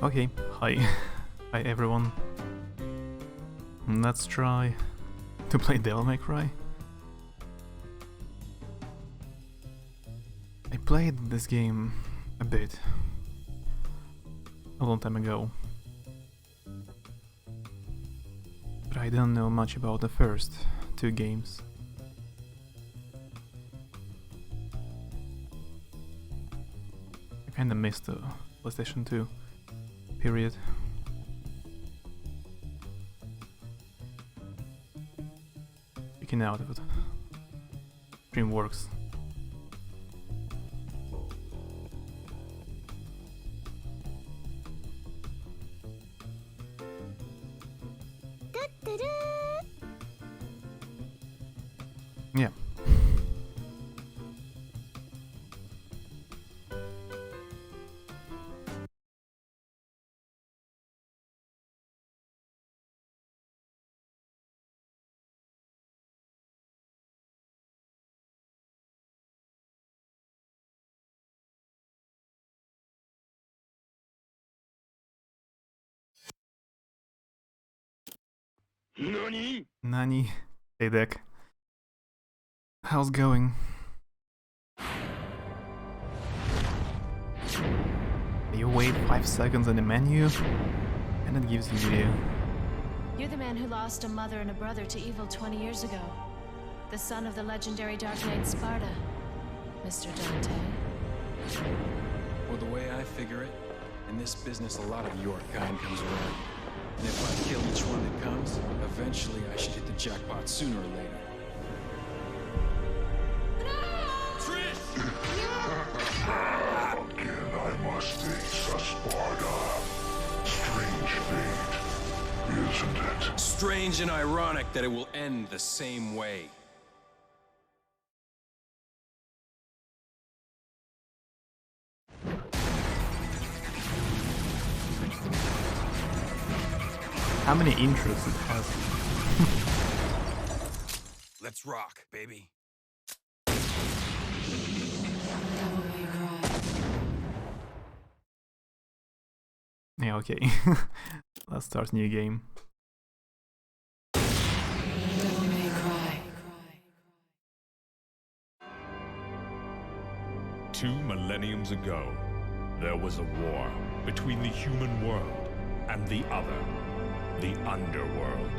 Okay, hi. Hi everyone. Let's try to play Devil May Cry. I played this game a bit a long time ago, but I don't know much about the first two games. I kinda missed the PlayStation 2 period. Speaking out of it. DreamWorks. Yeah. Nani? Hey Deck. How's going? You wait 5 seconds in the menu, and it gives you video. You're the man who lost a mother and a brother to evil 20 years ago. The son of the legendary Dark Knight Sparta, Mr. Dante. Well, the way I figure it, in this business a lot of your kind comes around. And if I kill each one that comes, eventually I should hit the jackpot sooner or later. Again, I must face a Sparta. Strange fate, isn't it? Strange and ironic that it will end the same way. How many intros it has? Let's rock, baby. Yeah, okay. Let's start new game. Two millenniums ago, there was a war between the human world and the other, the underworld.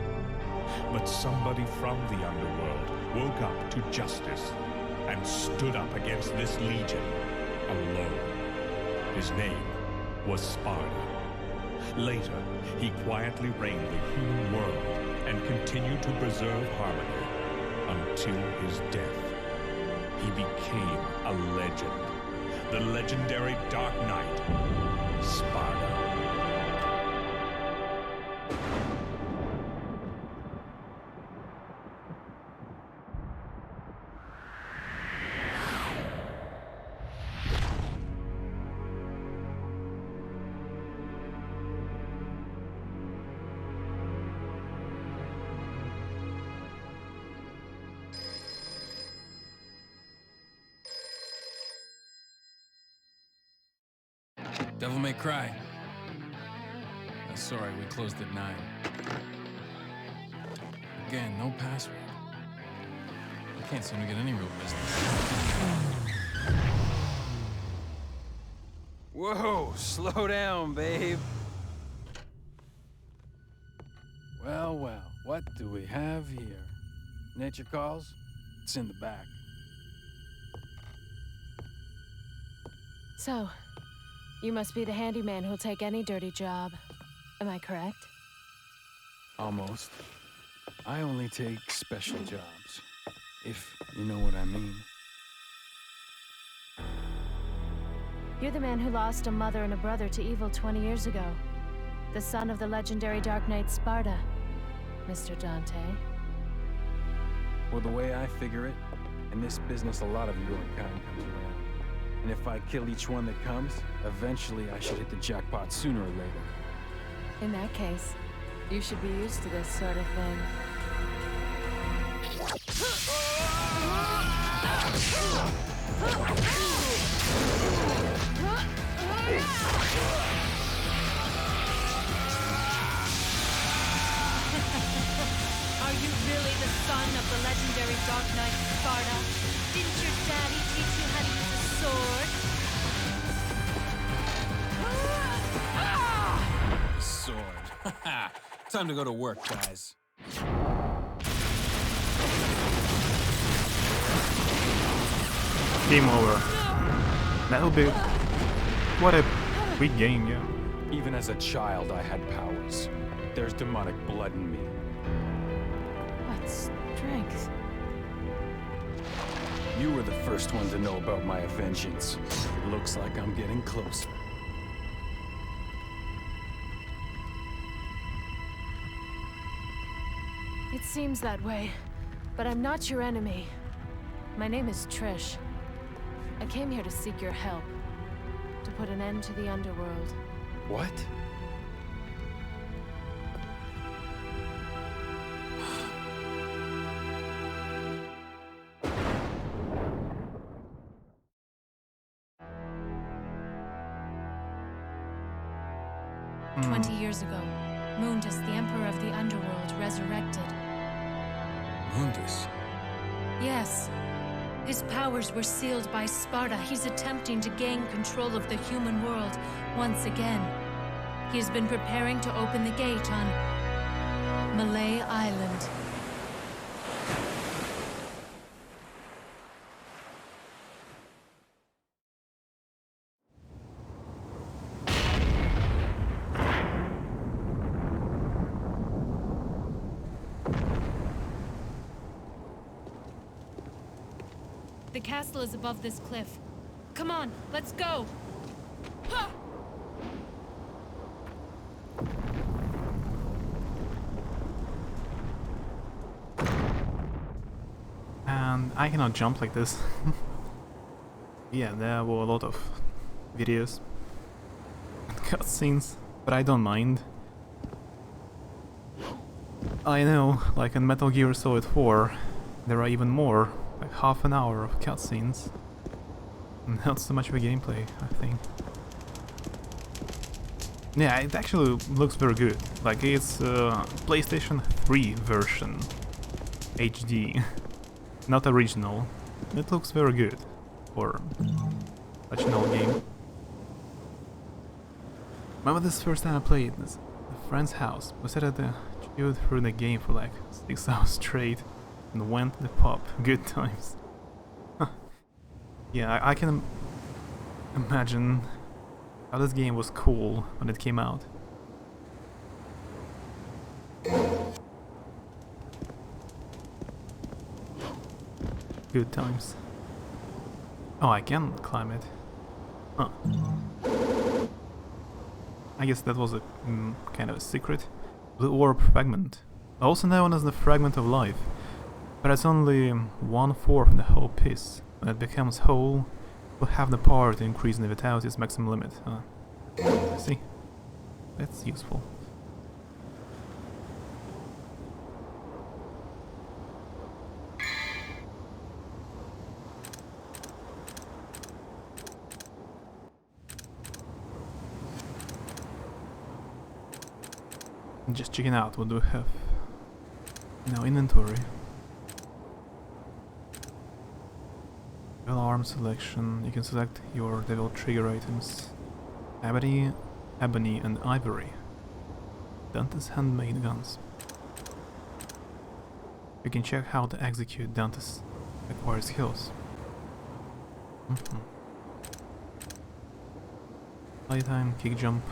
But somebody from the underworld woke up to justice and stood up against this legion alone. His name was Sparta. Later, he quietly reigned the human world and continued to preserve harmony until his death. He became a legend, the legendary Dark Knight, Sparta. Devil May Cry. Sorry, we closed at 9. Again, no password. I can't seem to get any real business. Whoa, slow down, babe. Well, well, what do we have here? Nature calls? It's in the back. So, you must be the handyman who'll take any dirty job. Am I correct? Almost. I only take special jobs, if you know what I mean. You're the man who lost a mother and a brother to evil 20 years ago. The son of the legendary Dark Knight Sparta, Mr. Dante. Well, the way I figure it, in this business a lot of your kind comes around. And if I kill each one that comes, eventually I should hit the jackpot sooner or later. In that case, you should be used to this sort of thing. legendary Dark Knight Sparta. Didn't your daddy teach you how to use a sword? Sword. Time to go to work, guys. Game over. That'll be what a quick game, yeah. Even as a child, I had powers. There's demonic blood in me. What strength? You were the first one to know about my vengeance. Looks like I'm getting closer. It seems that way, but I'm not your enemy. My name is Trish. I came here to seek your help, to put an end to the underworld. What? Hmm. 20 years ago, Mundus, the Emperor of the Underworld, resurrected. Mundus? Yes. His powers were sealed by Sparta. He's attempting to gain control of the human world once again. He has been preparing to open the gate on Malay Island. The castle is above this cliff. Come on, let's go! And I cannot jump like this. Yeah, there were a lot of videos and cutscenes, but I don't mind. I know, like in Metal Gear Solid 4, there are even more, like half an hour of cutscenes. Not so much of a gameplay, I think. Yeah, it actually looks very good. Like it's PlayStation 3 version HD, not original. It looks very good for such an old game. Remember this first time I played this at a friend's house. We sat at the chilled through the game for like 6 hours straight and went to the pub. Good times. Yeah, I can imagine how this game was cool when it came out. Good times. Oh, I can climb it. Huh. I guess that was a kind of a secret. Blue orb fragment, also known as the fragment of life, but it's only 1/4 of the whole piece. When it becomes whole, it will have the power to increase the vitality's maximum limit. I see. That's useful. Just checking out what do we have in our inventory. Devil arm selection. You can select your devil trigger items. Ebony, and ivory. Dante's handmade guns. You can check how to execute Dante's acquired skills. Playtime, kick jump.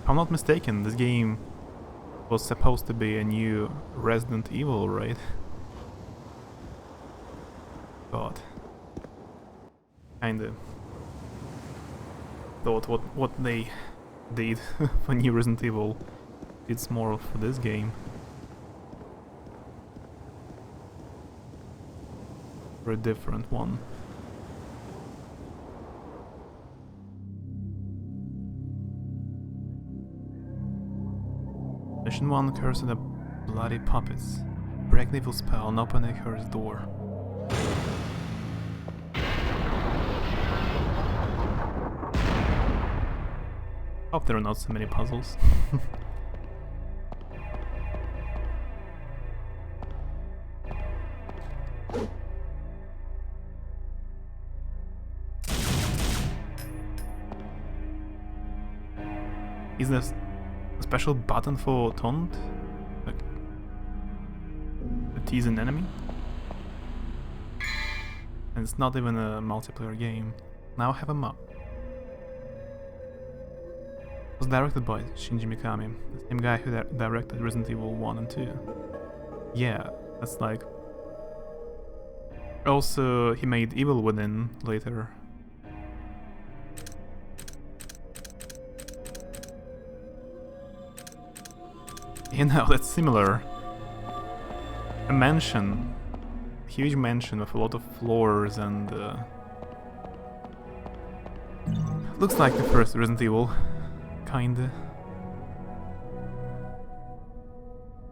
If I'm not mistaken, this game was supposed to be a new Resident Evil, right? God. Kinda thought what they did for new Resident Evil, it's more for this game. For a different one. Mission 1, Curse of the Bloody Puppets. Break the evil spell and open a cursed door. Hope there are not so many puzzles. Is there a special button for taunt? Like, to tease an enemy? And it's not even a multiplayer game. Now I have a map. It was directed by Shinji Mikami, the same guy who directed Resident Evil 1 and 2. Yeah, that's like... Also, he made Evil Within later. You know, that's similar. A mansion. Huge mansion with a lot of floors and... looks like the first Resident Evil. Kinda.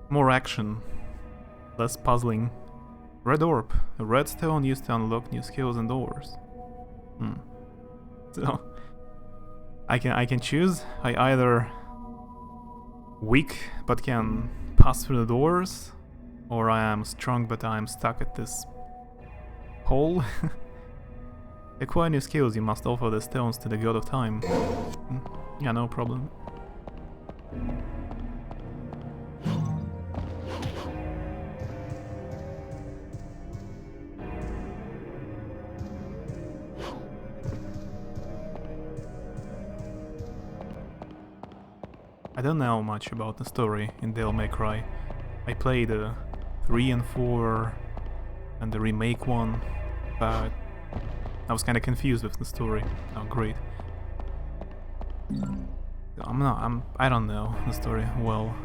More action. Less puzzling. Red orb. A red stone used to unlock new skills and doors. So... I can choose. I either... weak but can pass through the doors, or I am strong but I am stuck at this hole. Acquire new skills, you must offer the stones to the god of time. Yeah, no problem. I don't know much about the story in Devil May Cry. I played 3 and 4 and the remake one, but I was kinda confused with the story. Oh, great. I don't know the story well.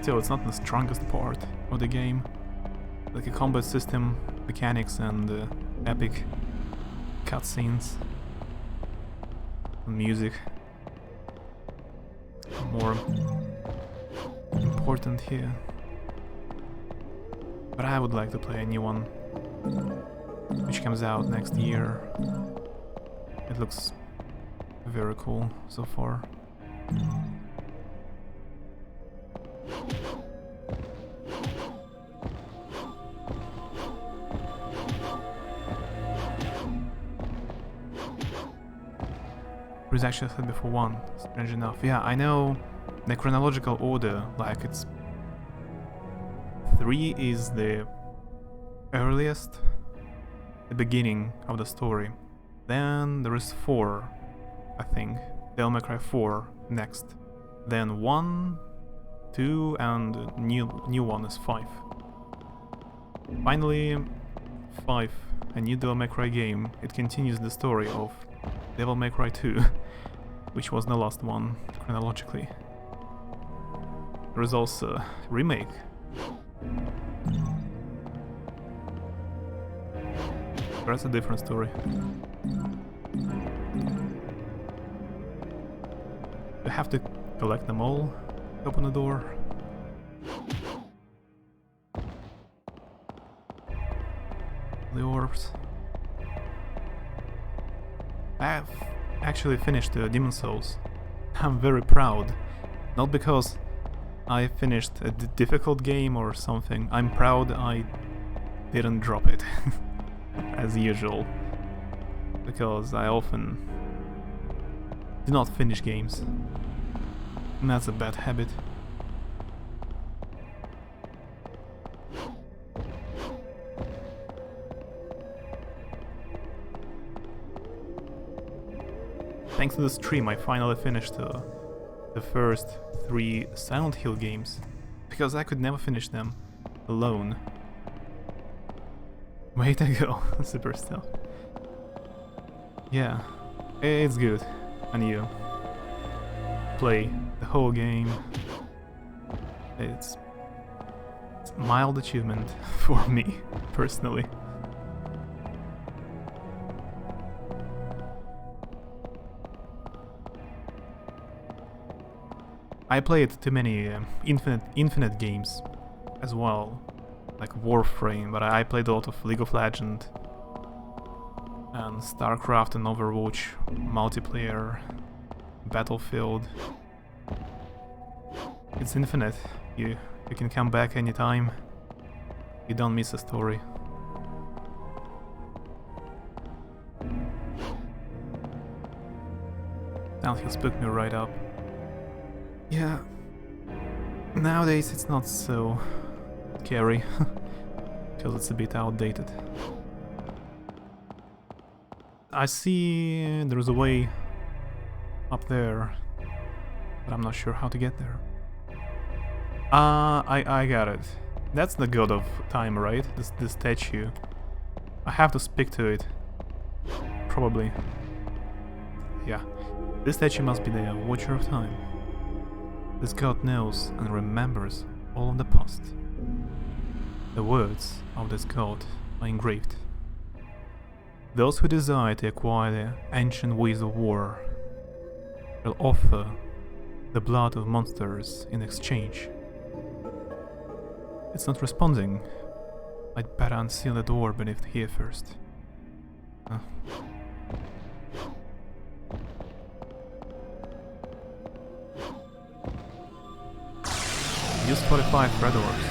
Still, it's not the strongest part of the game. Like a combat system, mechanics and epic cutscenes. Music. More important here. But I would like to play a new one, which comes out next year. It looks very cool so far. There's actually a set before 1, strange enough. Yeah, I know the chronological order, like it's... 3 is the earliest, the beginning of the story. Then there is 4, I think. Devil May Cry 4 next. Then 1, 2 and new one is 5. Finally, 5, a new Devil May Cry game. It continues the story of Devil May Cry 2, which was the last one, chronologically. There is also a remake. That's a different story. You have to collect them all, open the door. The orbs. I've actually finished Demon Souls. I'm very proud. Not because I finished a difficult game or something. I'm proud I didn't drop it. As usual. Because I often do not finish games. And that's a bad habit. Thanks to the stream, I finally finished the first 3 Silent Hill games, because I could never finish them alone. Way to go, super stuff. Yeah, it's good, and you play the whole game. It's a mild achievement for me, personally. I played too many infinite games as well, like Warframe, but I played a lot of League of Legends and StarCraft and Overwatch, multiplayer, Battlefield. It's infinite. You can come back anytime. You don't miss a story. Now he'll spook me right up. Yeah. Nowadays it's not so scary. Because it's a bit outdated. I see there's a way up there, but I'm not sure how to get there. I got it. That's the god of time, right? This statue. I have to speak to it. Probably. Yeah. This statue must be the Watcher of Time. This god knows and remembers all of the past. The words of this god are engraved. Those who desire to acquire the ancient ways of war will offer the blood of monsters in exchange. It's not responding. I'd better unseal the door beneath here first. Use 45 red orbs.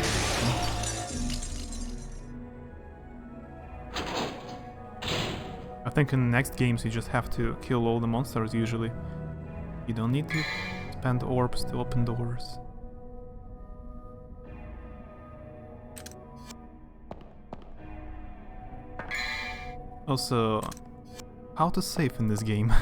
I think in the next games you just have to kill all the monsters usually. You don't need to spend orbs to open doors. Also, how to save in this game?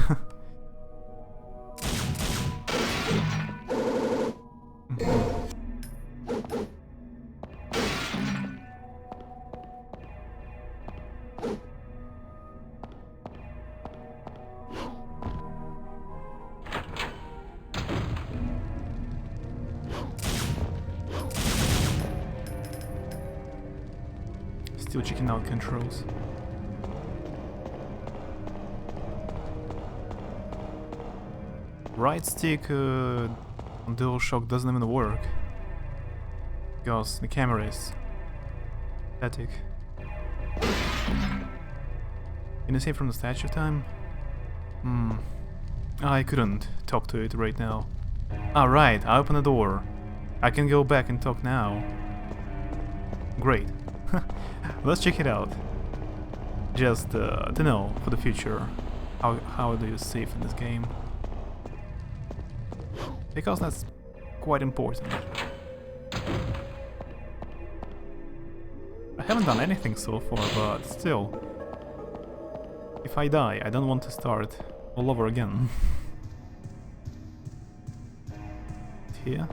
Still checking out controls. Right stick on DualShock doesn't even work because the camera is static. Can you save from the Statue of Time? I couldn't talk to it right now. Right, I open the door. I can go back and talk now. Great. Let's check it out. Just to know for the future how do you save in this game. Because that's quite important. I haven't done anything so far, but still. If I die, I don't want to start all over again. Here.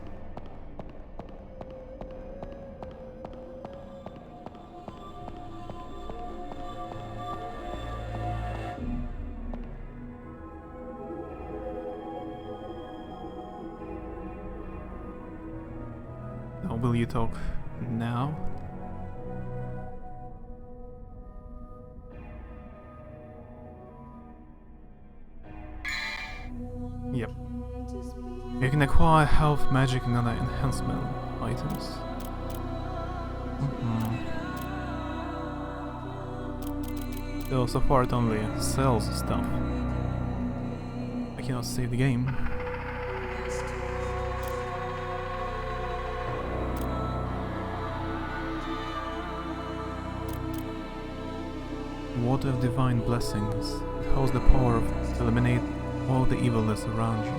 Will you talk now? Yep. You can acquire health, magic and other enhancement items. So far it only sells stuff. I cannot save the game. Water of divine blessings. It holds the power to eliminate all the evilness around you.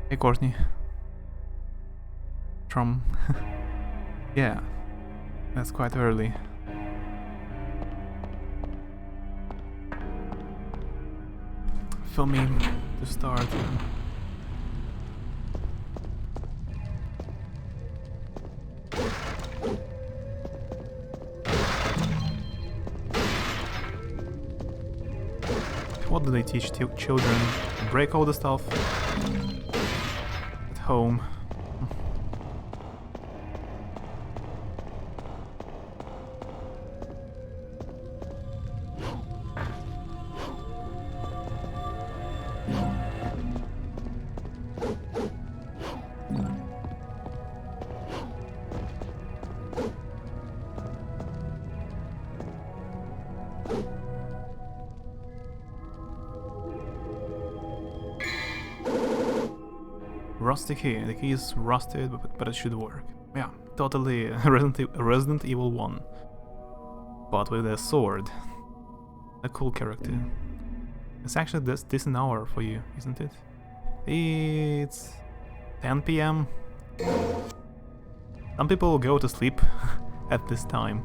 Hey Courtney. From yeah, that's quite early. For me to start. What do they teach children? Break all the stuff at home. Rusty key. The key is rusted, but it should work. Yeah, totally Resident Evil 1. But with a sword. A cool character. It's actually this decent hour for you, isn't it? It's 10 PM. Some people go to sleep at this time.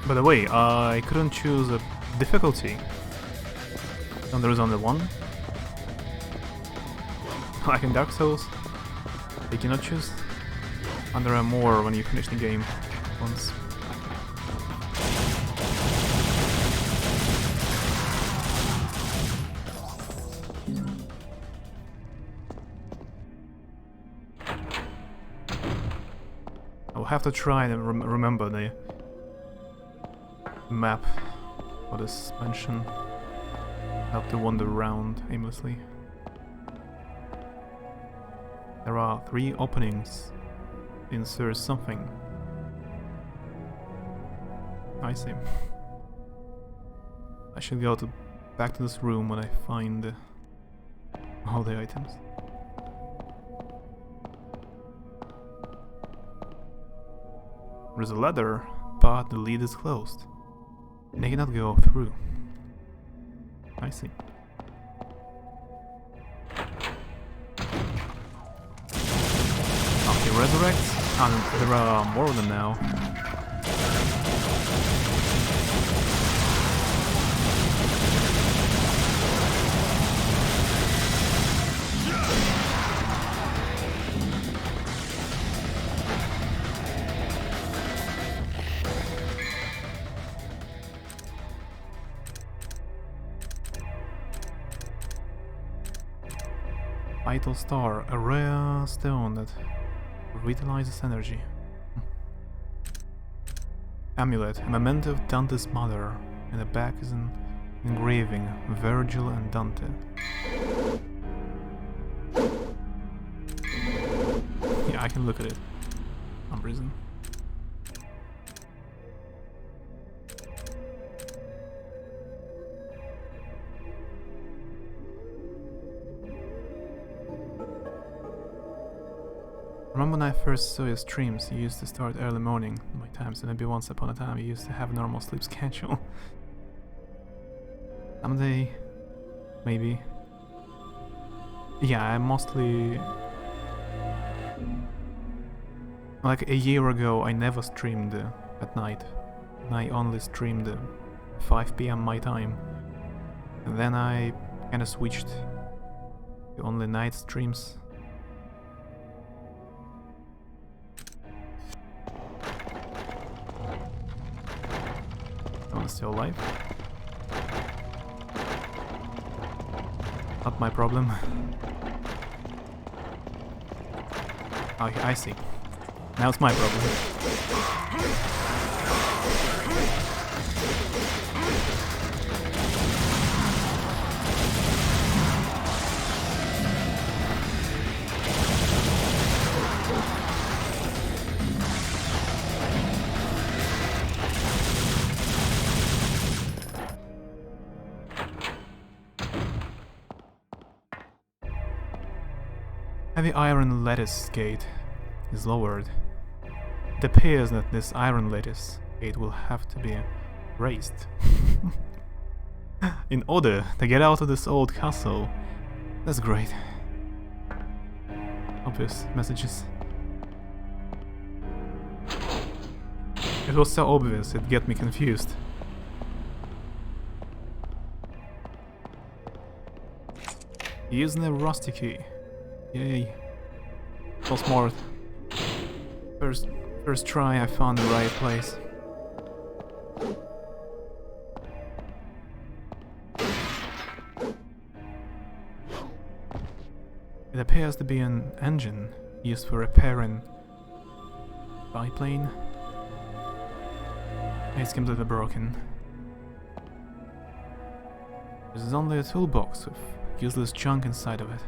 By the way, I couldn't choose a difficulty. And there is only one. Like in Dark Souls, you cannot choose. And there are more when you finish the game once. I'll have to try and remember the map for this mansion. Help to wander around aimlessly. There are 3 openings. Insert something. I see. I should go back to this room when I find all the items. There's a ladder, but the lead is closed. They cannot go through. I see. Okay, resurrects. And there are more of them now. Vital Star, a rare stone that revitalizes energy. Amulet, a memento of Dante's mother. In the back is an engraving, Virgil and Dante. Yeah, I can look at it. For some reason. Remember when I first saw your streams, you used to start early morning my times, and maybe once upon a time you used to have a normal sleep schedule. Someday, maybe. Yeah, I mostly... Like a year ago I never streamed at night. I only streamed 5 PM my time. And then I kinda switched to only night streams. Still alive. Not my problem. Okay, I see. Now it's my problem. Heavy iron lattice gate is lowered. It appears that this iron lattice gate will have to be raised. In order to get out of this old castle. That's great. Obvious messages. It was so obvious, it got me confused. Using a rusty key. Yay. So smart. First try I found the right place. It appears to be an engine used for repairing biplane. It's completely broken. There's only a toolbox with useless junk inside of it.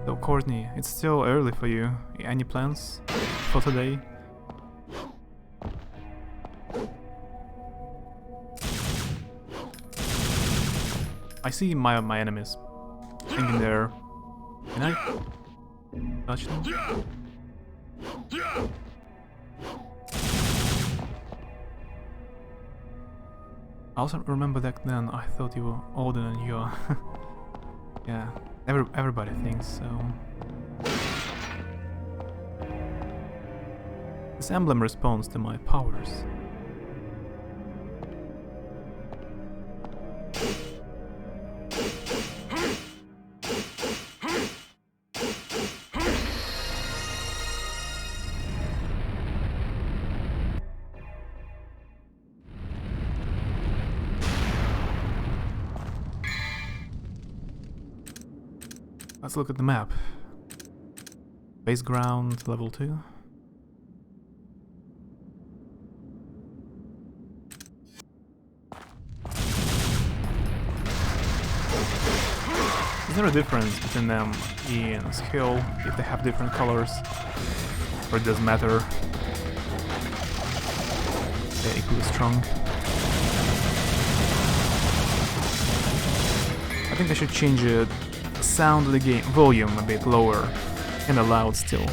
So Courtney, it's still early for you. Any plans for today? I see my enemies hanging there. Can I touch them? I also remember back then I thought you were older than you are. Yeah, everybody thinks so. This emblem responds to my powers. Let's look at the map. Base ground, level 2. Is there a difference between them in skill, if they have different colors? Or it doesn't matter? They're equally strong. I think I should change it. Sound of the game volume a bit lower and loud still.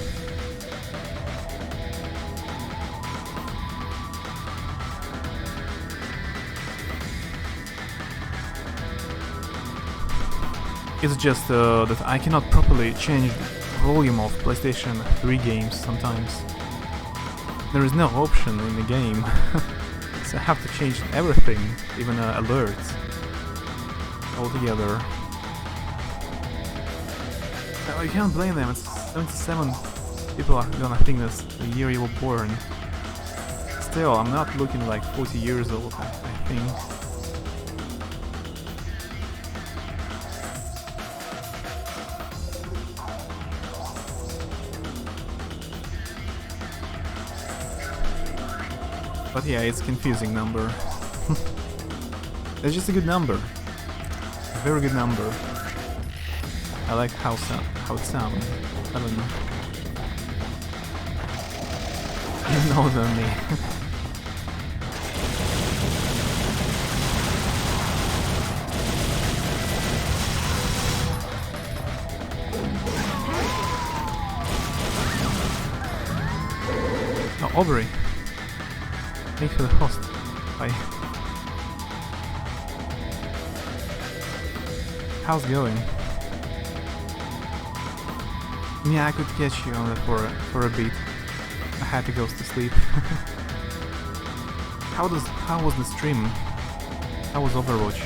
It's just that I cannot properly change the volume of PlayStation 3 games sometimes. There is no option in the game, so I have to change everything, even alerts, altogether. You can't blame them, it's 77 people are gonna think that's the year you were born. Still, I'm not looking like 40 years old, I think. But yeah, it's a confusing number. It's just a good number. A very good number. I like how it sounds. I don't know. You know than me. Oh, Aubrey. Thanks for the host. Bye. How's it going? Yeah, I could catch you on that for a bit. I had to go to sleep. How was the stream? How was Overwatch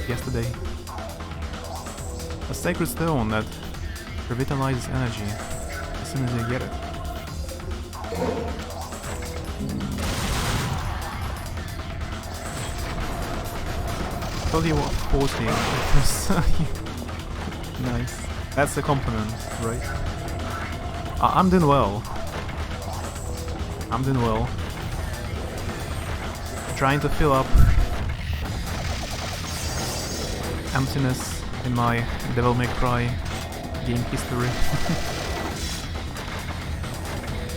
yesterday? A sacred stone that revitalizes energy as soon as you get it. Thought you were 40. Nice. That's the compliment, right? I'm doing well. I'm doing well. Trying to fill up emptiness in my Devil May Cry game history.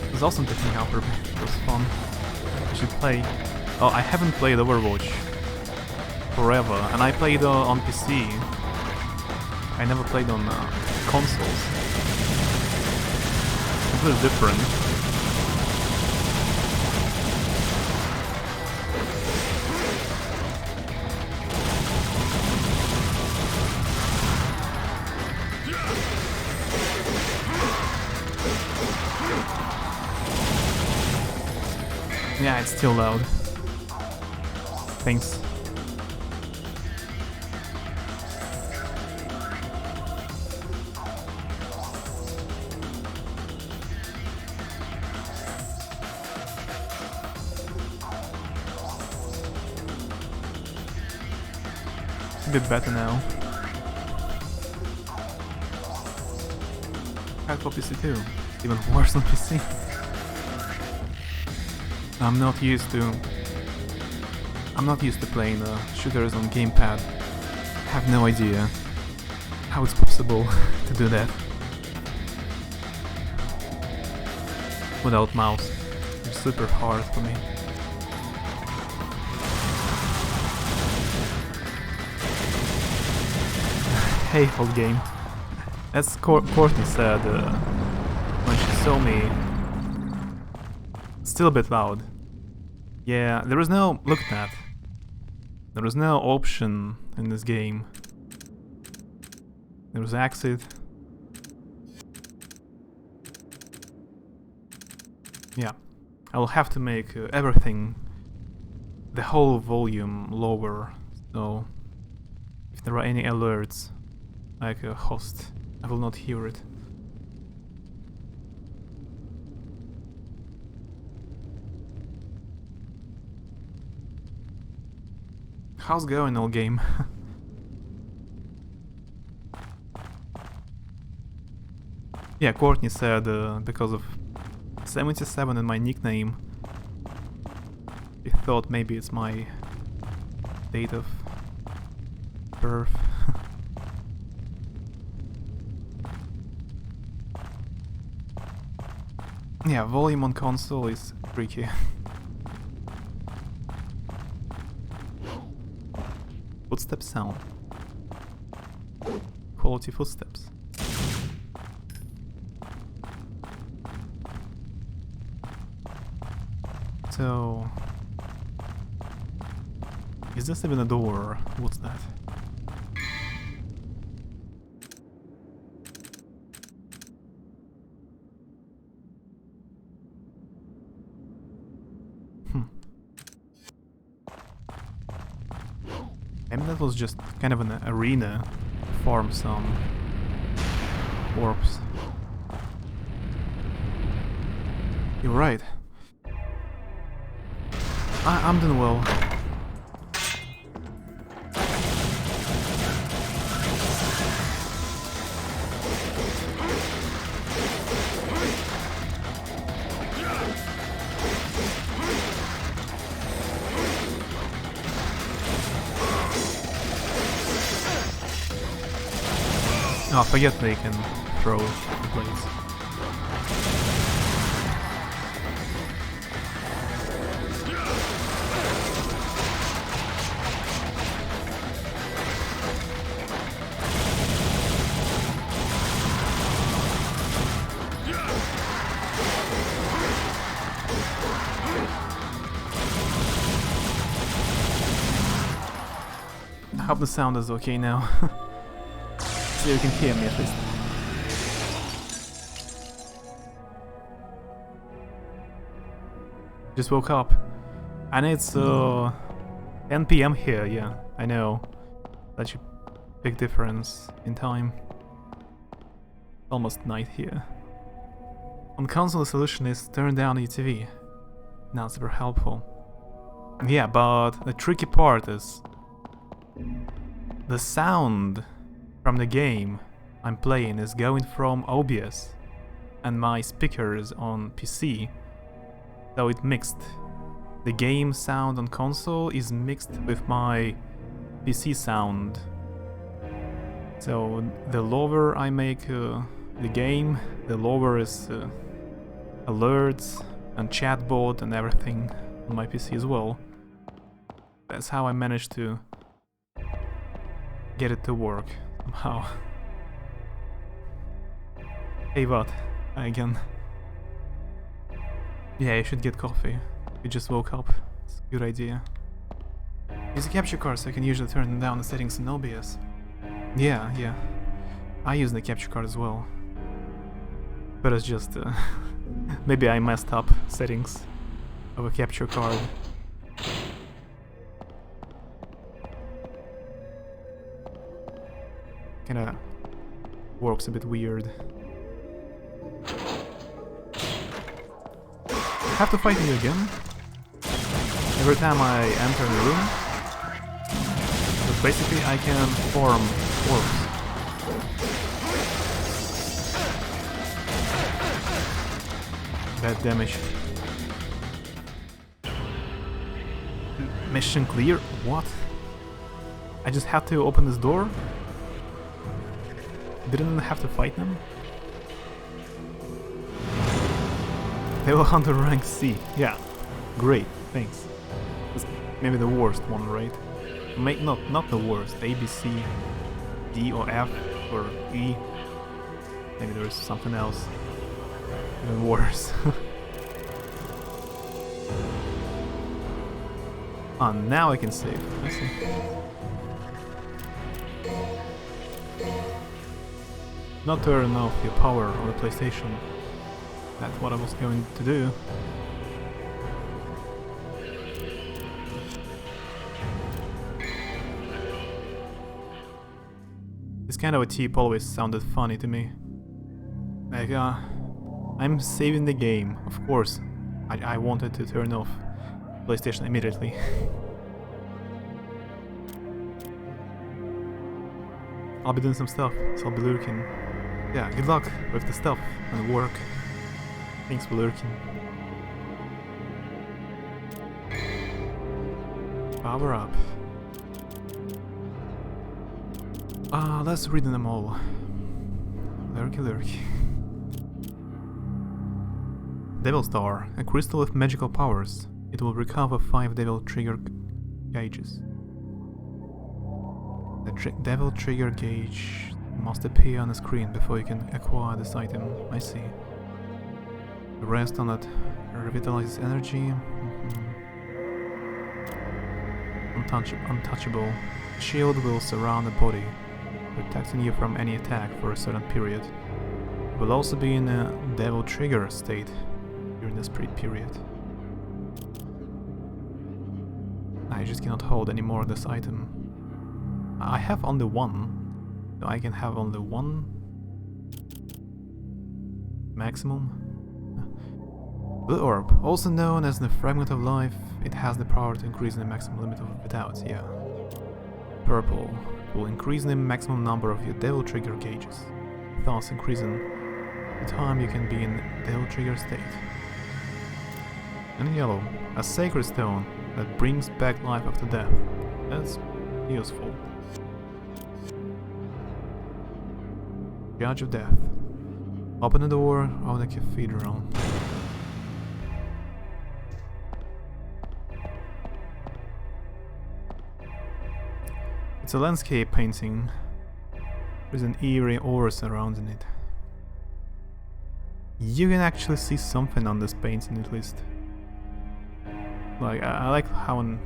It was awesome to hang out for a bit. It was fun. I should play. Oh, I haven't played Overwatch forever, and I played on PC. I never played on consoles. It was different. Yeah, it's still loud. Thanks. A bit better now. hardcore PC too. Even worse on PC. I'm not used to playing shooters on gamepad. I have no idea how it's possible to do that without mouse. It's super hard for me. Hey, old game. As Courtney said when she saw me. Still a bit loud. Yeah, there is no... Look at that. There is no option in this game. There is exit. Yeah. I'll have to make everything, the whole volume lower, so if there are any alerts, like a host, I will not hear it. How's going, old game? Yeah, Courtney said because of 77 in my nickname, he thought maybe it's my date of birth. Yeah, volume on console is tricky. Footstep sound. Quality footsteps. So... Is this even a door? What's that? Maybe that was just kind of an arena to farm some orbs. You're right. I'm doing well. Oh, forget they can throw the blades. I hope the sound is okay now. So you can hear me at least. Just woke up. And it's 10 PM here, yeah, I know. That's a big difference in time. Almost night here. On console, the solution is turn down your TV. Not super helpful. Yeah, but the tricky part is the sound from the game I'm playing is going from OBS and my speakers on PC, so it mixed. The game sound on console is mixed with my PC sound. So the lower I make the game, the lower is alerts and chatbot and everything on my PC as well. That's how I managed to get it to work somehow. Hey, what? Again. Yeah, you should get coffee. You just woke up. It's a good idea. Use a capture card so I can usually turn down the settings in OBS. Yeah. I use the capture card as well. But it's just... maybe I messed up settings of a capture card. Kinda works a bit weird. I have to fight you again? Every time I enter the room? But basically I can form orbs. Bad damage. Mission clear? What? I just had to open this door? Didn't have to fight them? Devil Hunter rank C. Yeah. Great, thanks. It's maybe the worst one, right? Not the worst. A, B, C, D or F or E. Maybe there's something else even worse. Ah, now I can save. I see. Not turn off your power on the PlayStation. That's what I was going to do. This kind of a tip always sounded funny to me. Like, I'm saving the game. Of course, I wanted to turn off PlayStation immediately. I'll be doing some stuff, so I'll be lurking. Yeah, good luck with the stuff and work. Thanks for lurking. Power up. Let's read them all. Lurky lurky. Devil Star, a crystal with magical powers. It will recover 5 Devil Trigger gauges. The Devil Trigger gauge must appear on the screen before you can acquire this item. I see. Rest on it revitalizes energy. Untouchable. Shield will surround the body, protecting you from any attack for a certain period. It will also be in a Devil Trigger state during this period. I just cannot hold any more of this item. I have only one. So I can have only one maximum. Blue Orb, also known as the Fragment of Life, it has the power to increase the maximum limit of vitality, yeah. Purple will increase the maximum number of your Devil Trigger gauges, thus increasing the time you can be in Devil Trigger state. And yellow, a Sacred Stone that brings back life after death. That's useful. Judge of Death. Open the door of the cathedral. It's a landscape painting with an eerie aura surrounding it. You can actually see something on this painting at least. Like, I like how in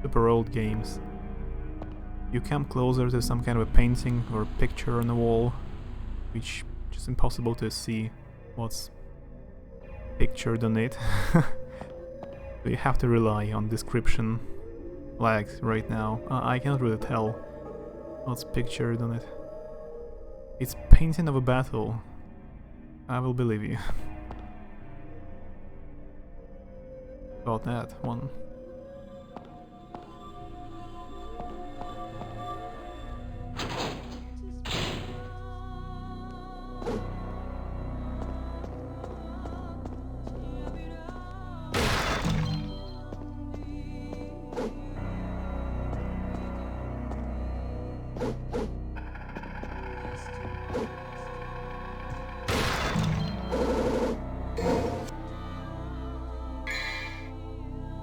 super old games you come closer to some kind of a painting or a picture on the wall, which is just impossible to see what's pictured on it. So you have to rely on description. Like right now, I cannot really tell what's pictured on it. It's painting of a battle. I will believe you. About that one.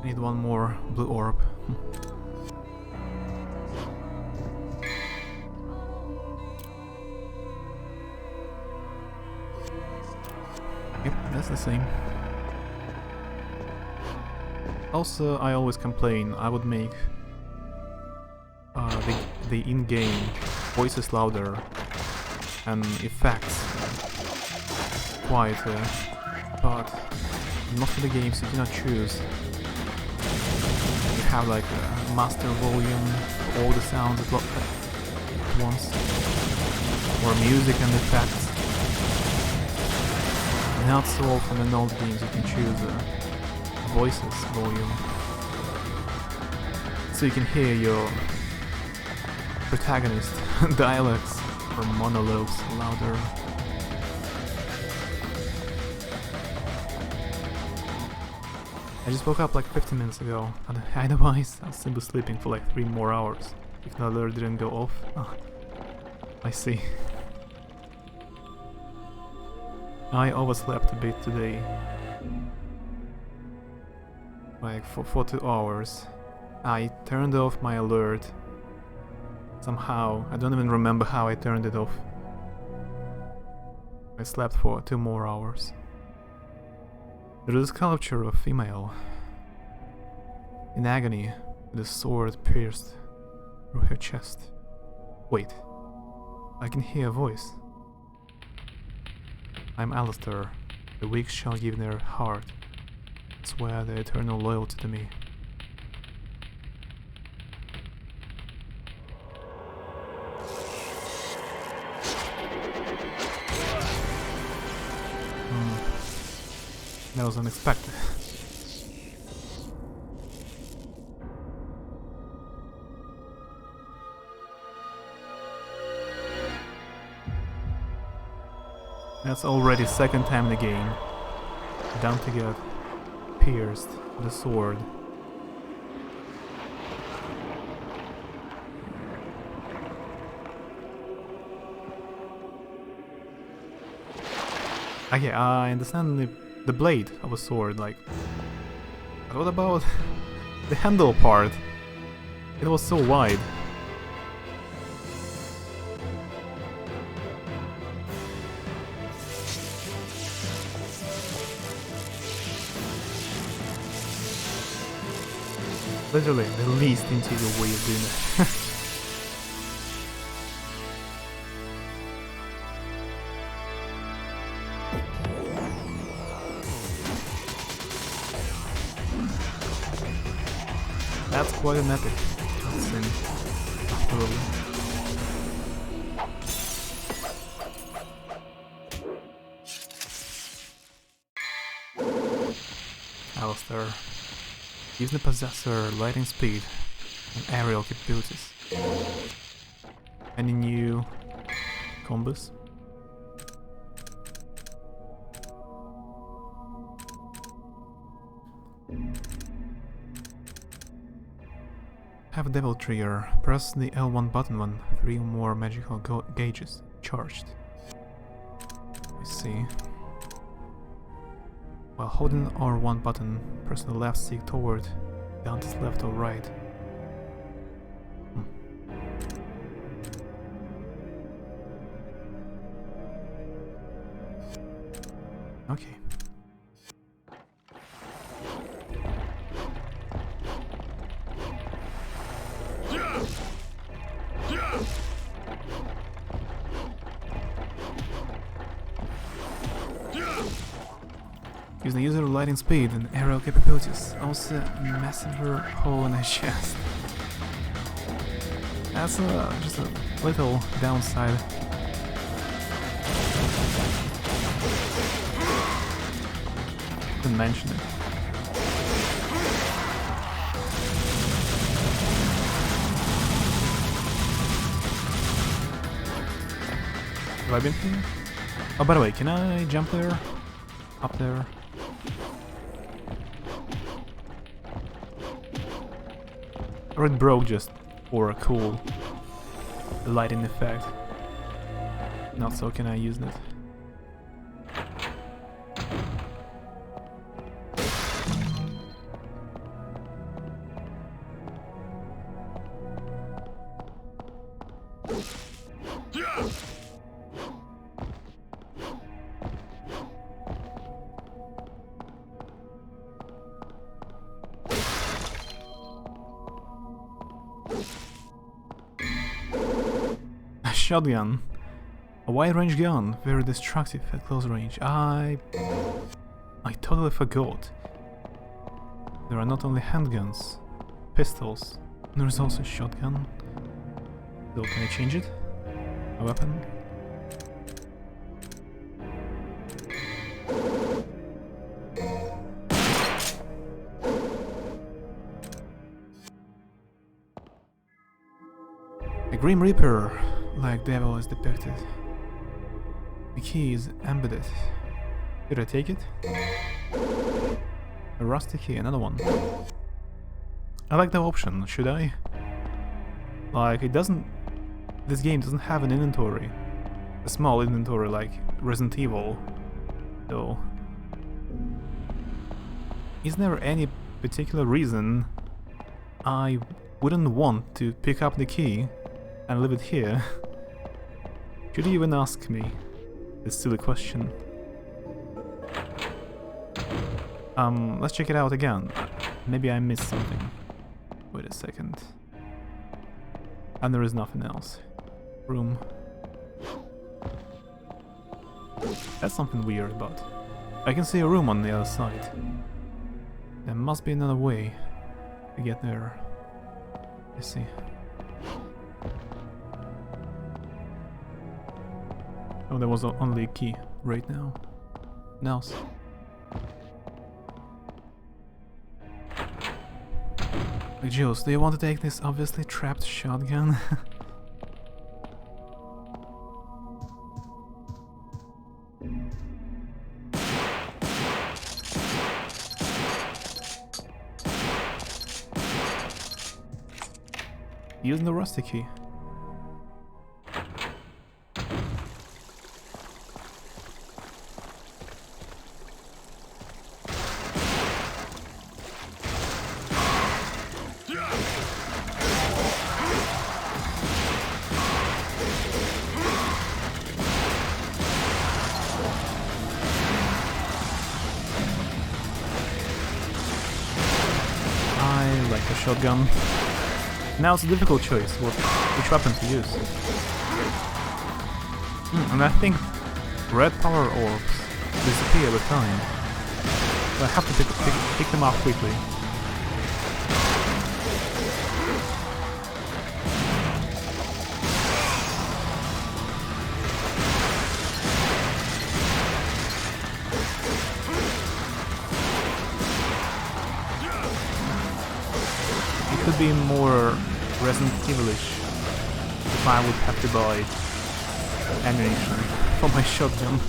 Need one more blue orb. Yep, that's the same. Also, I always complain I would make the in-game voices louder and effects quieter, but in most of the games you cannot choose. You have like a master volume for all the sounds at once, or music and effects. Not so often in old games you can choose voices volume, so you can hear your protagonist dialects or monologues louder. I just woke up like 15 minutes ago, and otherwise I was simply sleeping for like 3 more hours. If the alert didn't go off. Ah, I see. I overslept a bit today. Like for 2 hours. I turned off my alert. Somehow, I don't even remember how I turned it off. I slept for 2 more hours. There is a sculpture of a female in agony with a sword pierced through her chest. Wait, I can hear a voice. I'm Alistair. The weak shall give their heart, swear their eternal loyalty to me. That was unexpected. That's already second time in the game. Down to get pierced with a sword. Okay, I understand the blade of a sword, like... But what about the handle part? It was so wide. Literally, the least intuitive way of doing it. That's quite an epic cutscene, after all. Alistair. Gives the possessor lightning speed and aerial capabilities. Any new combos? Have a devil trigger. Press the L1 button when 3 or more magical gauges charged. I see. While holding R1 button, press the left stick toward, down to left or right. Okay. Gives the user lighting speed and aerial capabilities. Also, massive hole in the chest. That's just a little downside. Didn't mention it. Have I been here? Oh, by the way, can I jump there? Up there? Or it broke just for a cool lighting effect. Not so can I use it. Shotgun. A wide-range gun, very destructive at close range. I totally forgot. There are not only handguns, pistols, there is also a shotgun. So can I change it? A weapon? A Grim Reaper, like devil is depicted. The key is embedded. Did I take it? A rusty key, another one. I like the option, should I? Like, it doesn't... This game doesn't have an inventory. A small inventory like Resident Evil. So... Is there any particular reason I wouldn't want to pick up the key and leave it here? Should you even ask me this silly question? Let's check it out again. Maybe I missed something. Wait a second. And there is nothing else. Room. That's something weird, but I can see a room on the other side. There must be another way to get there. Let's see. Oh, there was only a key right now. Now. Like, Jules, do you want to take this obviously trapped shotgun? Using the rusty key. I like the shotgun. Now it's a difficult choice which weapon to use. And I think red power orbs disappear with time. So I have to pick them up quickly. It could be more Resident Evil-ish if I would have to buy ammunition for my shotgun.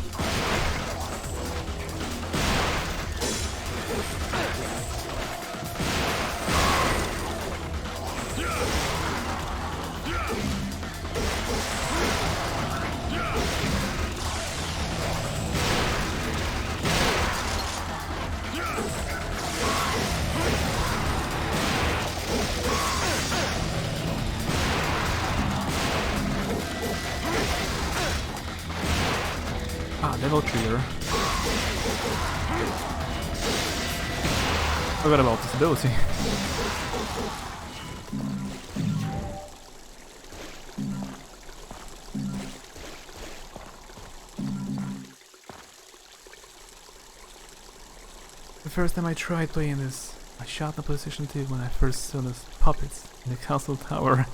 Devil trigger. Forgot about this ability. The first time I tried playing this, I shot the PlayStation 2 when I first saw those puppets in the castle tower.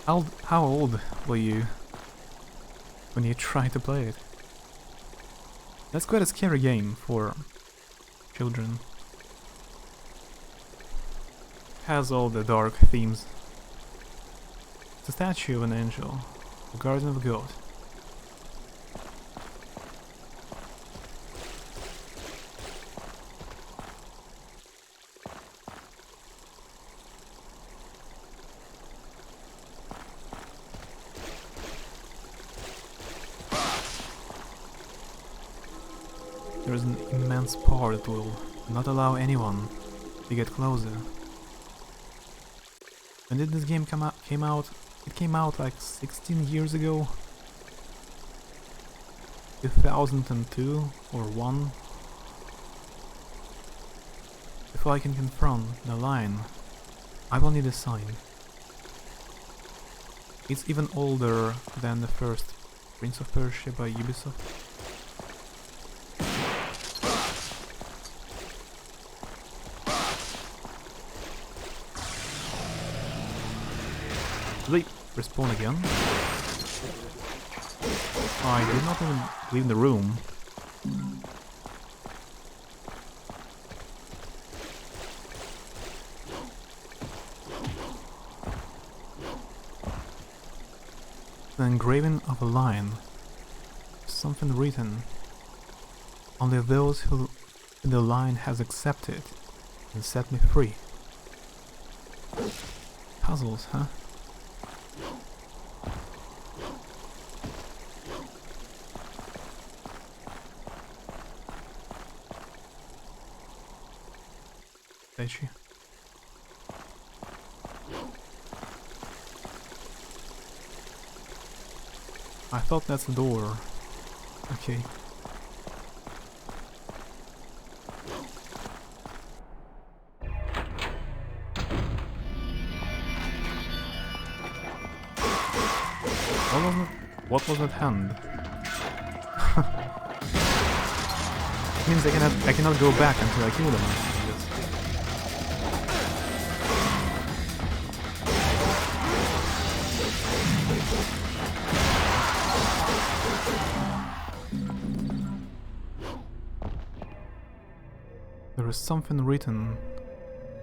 How old were you when you tried to play it? That's quite a scary game for children. Has all the dark themes. It's a statue of an angel, a guardian of God. There is an immense power that will not allow anyone to get closer. When did this game come out? It came out like 16 years ago. 2002 or 1. Before I can confront the line, I will need a sign. It's even older than the first Prince of Persia by Ubisoft. Did they respawn again? I did not even leave the room. The engraving of a line. Something written. Only those who the line has accepted and set me free. Puzzles, huh? Statue. I thought that's the door. Okay. What was that hand? It means I cannot go back until I kill them. I guess. There is something written.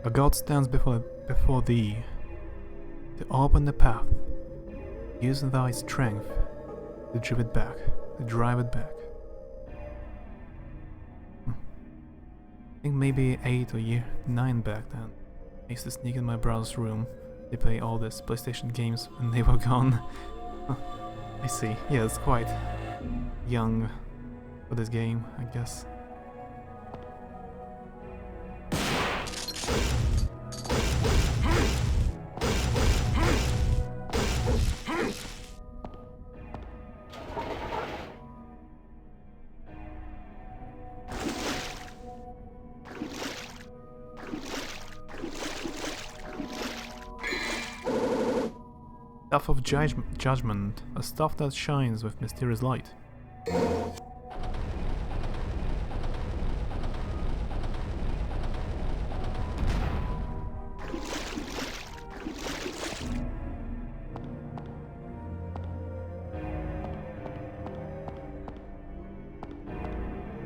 A god stands before thee to open the path. Use thy strength to drive it back. I think maybe 8 or 9 back then. I used to sneak in my brother's room. They play all these PlayStation games when they were gone. I see. Yeah, it's quite young for this game, I guess. Stuff of judgment, a stuff that shines with mysterious light.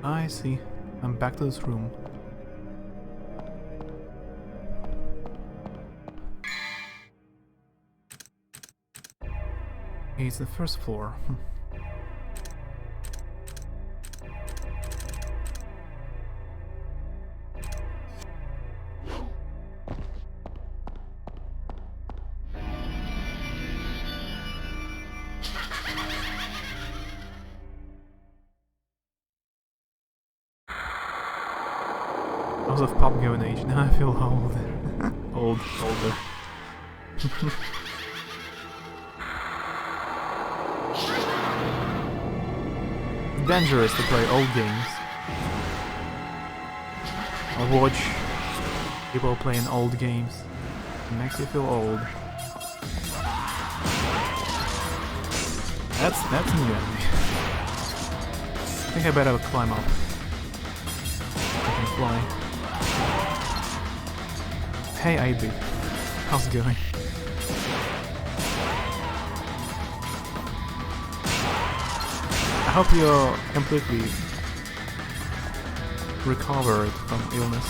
I see. I'm back to this room. It's the first floor. Because of pop going age, now I feel old. Older. Dangerous to play old games. Or watch people playing old games. It makes you feel old. That's new enemy. I think I better climb up. I can fly. Hey ID, how's it going? I hope you're completely recovered from illness.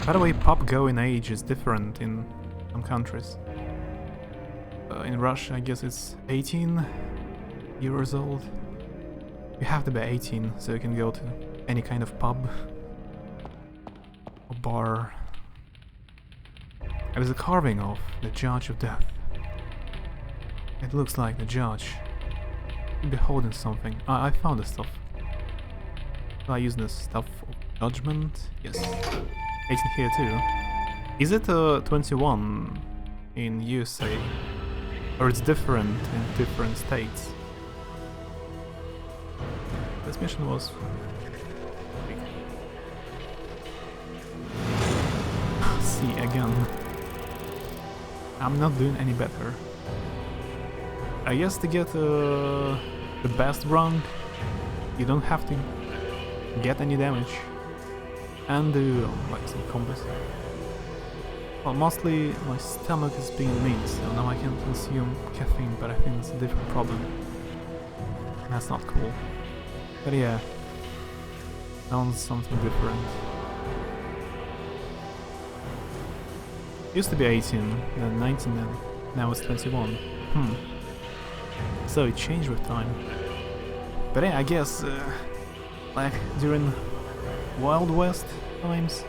By the way, pop going age is different in some countries. In Russia, I guess it's 18 years old. You have to be 18 so you can go to any kind of pub or bar. There is a carving of the Judge of Death. It looks like the judge could be holding something. I found the stuff. I use this stuff of judgment. Yes. 18 here too. Is it 21 in USA? Or it's different in different states? This mission was... See again. I'm not doing any better. I guess to get the best run, you don't have to get any damage. And do like some combos. Well, mostly my stomach is being mean, so now I can consume caffeine, but I think it's a different problem. That's not cool. But yeah, sounds something different. Used to be 18, then 19, and now it's 21. So it changed with time. But yeah, I guess, like during Wild West times,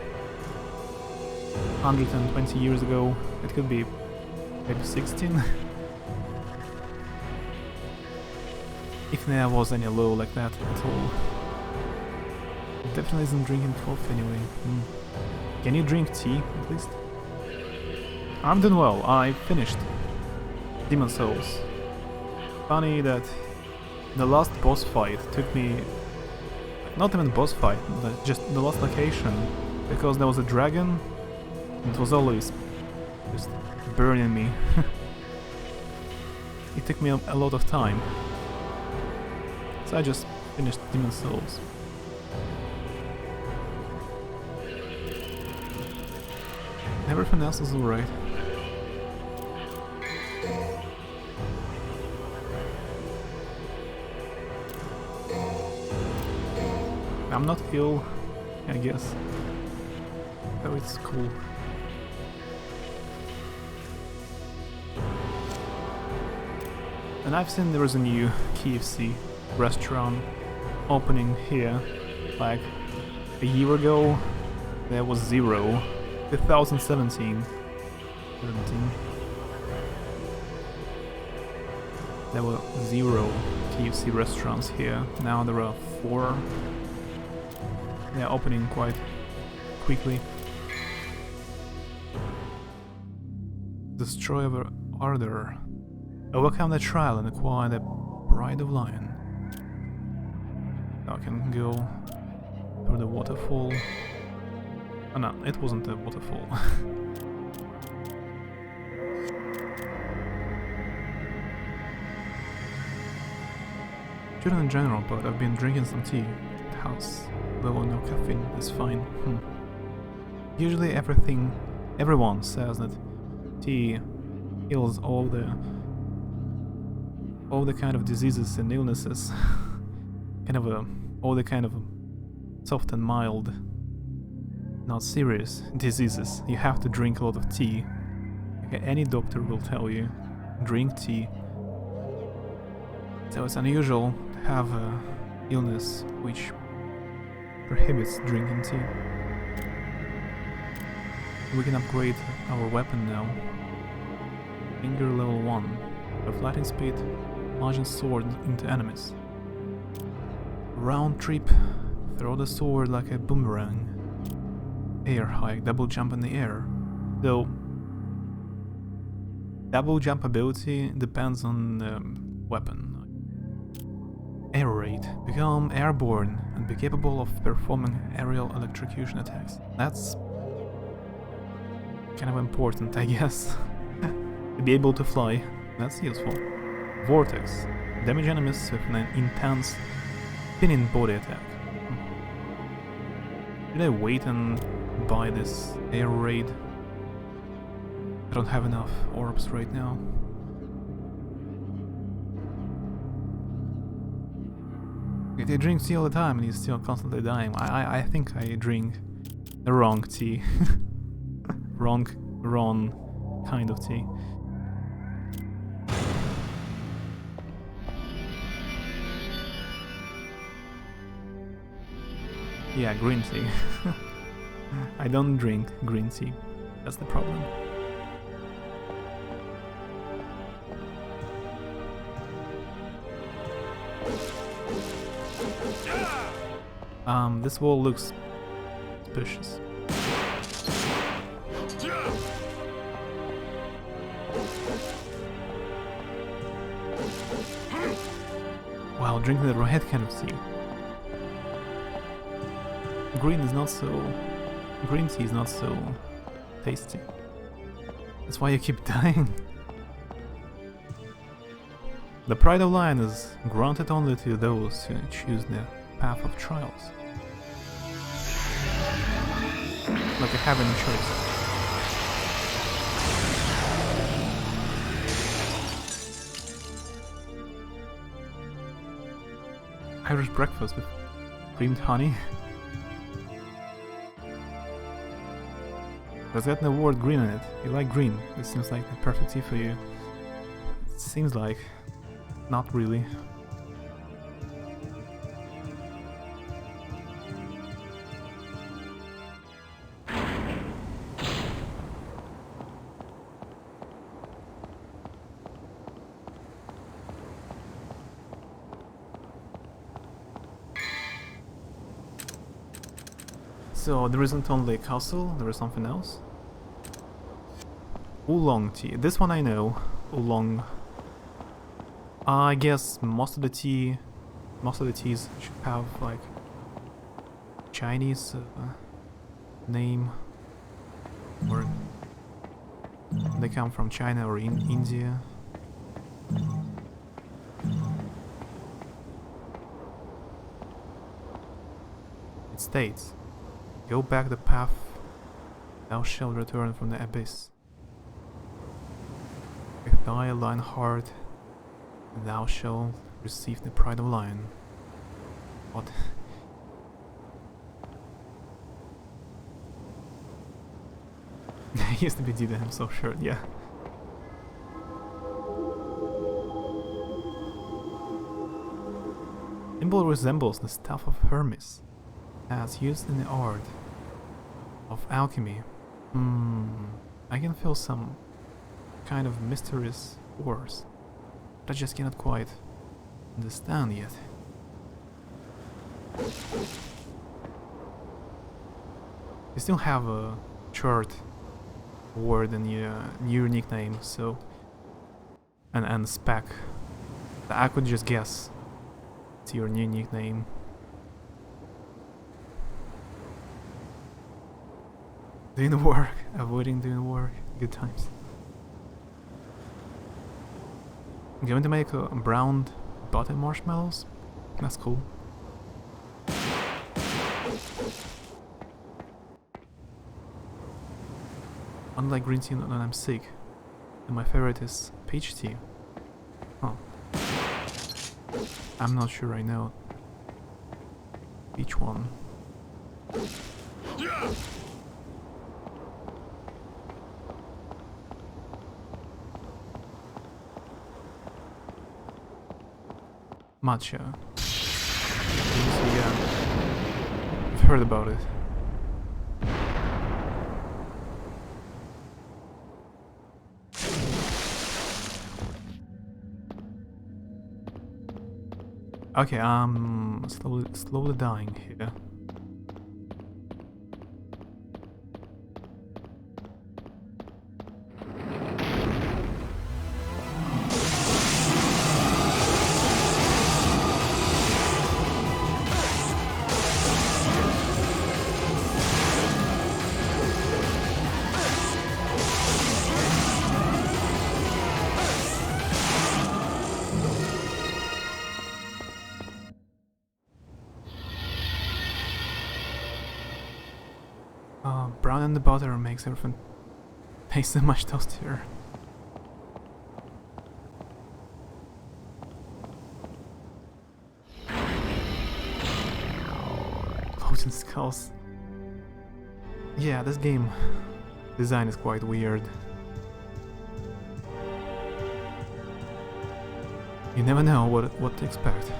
120 years ago, it could be maybe 16. If there was any law like that at all. It definitely isn't drinking coffee anyway. Can you drink tea, at least? I'm doing well. I finished Demon Souls. Funny that the last boss fight took me... Not even boss fight, but just the last location. Because there was a dragon. It was always just burning me. It took me a lot of time. So I just finished Demon Souls. Everything else is alright. I'm not ill, I guess. So it's cool. And I've seen there is a new KFC restaurant opening here. Like a year ago, there was 0. 2017. There were 0 KFC restaurants here. Now there are 4. They're opening quite quickly. Destroy our order. Overcome the trial and acquire the Pride of Lion. I can go through the waterfall. Oh no, it wasn't a waterfall. Shouldn't in general, but I've been drinking some tea at the house. Though no caffeine is fine. Usually everyone says that tea heals all the kind of diseases and illnesses. All the kind of soft and mild, not serious diseases. You have to drink a lot of tea. Like any doctor will tell you, drink tea. So it's unusual to have a illness which prohibits drinking tea. We can upgrade our weapon now. Finger level 1. With lightning speed, launching sword into enemies. Round trip, throw the sword like a boomerang. Air hike, double jump in the air. Though double jump ability depends on the weapon. Air raid, become airborne and be capable of performing aerial electrocution attacks. That's kind of important, I guess. To be able to fly, that's useful. Vortex, damage enemies with an intense spinning body attack. Should I wait and buy this air raid? I don't have enough orbs right now. If you drink tea all the time and you're still constantly dying, I think I drink the wrong tea. wrong kind of tea. Yeah, green tea. I don't drink green tea. That's the problem. This wall looks suspicious. Wow, drinking the red kind of tea. Green tea is not so tasty. That's why you keep dying. The Pride of Lion is granted only to those who choose the path of trials. Like I have any choice. Irish breakfast with creamed honey. Does that the word green in it? You like green. This seems like the perfect tea for you. It seems like. Not really. So there isn't only a castle, there is something else. Oolong tea. This one I know. Oolong. I guess most of the teas should have like Chinese name, or they come from China or in India. It states, "Go back the path, thou shalt return from the abyss. With thy lion heart, thou shalt receive the pride of lion." What? He used to be DDM, so sure, yeah. Symbol resembles the staff of Hermes, as used in the art of alchemy. I can feel some kind of mysterious force, but I just cannot quite understand yet. You still have a short word in your new nickname, so and spec. I could just guess it's your new nickname. Doing work, avoiding doing work, good times. I'm going to make a browned butter marshmallows. That's cool. Unlike green tea when I'm sick, and my favorite is peach tea. Huh. I'm not sure I know each one. Matcha. Yeah, I've heard about it. Okay, I'm slowly dying here. Brown in the butter makes everything taste so much toastier. Floating skulls. Yeah, this game design is quite weird. You never know what to expect.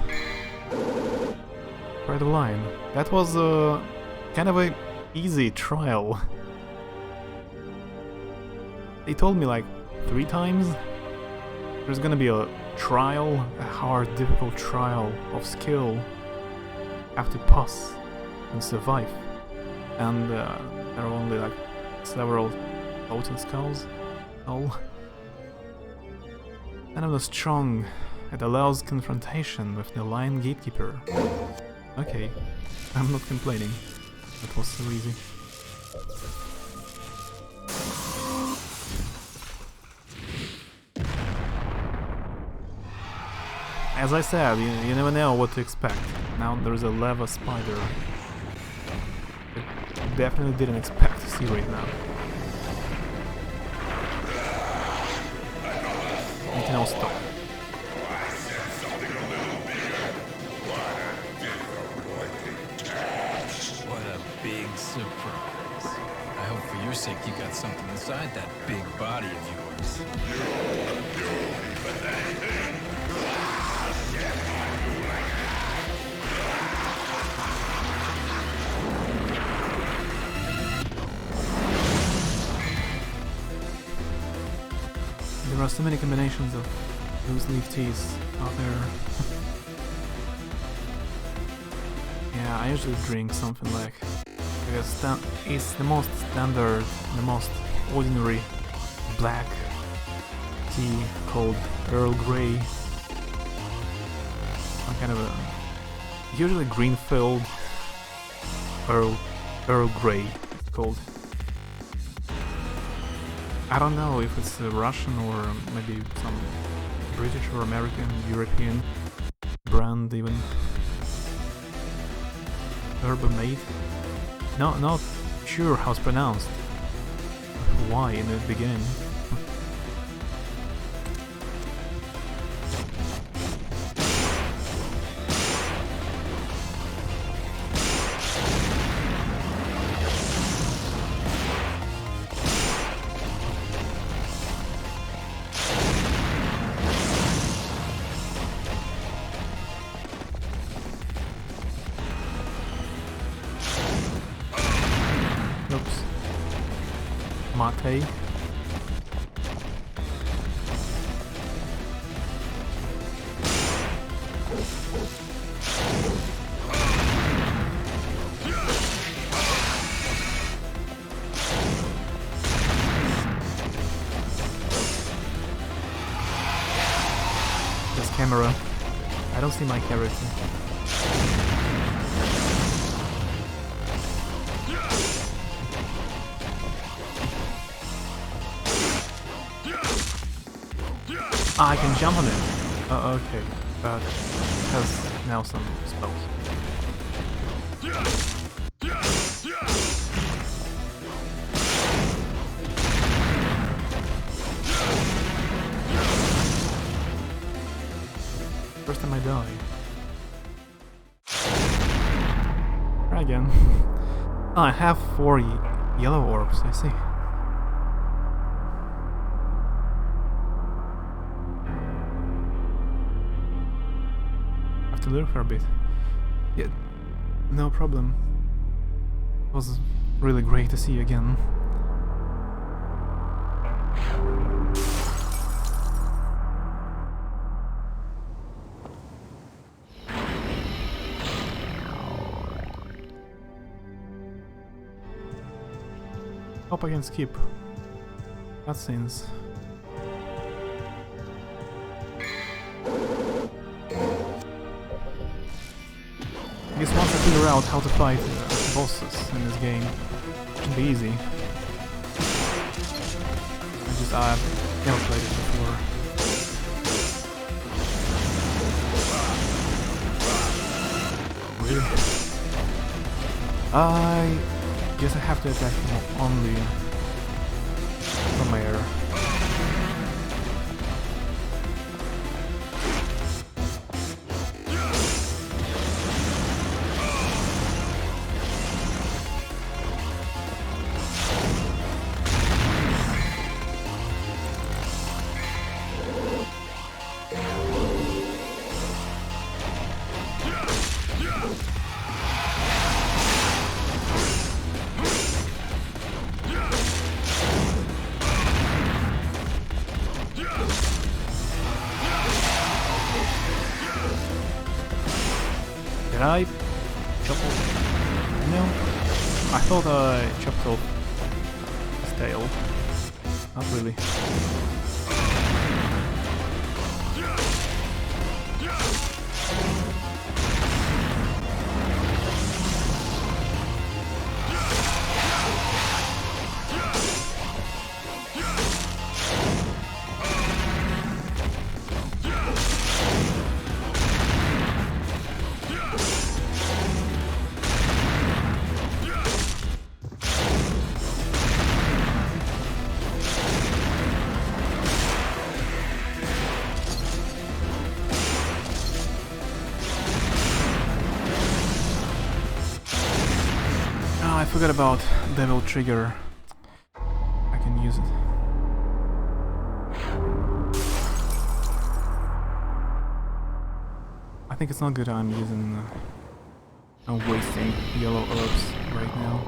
Pride of Lion. That was kind of a easy trial. They told me like 3 times there's gonna be a trial, a hard, difficult trial of skill. You have to pass and survive. And there are only like several floating skulls. Oh. And it was strong. It allows confrontation with the Lion Gatekeeper. Okay, I'm not complaining. That was so easy. As I said, you never know what to expect. Now there's a lava spider. I definitely didn't expect to see right now. You can all stop. sake, you got something inside that big body of yours. There are so many combinations of loose leaf teas out there. Yeah, I usually drink something like, because it's the most standard, the most ordinary black tea called Earl Grey. Some kind of a usually green-filled Earl Grey it's called. I don't know if it's Russian or maybe some British or American, European brand even. Urban made. No, not sure how it's pronounced. Why in the beginning? Oops. Mate. This camera. I don't see my character. Ah, I can jump on it. Oh, okay. But it has now some spells. First time I die. Try again. Oh, I have 4 yellow orbs, I see. To look for a bit. Yeah, no problem. It was really great to see you again. Hope I can skip cutscenes. I guess once I figure out how to fight bosses in this game, it should be easy. I've never played it before. Really? I guess I have to attack him only from air. Did I chop off? No. I thought I chopped off his tail. Not really. I forgot about Devil Trigger. I think it's not good I'm using... I'm wasting yellow herbs right now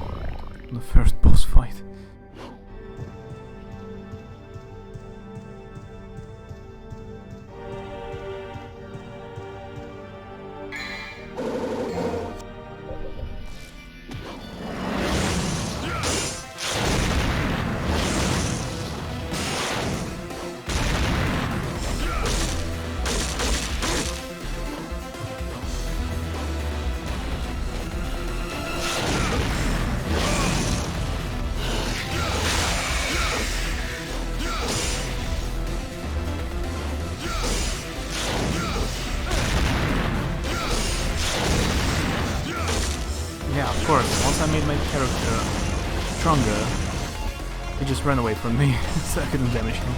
on the first boss fight. Yeah, of course, once I made my character stronger, he just ran away from me, so I couldn't damage him.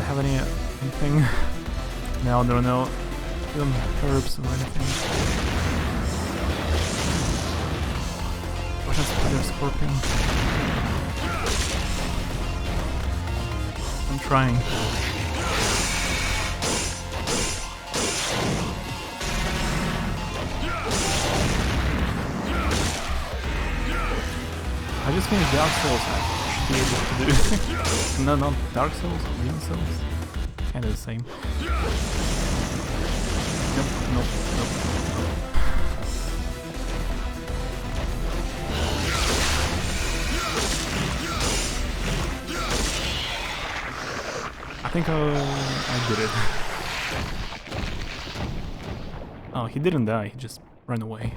Have anything? No, there are no herbs or anything. What a spider scorpion. I'm trying. I just finished Dark Souls, I should be able to do. No, not Dark Souls, Demon Souls. Kinda the same. Nope. I think I did it. Oh, he didn't die, he just ran away.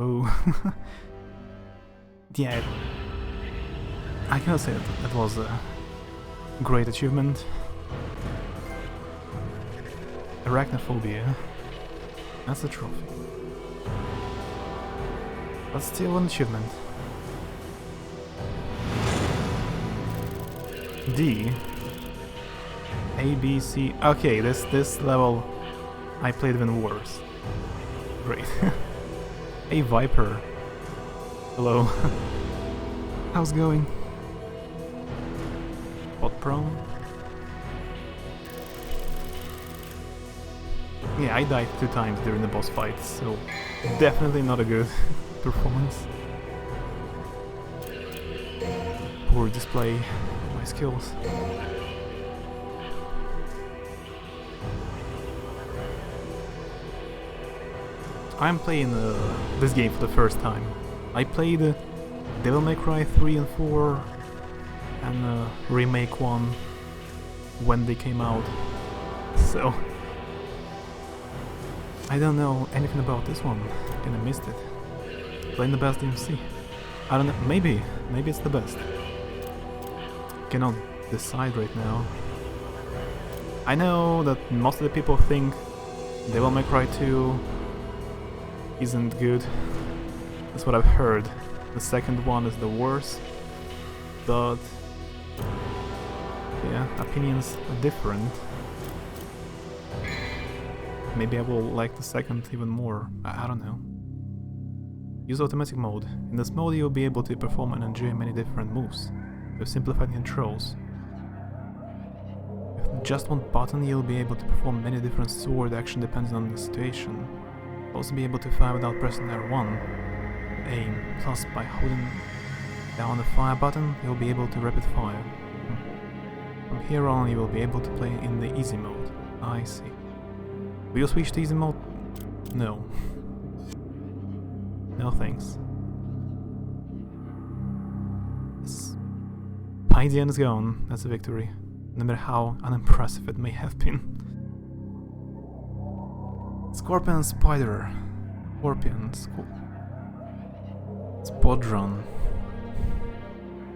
Oh. Yeah, I cannot say that was a great achievement. Arachnophobia. That's a trophy. But still an achievement. D. A, B, C. Okay, this level I played even worse. Great. A Viper. Hello. How's it going? Bot prone? Yeah, I died 2 times during the boss fight, so definitely not a good performance. Poor display of my skills. I'm playing this game for the first time. I played Devil May Cry 3 and 4 and Remake 1 when they came out, so I don't know anything about this one, and I missed it. Playing the best DMC. I don't know, maybe it's the best. Cannot decide right now. I know that most of the people think Devil May Cry 2 isn't good. That's what I've heard. The second one is the worst, but yeah, opinions are different. Maybe I will like the second even more, I don't know. Use automatic mode. In this mode you'll be able to perform and enjoy many different moves, with simplified controls. With just one button you'll be able to perform many different sword action depending on the situation. You'll also be able to fire without pressing R1, aim, plus by holding down the fire button you'll be able to rapid fire. From here on you will be able to play in the easy mode. I see. Will you switch to easy mode? No. No thanks. Pydian is gone, that's a victory, no matter how unimpressive it may have been. Scorpion and Spider. Spot Run.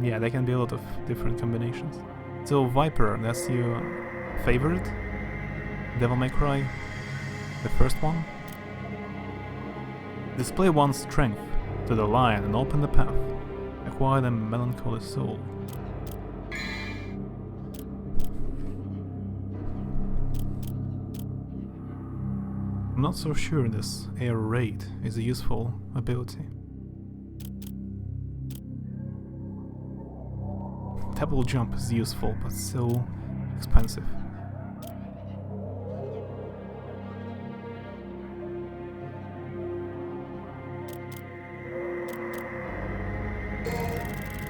Yeah, there can be a lot of different combinations. So Viper, that's your favorite? Devil May Cry? The first one? Display one's strength to the lion and open the path. Acquire the melancholy soul. I'm not so sure this air raid is a useful ability. Double jump is useful, but so expensive.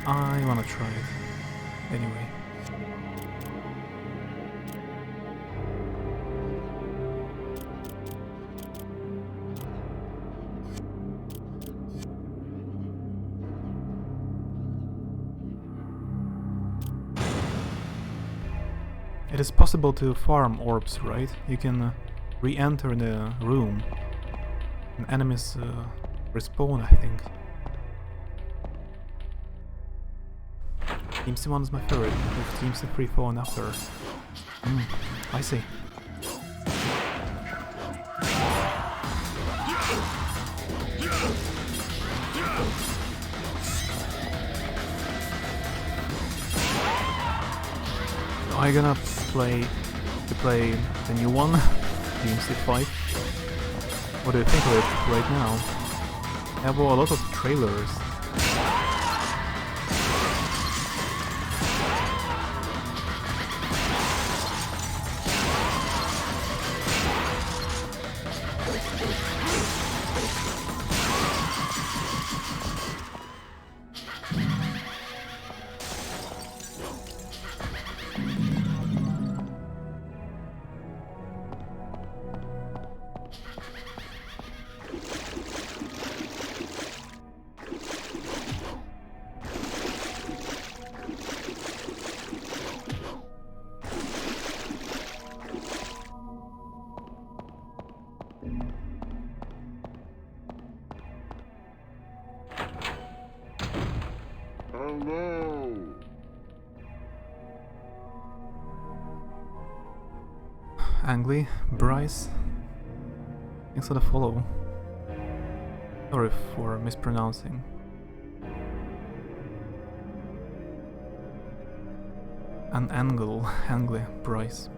I wanna try it anyway. It is possible to farm orbs, right? You can re-enter the room and enemies respawn, I think. DMC 1 is my favorite, with DMC 3 falling after. I see. Are you gonna play the new one, DMC 5? What do you think of it right now? I have a lot of trailers. Hello. Angly, Bryce. Thanks for the follow. Sorry for mispronouncing. An angle, Angly, Bryce.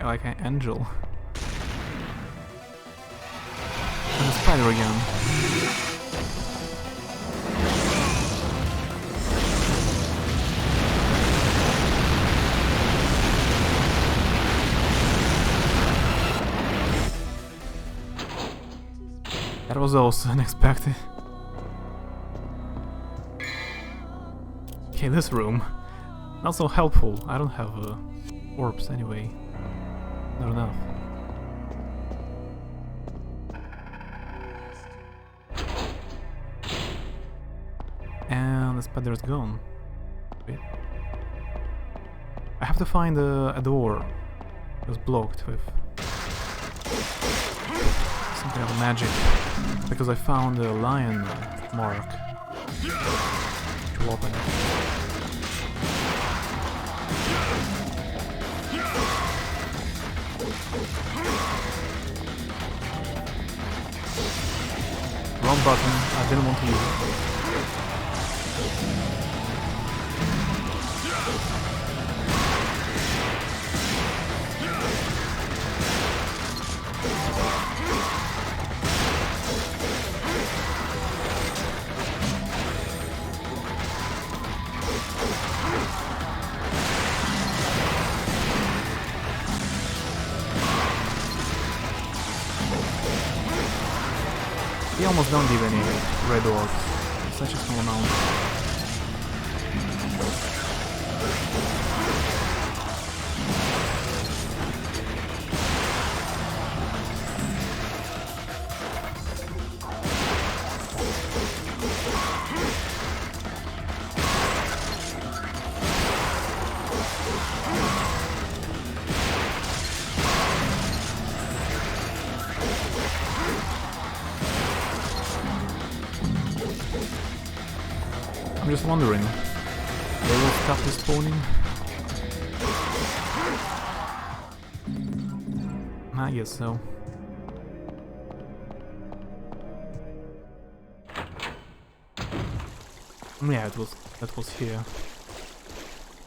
Like an angel. And a spider again. That was also unexpected. Okay, this room. Not so helpful. I don't have orbs anyway. Not enough. And the spider's gone. Wait. I have to find a door. It was blocked with some kind of magic. Because I found a lion mark to open it. Wrong button, I didn't want to use it. They almost don't give any red orbs. Such a small amount. I'm just wondering, they will stop respawning? I guess so. Yeah, that was here.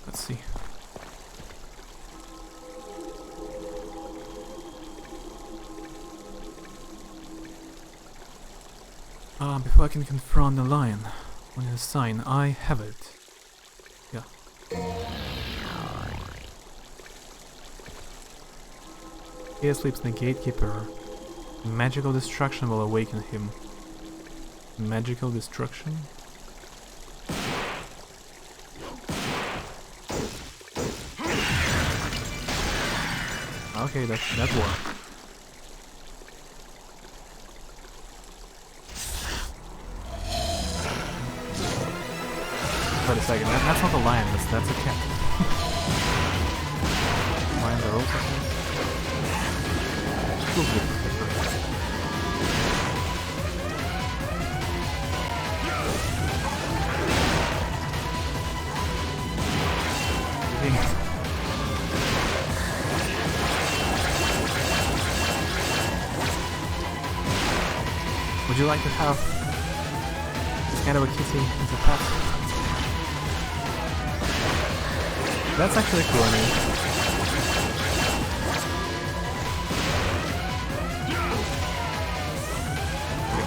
Let's see. Before I can confront the lion, on his sign, I have it. Yeah. Here sleeps the gatekeeper. Magical destruction will awaken him. Magical destruction? Okay, that worked. Wait a second, that's not a lion, that's a cat. Lions are also cats. Feels good. Would you like to have this kind of a kitty as a pet? That's actually cool, I mean.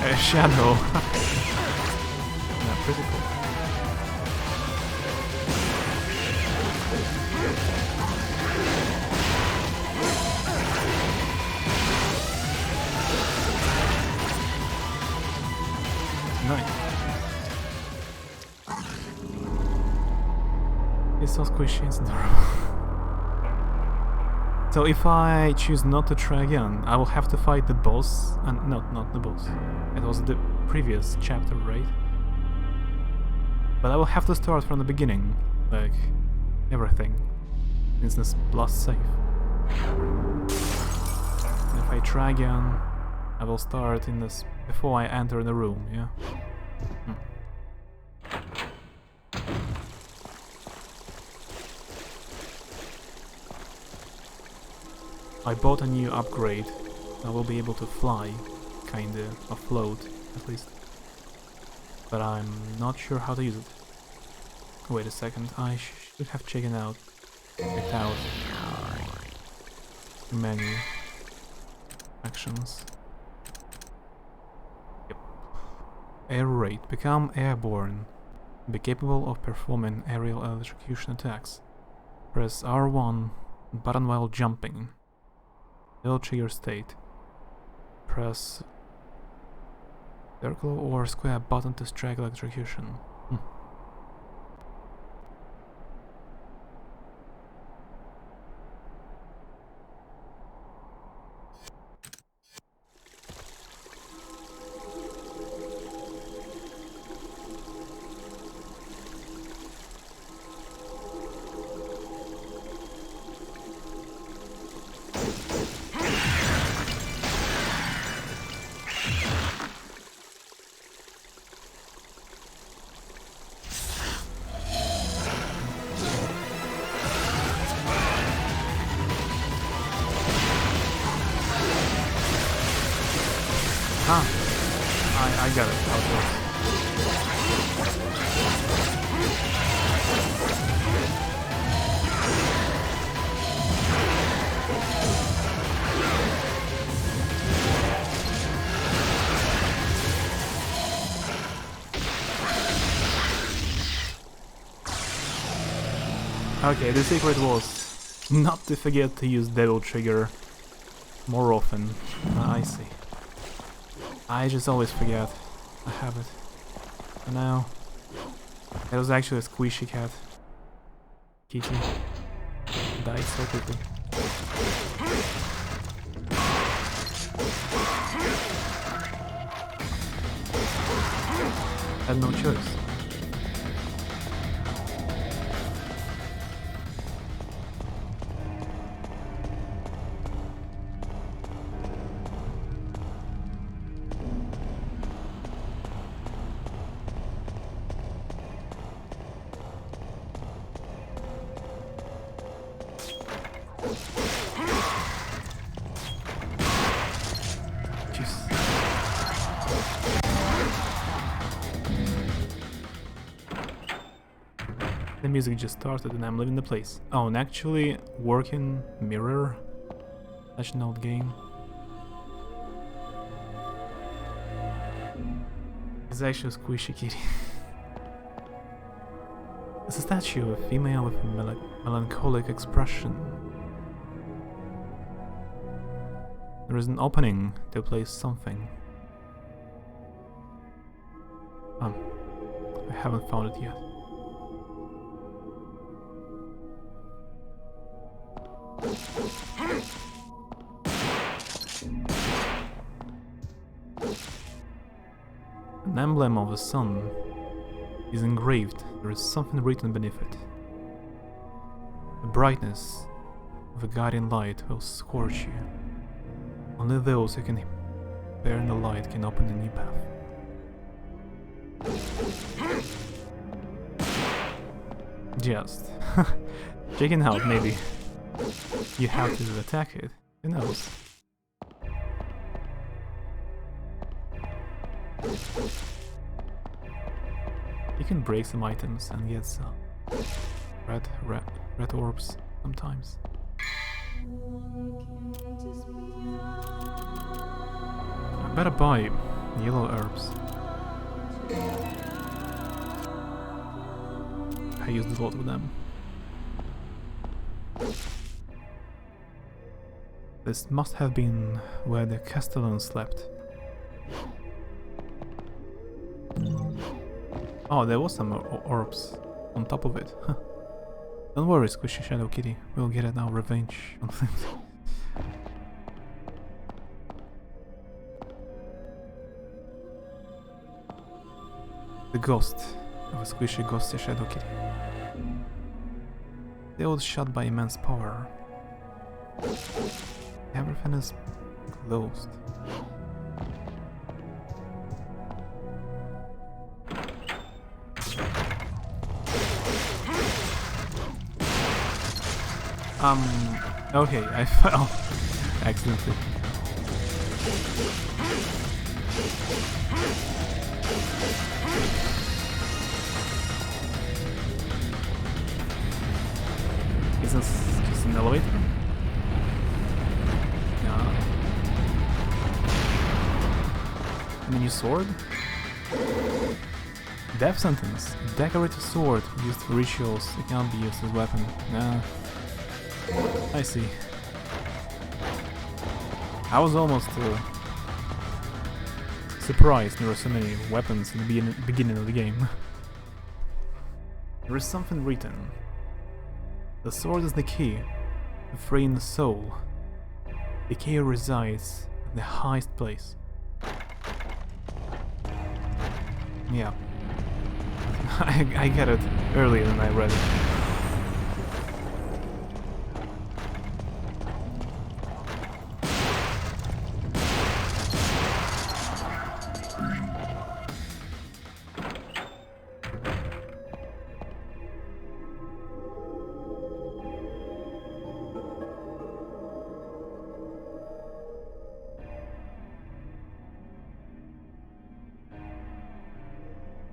A shadow. Yeah, pretty cool. Nice. It's so squishy, it's adorable. So if I choose not to try again, I will have to fight the boss, and not the boss. It was the previous chapter, right? But I will have to start from the beginning, like everything, since this last save. And if I try again, I will start in this before I enter the room, yeah? I bought a new upgrade. I will be able to fly, kinda, or float, at least. But I'm not sure how to use it. Wait a second, I should have checked out menu actions. Yep. Air raid. Become airborne. Be capable of performing aerial electrocution attacks. Press R1 button while jumping. Will trigger state. Press circle or square button to strike electrocution. I got it. How it works. Okay, the secret was not to forget to use Devil Trigger more often. I see. I just always forget. I have it. And now, it was actually a squishy cat. Kitty died so quickly. Had no choice. music just started and I'm leaving the place. Oh, and actually, working mirror. Such an old game. It's actually a squishy kitty. It's a statue of a female with a melancholic expression. There is an opening to place something. I haven't found it yet. An emblem of the sun is engraved. There is something written beneath it. The brightness of a guiding light will scorch you. Only those who can bear in the light can open a new path. Just checking out, maybe you have to attack it. Who knows? You can break some items and get some red orbs sometimes. I better buy yellow herbs. I used a lot of them. This must have been where the Castellan slept. Oh, there was some orbs on top of it. Huh. Don't worry, Squishy Shadow Kitty. We'll get it our revenge on things. The ghost of a squishy ghosty Shadow Kitty. They all shot by immense power. Everything is closed. Okay, I fell accidentally. Is this just an elevator? Yeah. A new sword? Death sentence. Decorated sword used for rituals. It cannot be used as a weapon. Nah. I see. I was almost surprised there were so many weapons in the beginning of the game. There is something written. The sword is the key to freeing the soul. The key resides in the highest place. Yeah. I get it earlier than I read it.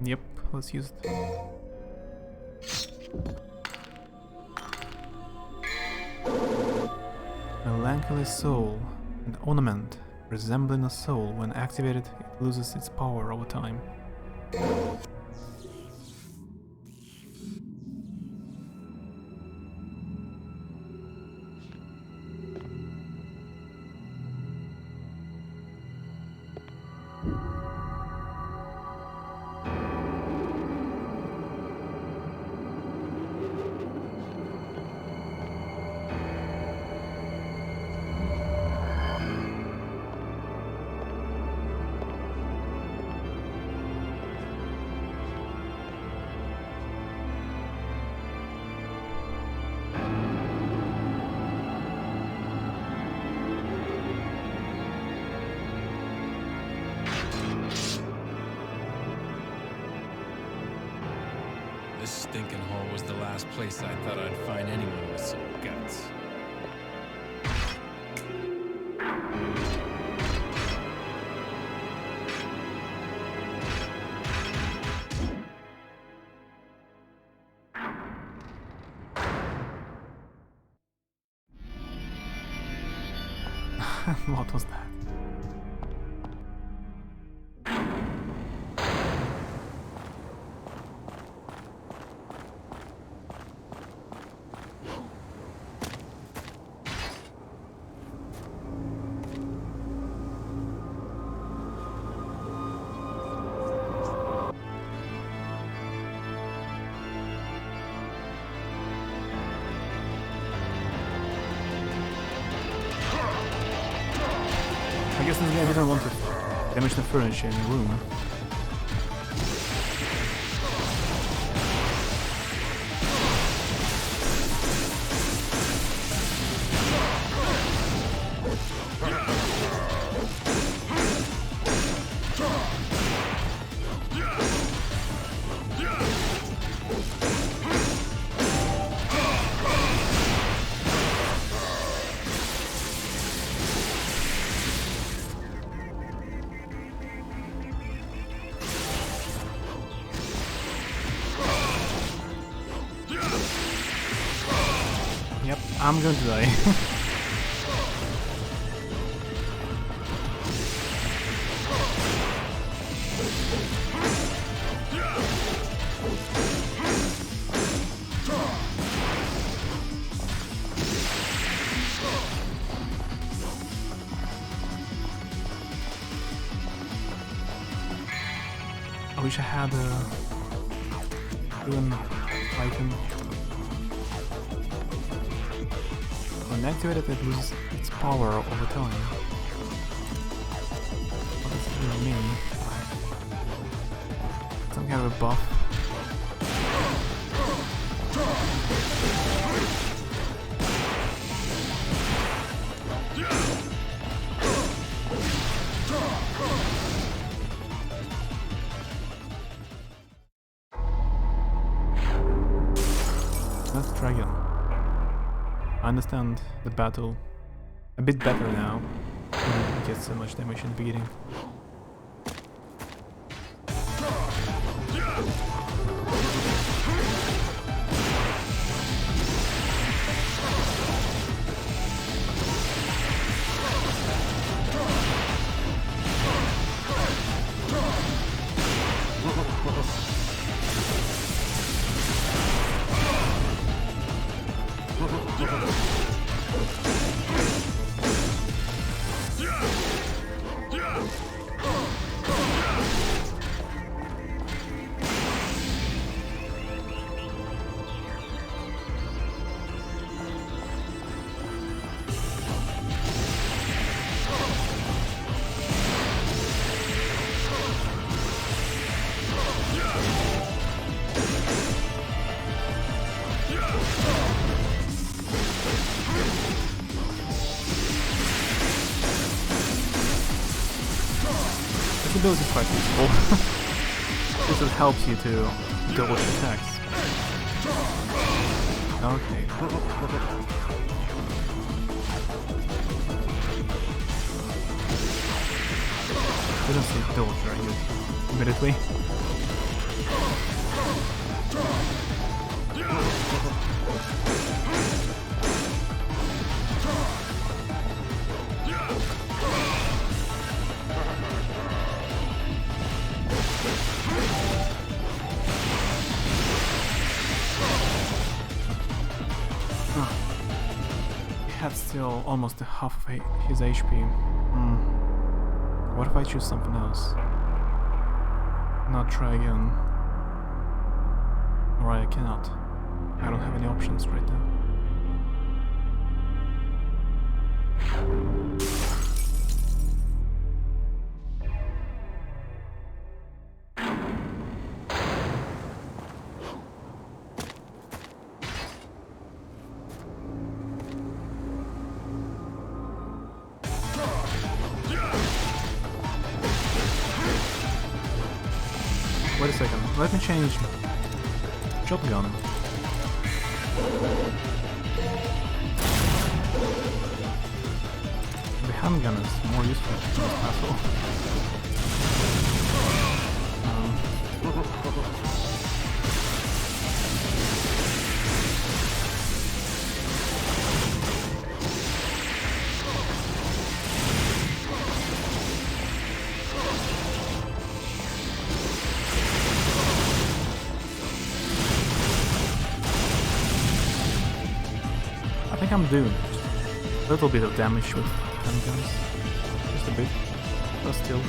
Yep, let's use it. Melancholy soul, an ornament resembling a soul. When activated, it loses its power over time. This stinking hole was the last place I thought I'd find anyone with some guts. What was that? I guess this guy didn't want to damage the furniture in the room. Yep, I'm going to die. I wish I had a healing item. When activated, it loses its power over time. What does it really mean? Some kind of a buff? Let's try again. I understand the battle a bit better now. Didn't get so much damage in the beginning. This ability is quite useful. This will help you to dodge attacks. Okay. Didn't say dodge, right? Immediately. He had still almost half of his HP. What if I choose something else? Not try again. Or I cannot. I don't have any options right now. Wait a second, let me change shotgun. The handgun is more useful in this battle. think I'm doing a little bit of damage with handguns. Just a bit, but still.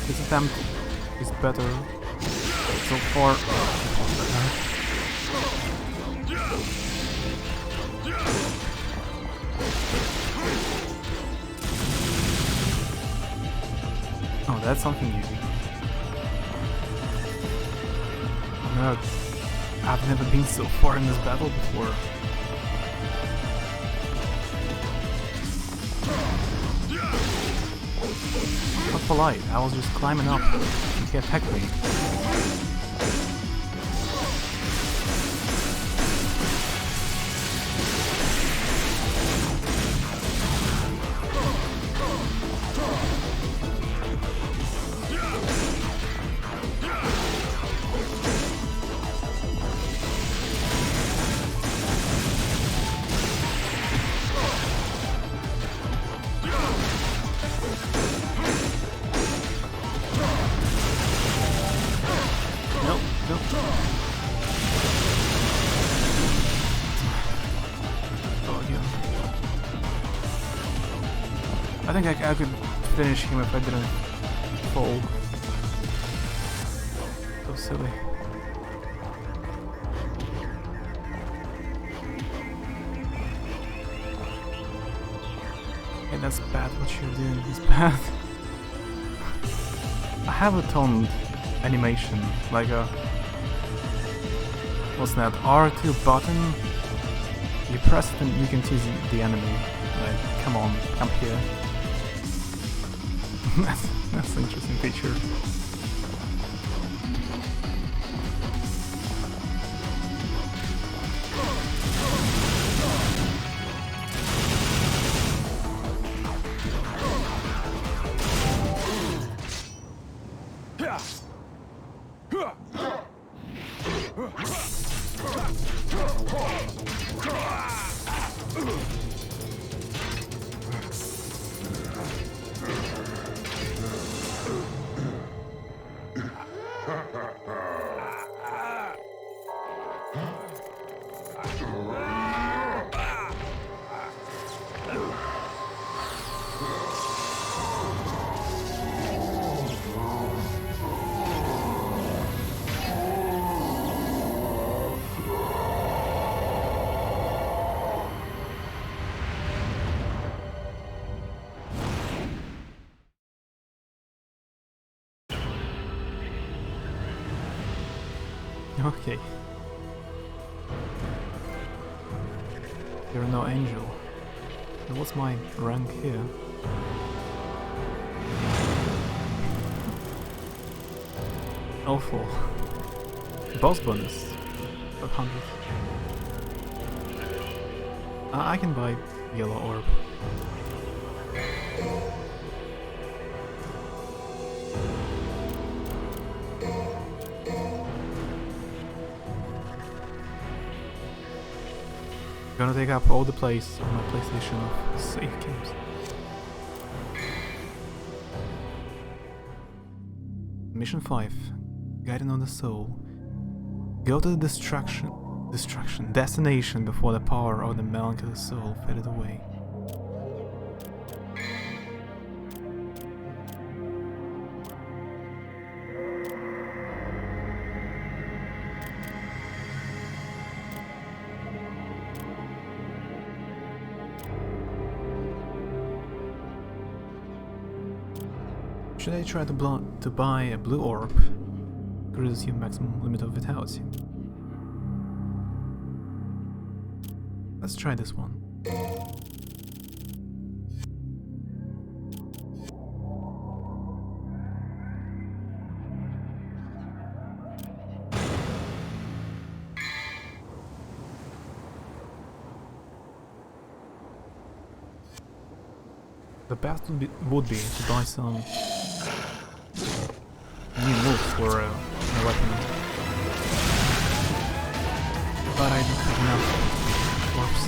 His attempt is better so far. Oh, that's something new. No, I've never been so far in this battle before. Not polite, I was just climbing up and he attacked me. I think I could finish him if I didn't fall. So silly. Okay, that's bad. What you're doing is bad. I have a toned animation, like a... what's that? R2 button? You press it and you can tease the enemy. Like, come on, come here. That's an interesting feature. Okay. You're no angel. And what's my rank here? Awful. Boss bonus. 500. I can buy yellow orb. Gonna take up all the place on my PlayStation of save games. Mission 5. Guiding on the soul. Go to the destination before the power of the melancholy soul faded away. Should I try to buy a blue orb? Increases your maximum limit of vitality. Let's try this one. The best would be to buy some new moves for a weapon, but I don't have enough orbs.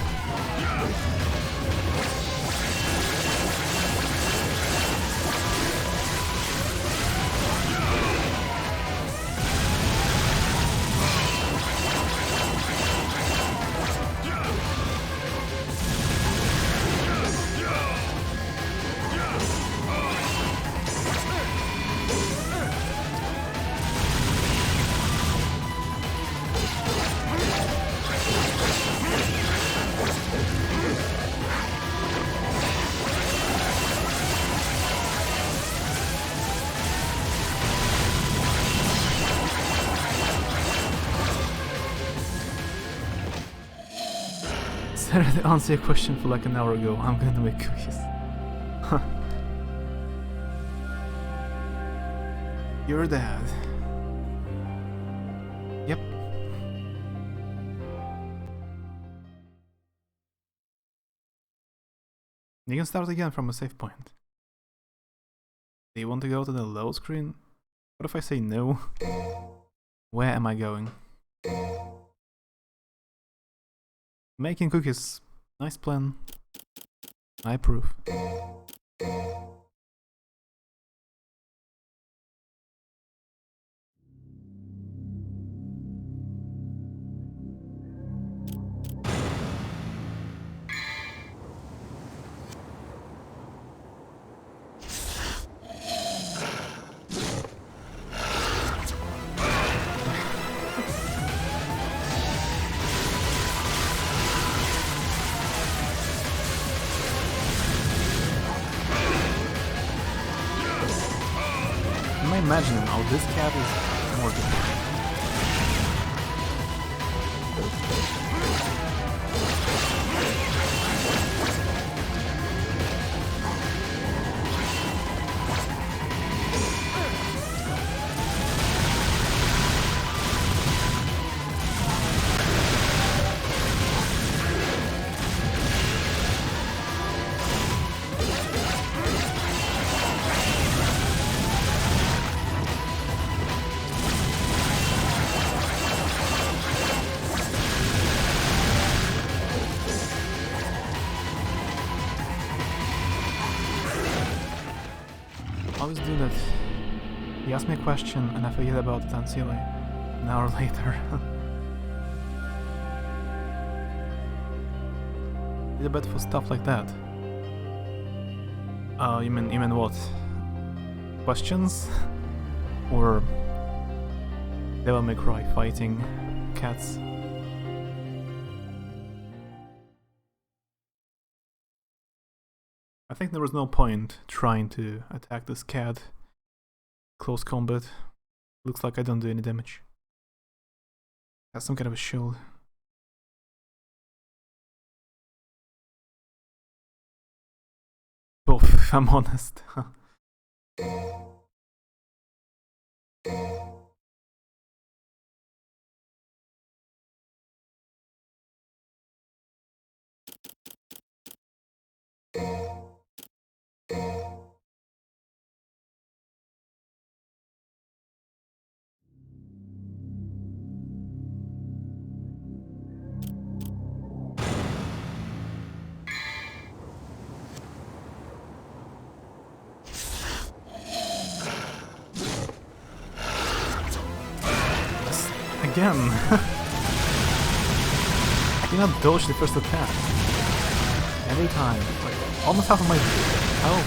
Started to answer your question for like an hour ago. I'm gonna make cookies. You're dad. Yep. You can start again from a save point. Do you want to go to the load screen? What if I say no? Where am I going? Making cookies. Nice plan. I approve. Am I imagining how this cat is more difficult? I always do that. He asks me a question and I forget about it until an hour later. It's a bit for stuff like that. You mean what? Questions? Or Devil May Cry fighting cats? I think there was no point trying to attack this cat. Close combat. Looks like I don't do any damage. Has some kind of a shield. Both, if I'm honest. Again! I cannot dodge the first attack. Every time. Like, almost half of my health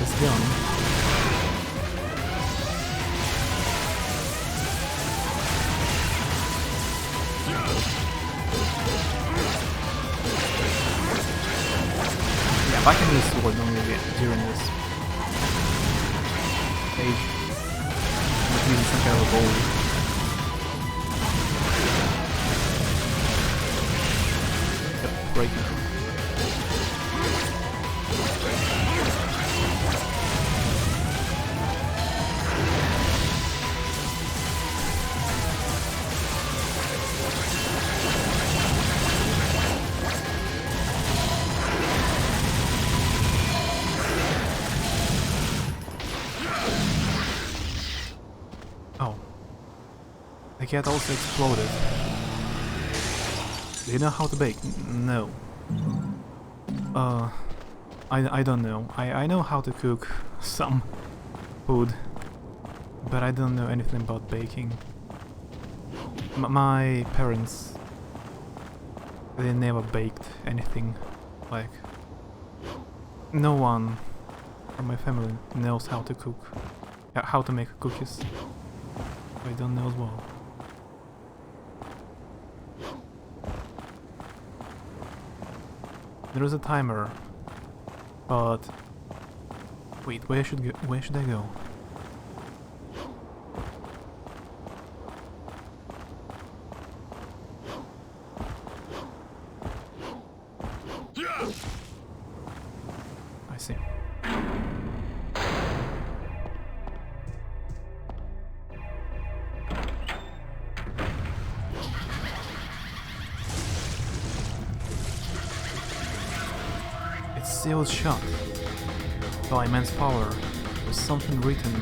is gone. Yeah, if I can use sword only during this. cage. Like using some kind of a bowl. Yep, breaking. Oh. The cat also exploded. Do you know how to bake? No. I don't know. I know how to cook some food, but I don't know anything about baking. My parents, they never baked anything. Like, no one from my family knows how to cook, how to make cookies. I don't know as well. There is a timer, but wait, where should I go? I see. Sealed shut by immense power. There's something written.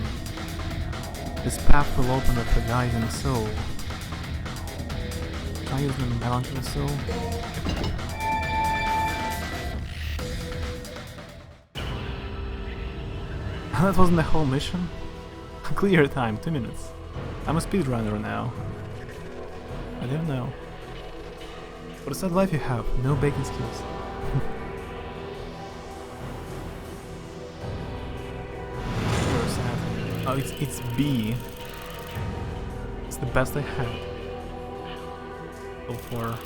This path will open up the guiding soul. Can I use the melancholy soul? That wasn't the whole mission? Clear time, 2 minutes. I'm a speedrunner now. I didn't know. What a sad life you have, no baking skills. Oh, it's B. It's the best I had so far.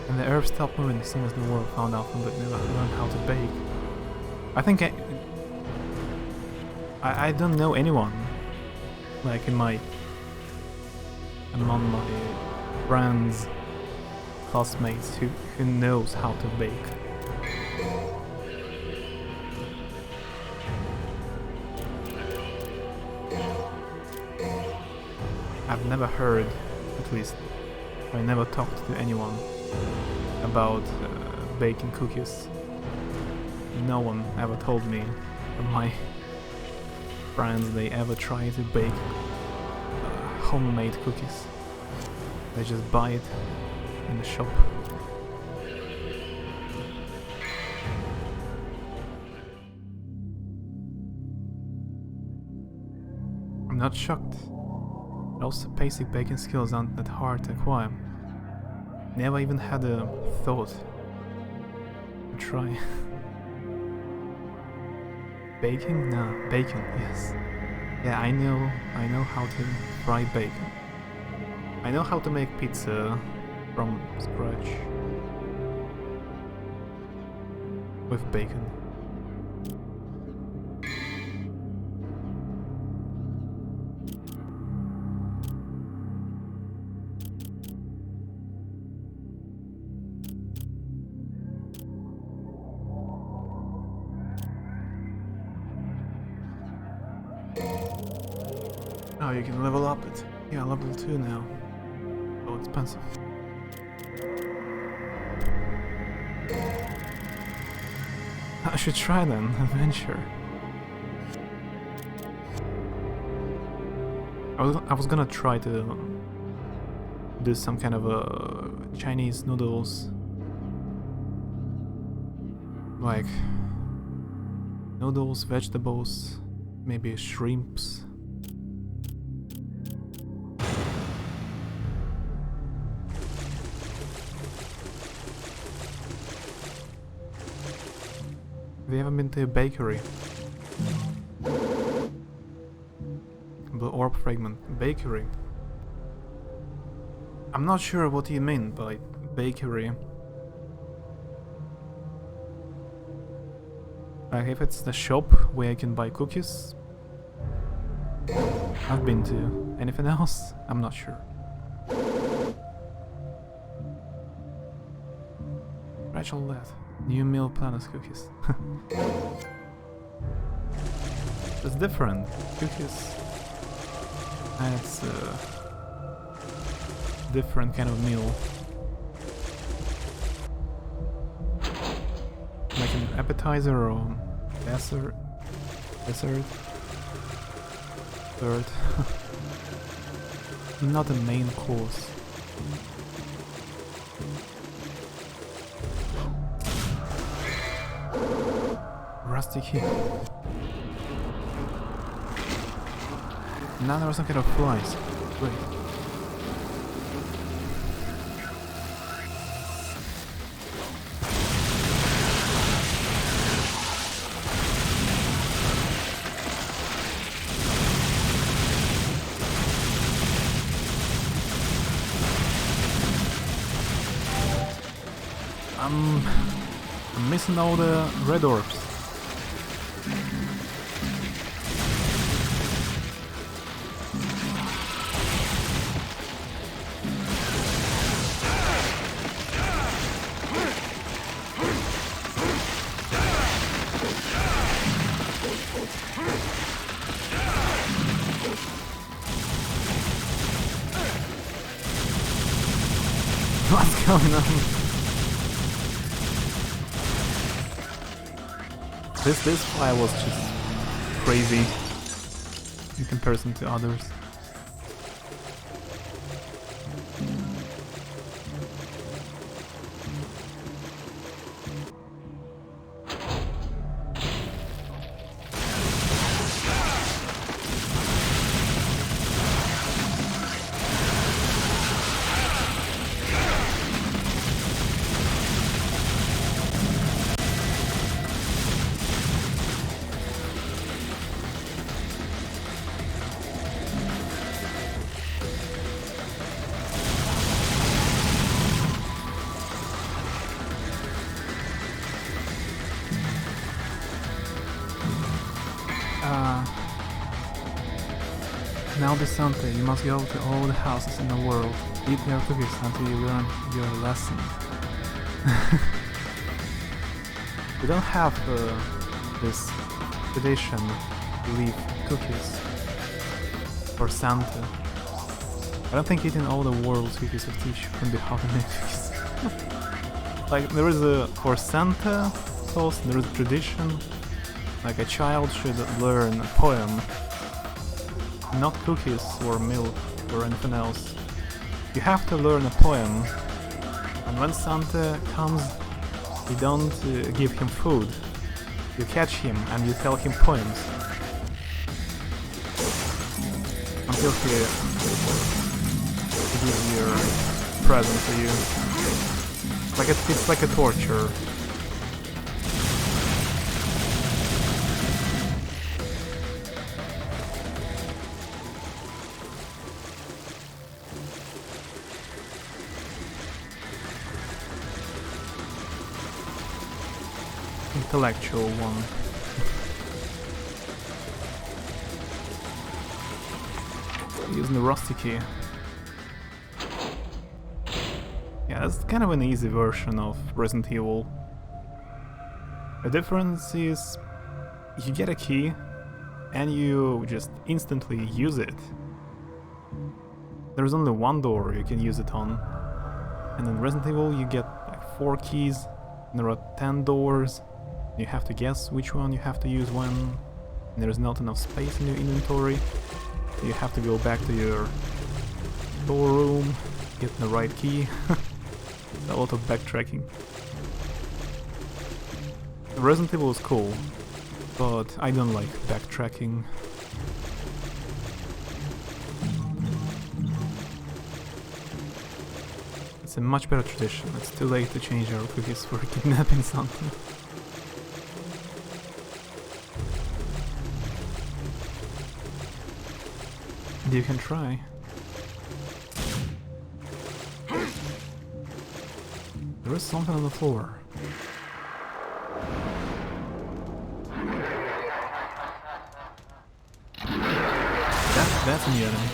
And the herb stopped moving as soon as the world found out and learned how to bake. I think I don't know anyone, like among my friends, classmates who knows how to bake. I've never heard, at least, I never talked to anyone about baking cookies. No one ever told me from my friends they ever try to bake homemade cookies. They just buy it in the shop. I'm not shocked. Also, basic baking skills aren't that hard to acquire. Never even had a thought to try. Baking? Nah, bacon, yes. Yeah, I know how to fry bacon. I know how to make pizza from scratch. With bacon. Oh, you can level up it. Yeah, level 2 now. So expensive. I should try then, adventure. I was gonna try to do some kind of Chinese noodles. Like noodles, vegetables, maybe shrimps. Have you ever been to a bakery? The orb fragment. Bakery. I'm not sure what you mean by bakery. Like if it's the shop where I can buy cookies, I've been to. Anything else? I'm not sure. Rachel that. New Meal Planet cookies. It's different. Cookies. And it's a different kind of meal. Like an appetizer or dessert. Third. Not a main course. Rusty key. Now there are some kind of flies. Great. I'm missing all the red orbs. What's going on? This fly was just crazy in comparison to others. Now Santa, you must go to all the houses in the world, eat their cookies until you learn your lesson. We don't have this tradition to leave cookies for Santa. I don't think eating all the world's cookies will teach you from the how to make cookies. Like there is a for Santa Claus, there is a tradition. Like a child should learn a poem. Not cookies or milk or anything else. You have to learn a poem, and when Santa comes, you don't give him food. You catch him and you tell him poems until he gives your present to you. Like it's like a torture. Intellectual one. Using the rusty key. Yeah, that's kind of an easy version of Resident Evil. The difference is you get a key and you just instantly use it. There's only one door you can use it on. And in Resident Evil you get like 4 keys, and there are 10 doors. You have to guess which one you have to use when, and there's not enough space in your inventory. You have to go back to your storeroom, get the right key. A lot of backtracking. Resident Evil is cool, but I don't like backtracking. It's a much better tradition. It's too late to change our cookies for kidnapping something. You can try. There is something on the floor. a new enemy.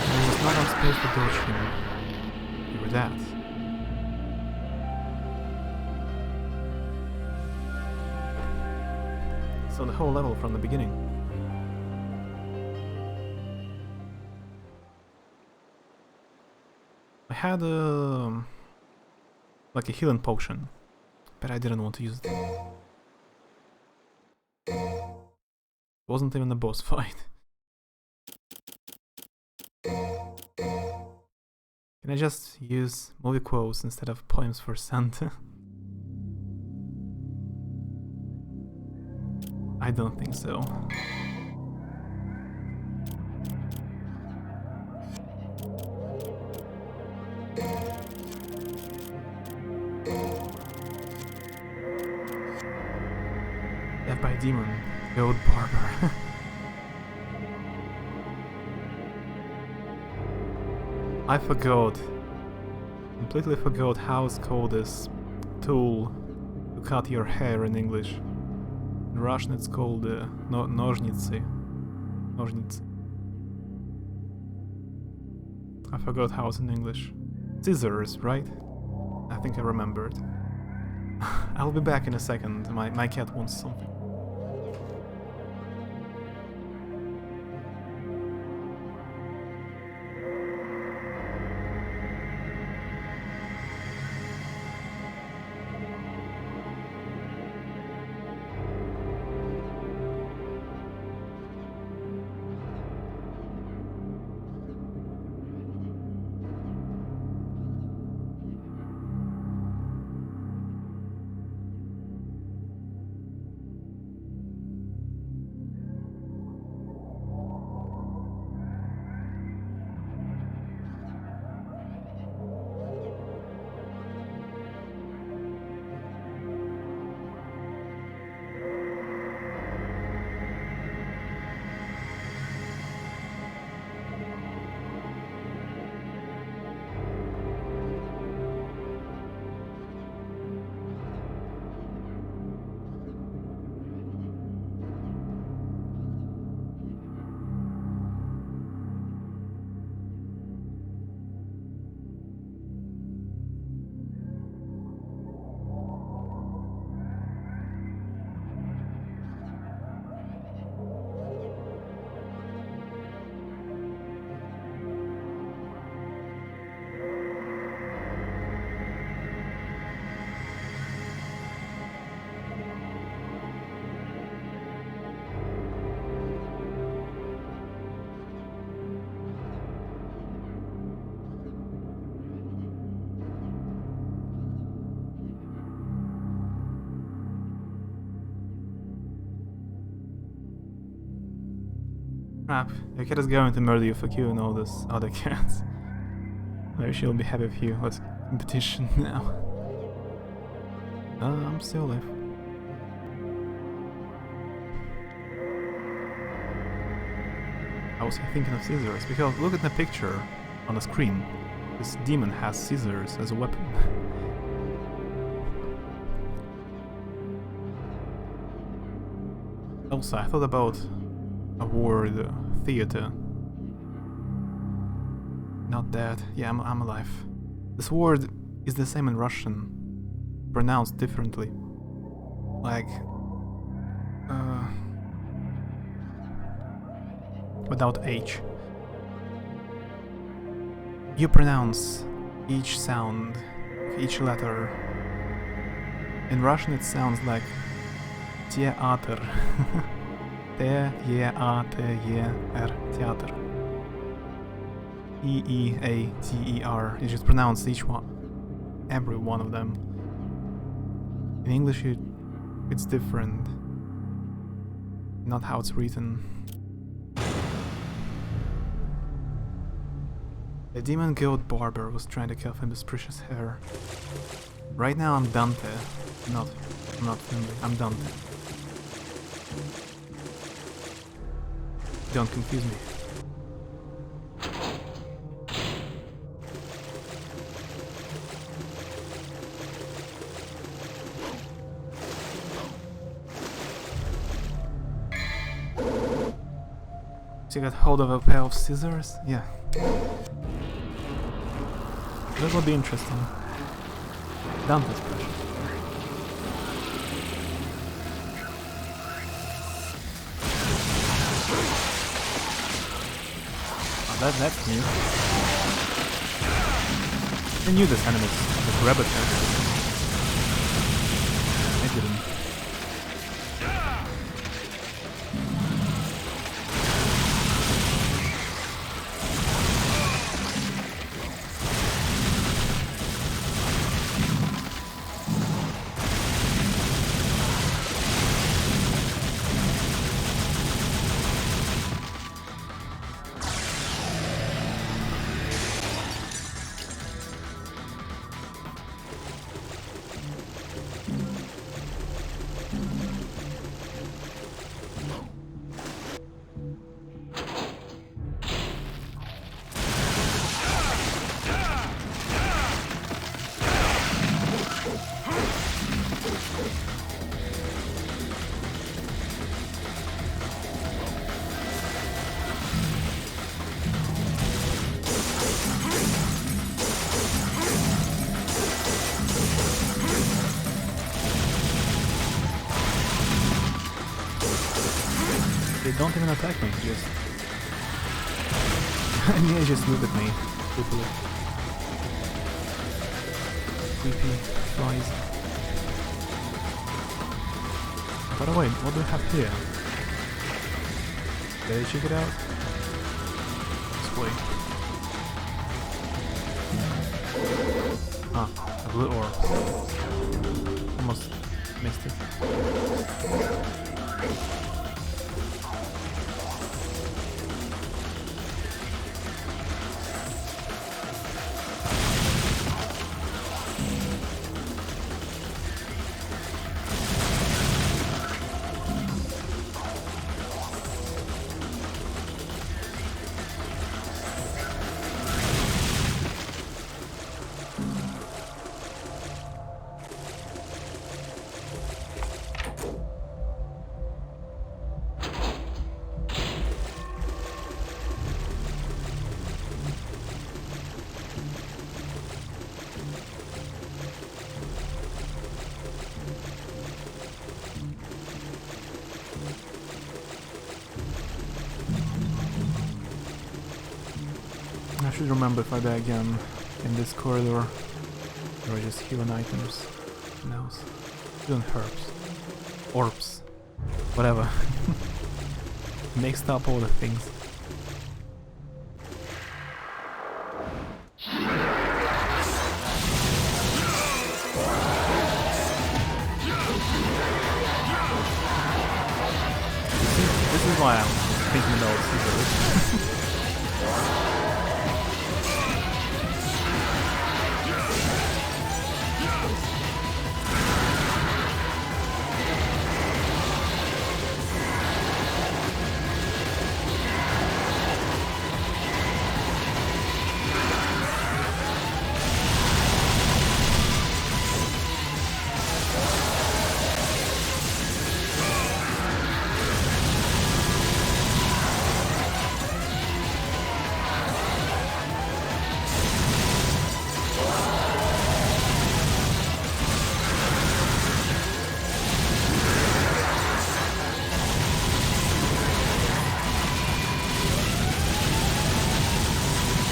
There was not enough space to dodge him. You were that. So the whole level from the beginning. I had like a healing potion, but I didn't want to use it. It wasn't even a boss fight. Can I just use movie quotes instead of poems for Santa? I don't think so. Death by Demon, Goat Barber. I forgot. Completely forgot how it's called this tool to cut your hair in English. In Russian it's called ножницы. Ножницы. I forgot how it's in English. Scissors, right? I think I remembered. I'll be back in a second. My cat wants something. Crap, the cat is going to murder you for killing all those other cats. Maybe she'll be happy with you. Let's competition now. I'm still alive. I was thinking of scissors, because look at the picture on the screen. This demon has scissors as a weapon. Also, I thought about a word, theater. Not dead. Yeah, I'm alive. This word is the same in Russian, pronounced differently. Like, without H. You pronounce each sound, each letter. In Russian it sounds like theater. T-E-A-T-E-R, theater. E-E-A-T-E-R. You just pronounce each one, every one of them. In English it's different. Not how it's written. The demon goat barber was trying to cuff him with precious hair. Right now I'm Dante. I'm not friendly. I'm Dante. Don't confuse me. So you got hold of a pair of scissors? Yeah. That will be interesting. Dante's precious. Oh, that's new. I knew this enemy was rabbit head. I didn't. They don't even attack me, just... and yeah, just look at me. Creepily. Creepy flies. By the way, what do we have here? Did I check it out? This way. Ah, a blue orb. Almost missed it. I should remember if I die again in this corridor, or I just healing items. Who knows? Healing herbs. Orbs. Whatever. Mixed up all the things. This is why I'm thinking about scissors.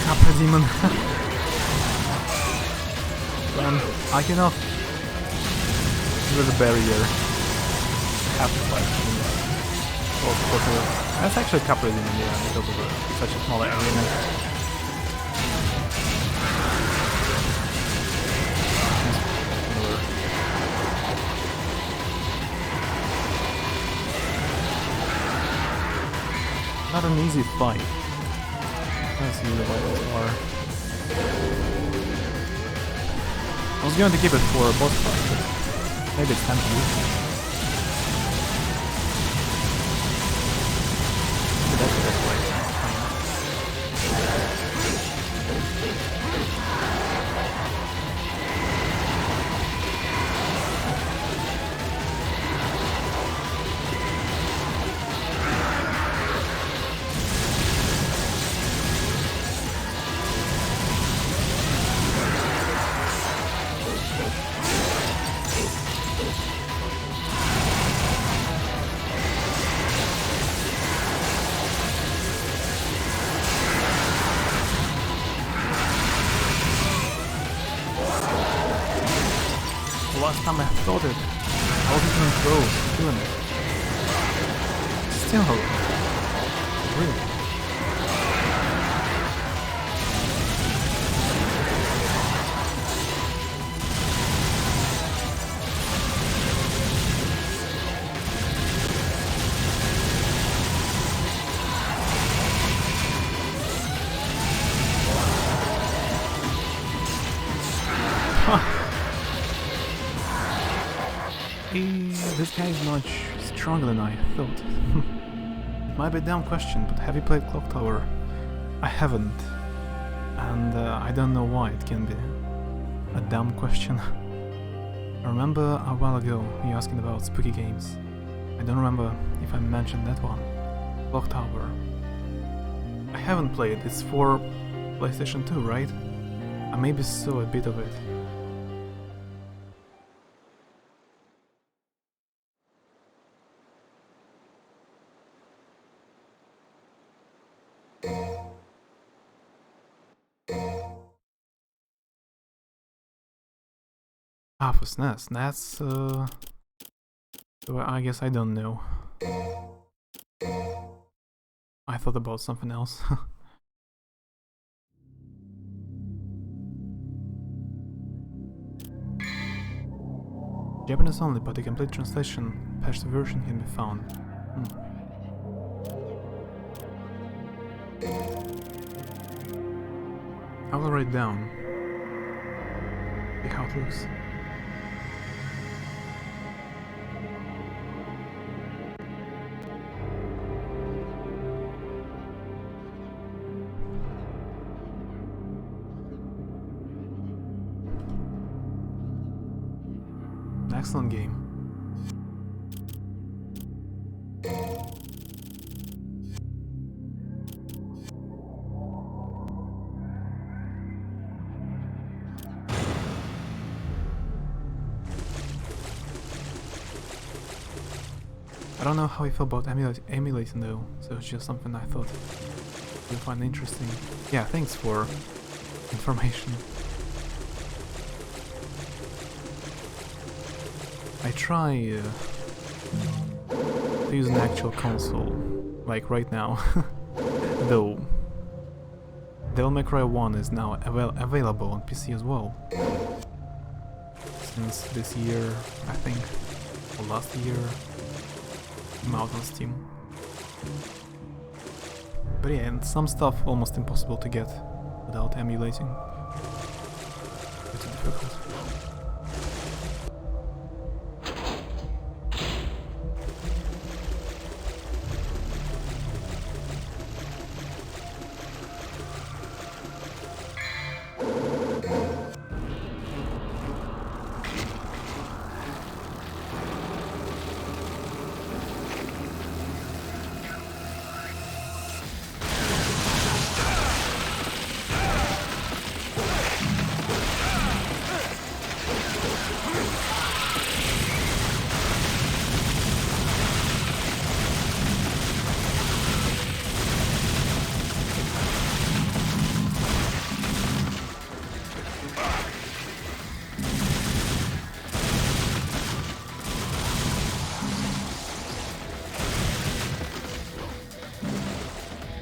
Capra demon. Run. I cannot. There's a barrier. Have to fight. That's actually Capra demon, yeah, because of such a small arena. Not an easy fight. That's usually what those are. I was going to keep it for a boss fight, but maybe it's time to use it. Maybe that's the best way. Last time I thought it, I wasn't even close to doing it. Still, really. This guy is much stronger than I thought. It might be a dumb question, but have you played Clock Tower? I haven't, and I don't know why it can be a dumb question. I remember a while ago you asking about spooky games. I don't remember if I mentioned that one. Clock Tower. I haven't played, it's for PlayStation 2, right? I maybe saw a bit of it. Ah, for SNES. That's, well, I guess I don't know. I thought about something else. Japanese only, but a complete translation, patched version can be found. I will write down. See how it looks. Excellent game. I don't know how you feel about emulating though, so it's just something I thought you'll find interesting. Yeah, thanks for information. I try to use an actual console, like right now, though Devil May Cry 1 is now available on PC as well. Since this year, I think, or last year, came out on Steam. But yeah, and some stuff almost impossible to get without emulating. Pretty difficult.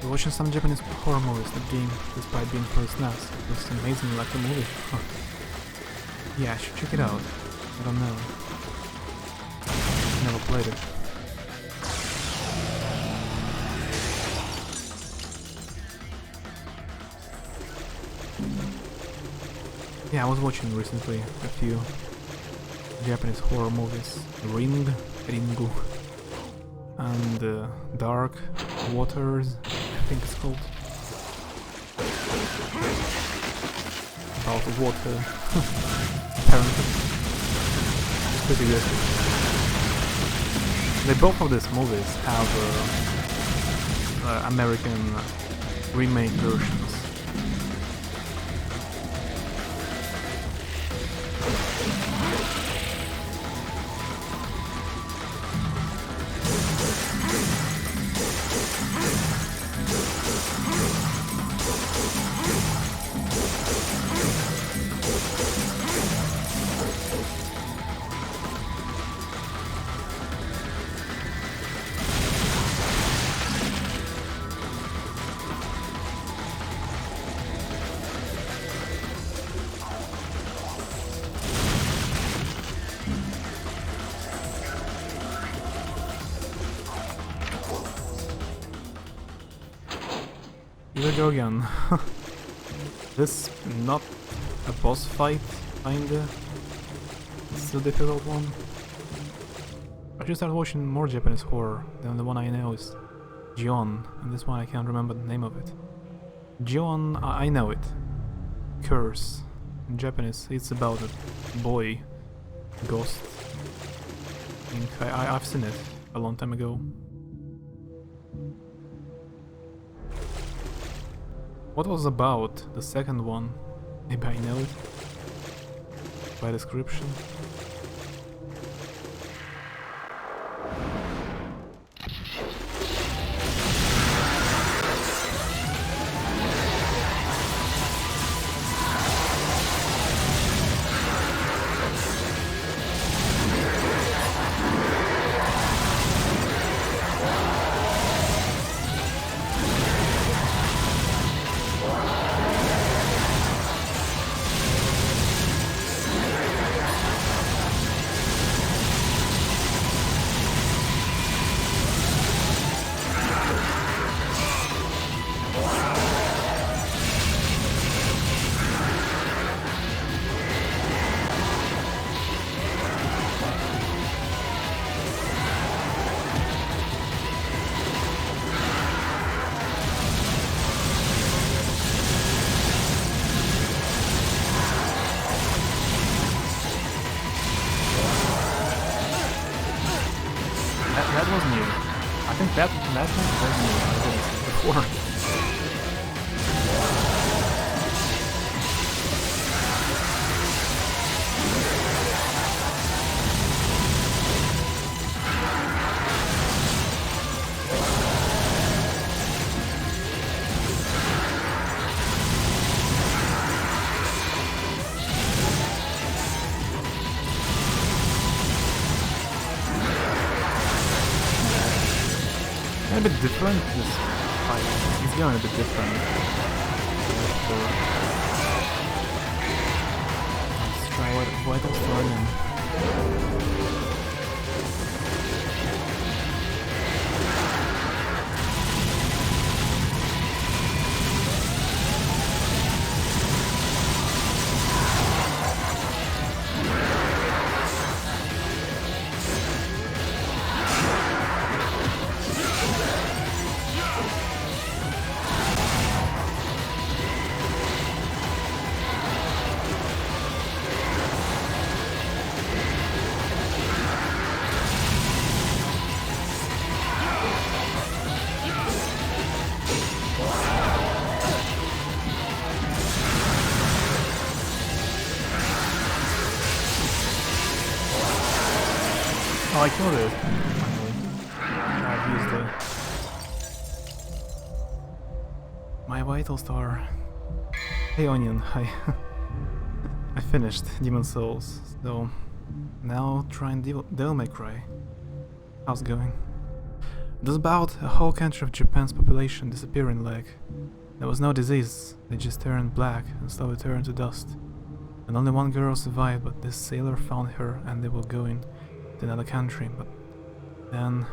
Watching some Japanese horror movies, the game, despite being for SNES, looks amazing like a movie. Yeah, I should check it out. I don't know. Never played it. Yeah, I was watching recently a few Japanese horror movies. Ringu, and Dark Waters, I think it's called. About water, apparently. It's pretty good. Both of these movies have American remake versions. Here we go again. This not a boss fight, kinda. It's a difficult one. I should start watching more Japanese horror. The one I know is Jion, and this one I can't remember the name of it. Jion, I know it. Curse. In Japanese, it's about a boy ghost. I think I've seen it a long time ago. What was about the second one? Maybe I know it by description. That was new. I think that one was new. I didn't see it before. A bit different, this fight. It's going a bit different. Let's try Vital Storm again. Oh, I killed it. Finally. I've used it. My Vital Star. Hey Onion, hi. I finished Demon Souls, so now trying Devil May Cry. How's it going? There's about a whole country of Japan's population disappearing like there was no disease, they just turned black and slowly turned to dust. And only one girl survived, but this sailor found her and they were going to another country, but then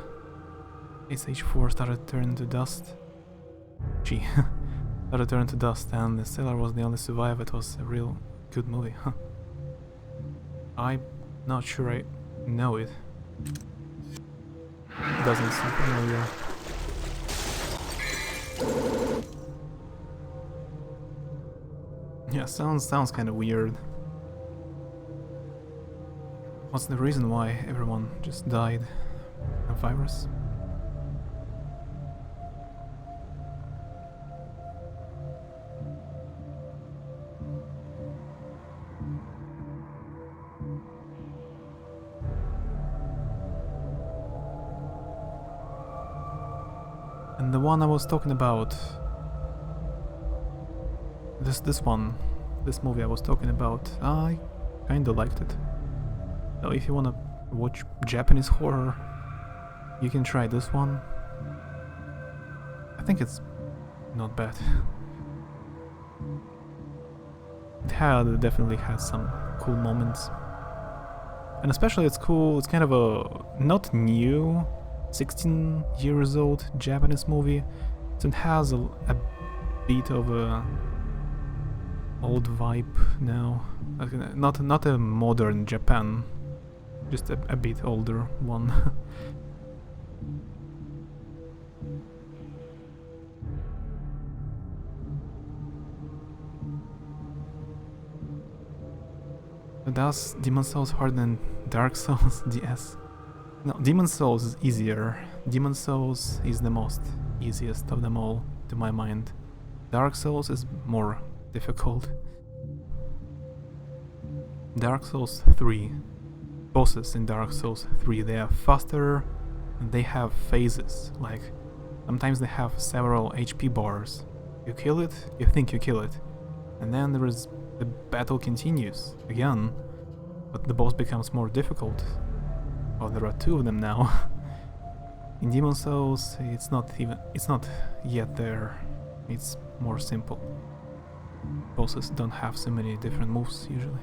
SH4 started turning to dust. She started turning to dust, and the sailor was the only survivor. It was a real good movie, huh? I'm not sure I know it. Doesn't seem familiar. Yeah, sounds kind of weird. What's the reason why everyone just died? A virus? And the one I was talking about, this movie I was talking about, I kinda liked it. So if you wanna watch Japanese horror, you can try this one. I think it's not bad. It definitely has some cool moments. And especially it's cool, it's kind of a not new, 16 years old Japanese movie. So it has a bit of a old vibe now. Like, not a modern Japan, just a bit older one. Does Demon Souls harder than Dark Souls DS? No, Demon Souls is easier. Demon Souls is the most easiest of them all, to my mind. Dark Souls is more difficult. Dark Souls 3. Bosses in Dark Souls 3, they are faster, and they have phases. Like, sometimes they have several HP bars. You kill it, you think you kill it. And then the battle continues again, but the boss becomes more difficult. Oh, there are two of them now. In Demon Souls, it's not yet there. It's more simple. Bosses don't have so many different moves usually.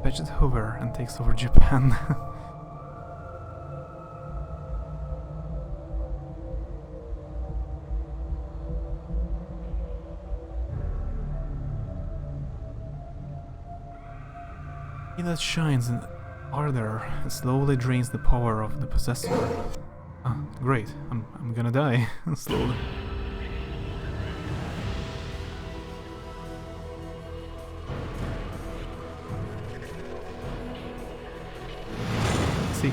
Fetches Hoover and takes over Japan. He that shines in ardor and slowly drains the power of the possessor. Ah, great. I'm gonna die slowly. See?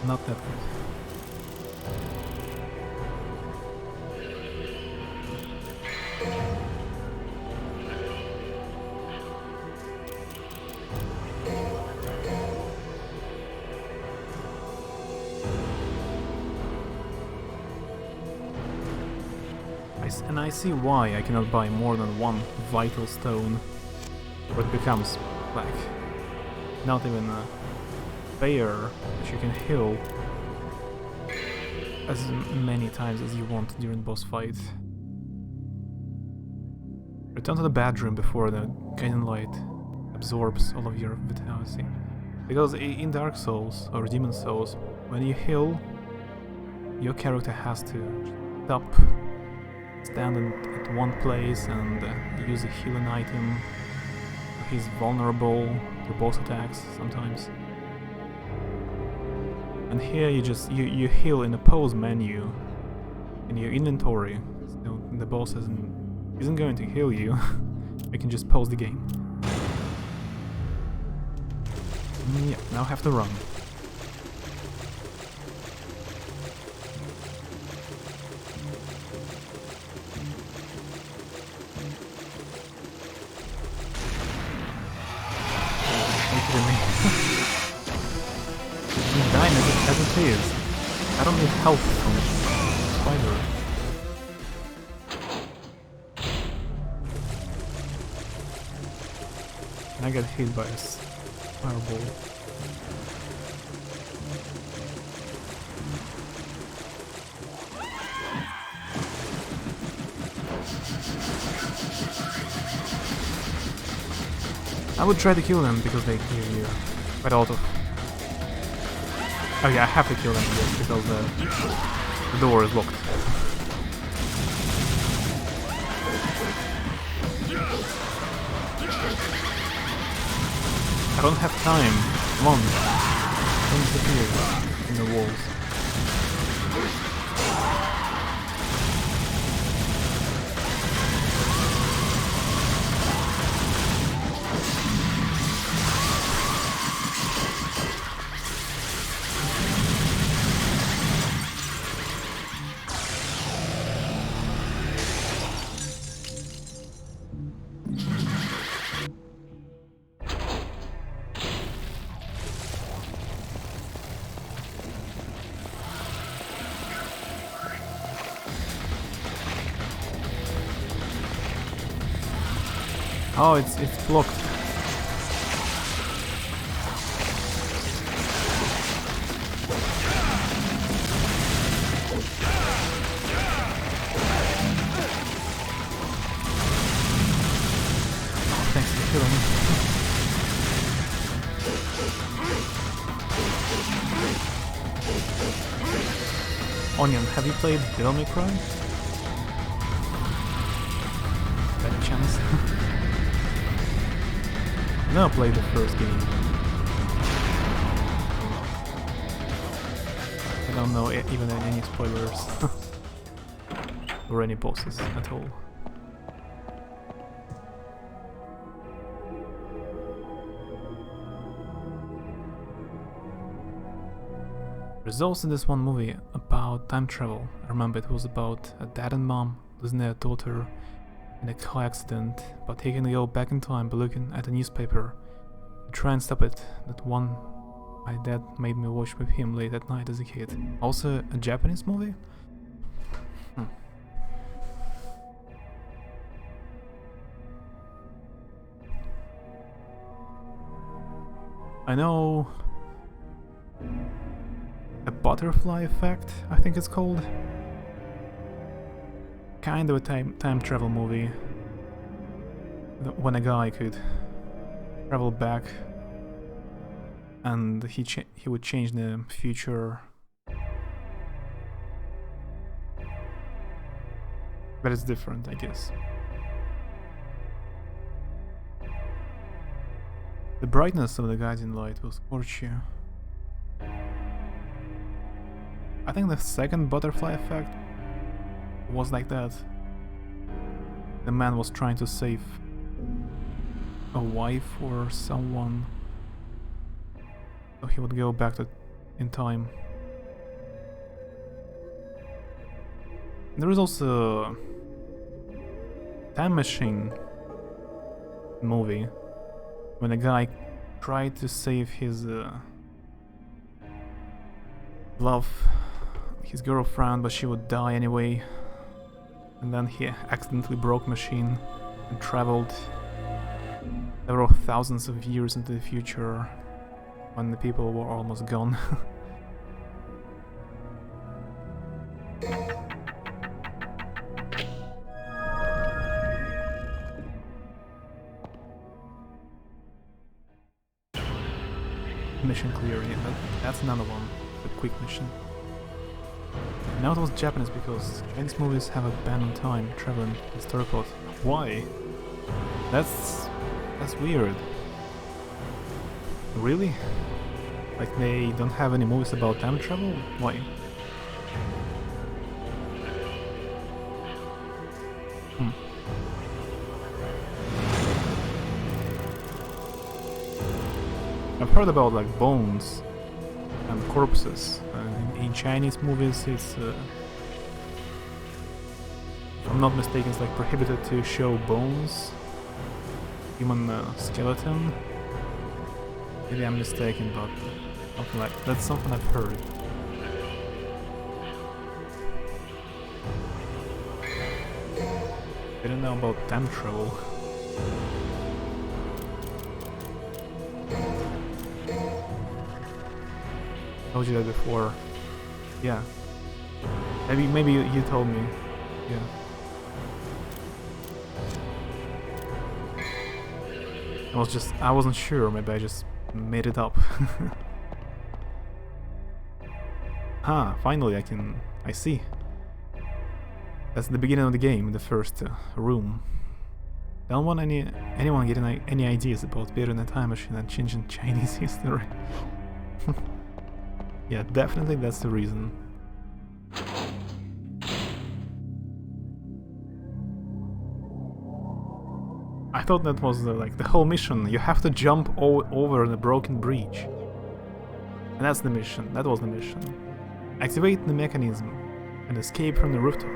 Not that good. And I see why I cannot buy more than one vital stone, or it becomes like not even fair that you can heal as many times as you want during boss fight. Return to the bedroom before the guiding light absorbs all of your vitality. Because in Dark Souls or Demon Souls, when you heal, your character has to stop, stand at one place and use a healing item. He's vulnerable to boss attacks sometimes. And here you heal in the pose menu in your inventory. So the boss isn't going to heal you. You can just pause the game. Yeah, now I have to run. Dying as it is. I don't need help from Spider. I got hit by a fireball. I would try to kill them because they give you quite a lot of... Oh yeah, I have to kill them here because the door is locked. I don't have time. Come on. Don't disappear in the walls. Oh, it's blocked. Oh, thanks for killing me. Onion, have you played Devil May Cry? By any chance? No, play the first game. I don't know even any spoilers or any bosses at all. There's also this one movie about time travel. I remember it was about a dad and mom losing their daughter in a car accident, but he can go back in time by looking at a newspaper to try and stop it. That one my dad made me watch with him late at night as a kid. Also a Japanese movie? I know a butterfly effect, I think it's called. Kind of a time travel movie when a guy could travel back and he would change the future, but it's different, I guess. The brightness of the guiding light will scorch you. I think the second butterfly effect was like that. The man was trying to save a wife or someone, so he would go back in time. There is also a Time Machine movie when a guy tried to save his his girlfriend, but she would die anyway. And then he accidentally broke machine and traveled several thousands of years into the future when the people were almost gone. Mission clear, yeah, that's another one, the quick mission. Now it was Japanese because Chinese movies have a ban on time traveling historical. Why? That's weird. Really? Like they don't have any movies about time travel? Why? I've heard about like bones and corpses. In Chinese movies, it's, if I'm not mistaken, it's like prohibited to show bones, human skeleton. Maybe I'm mistaken, but something like that's something I've heard. I don't know about time travel. I told you that before. Yeah. Maybe you told me. Yeah. I wasn't sure, maybe I just made it up. Finally I see. That's the beginning of the game, the first room. Don't want anyone getting any ideas about building a time machine and changing Chinese history. Yeah, definitely that's the reason. I thought that was like the whole mission. You have to jump over the broken bridge. And that's the mission. That was the mission. Activate the mechanism and escape from the rooftop.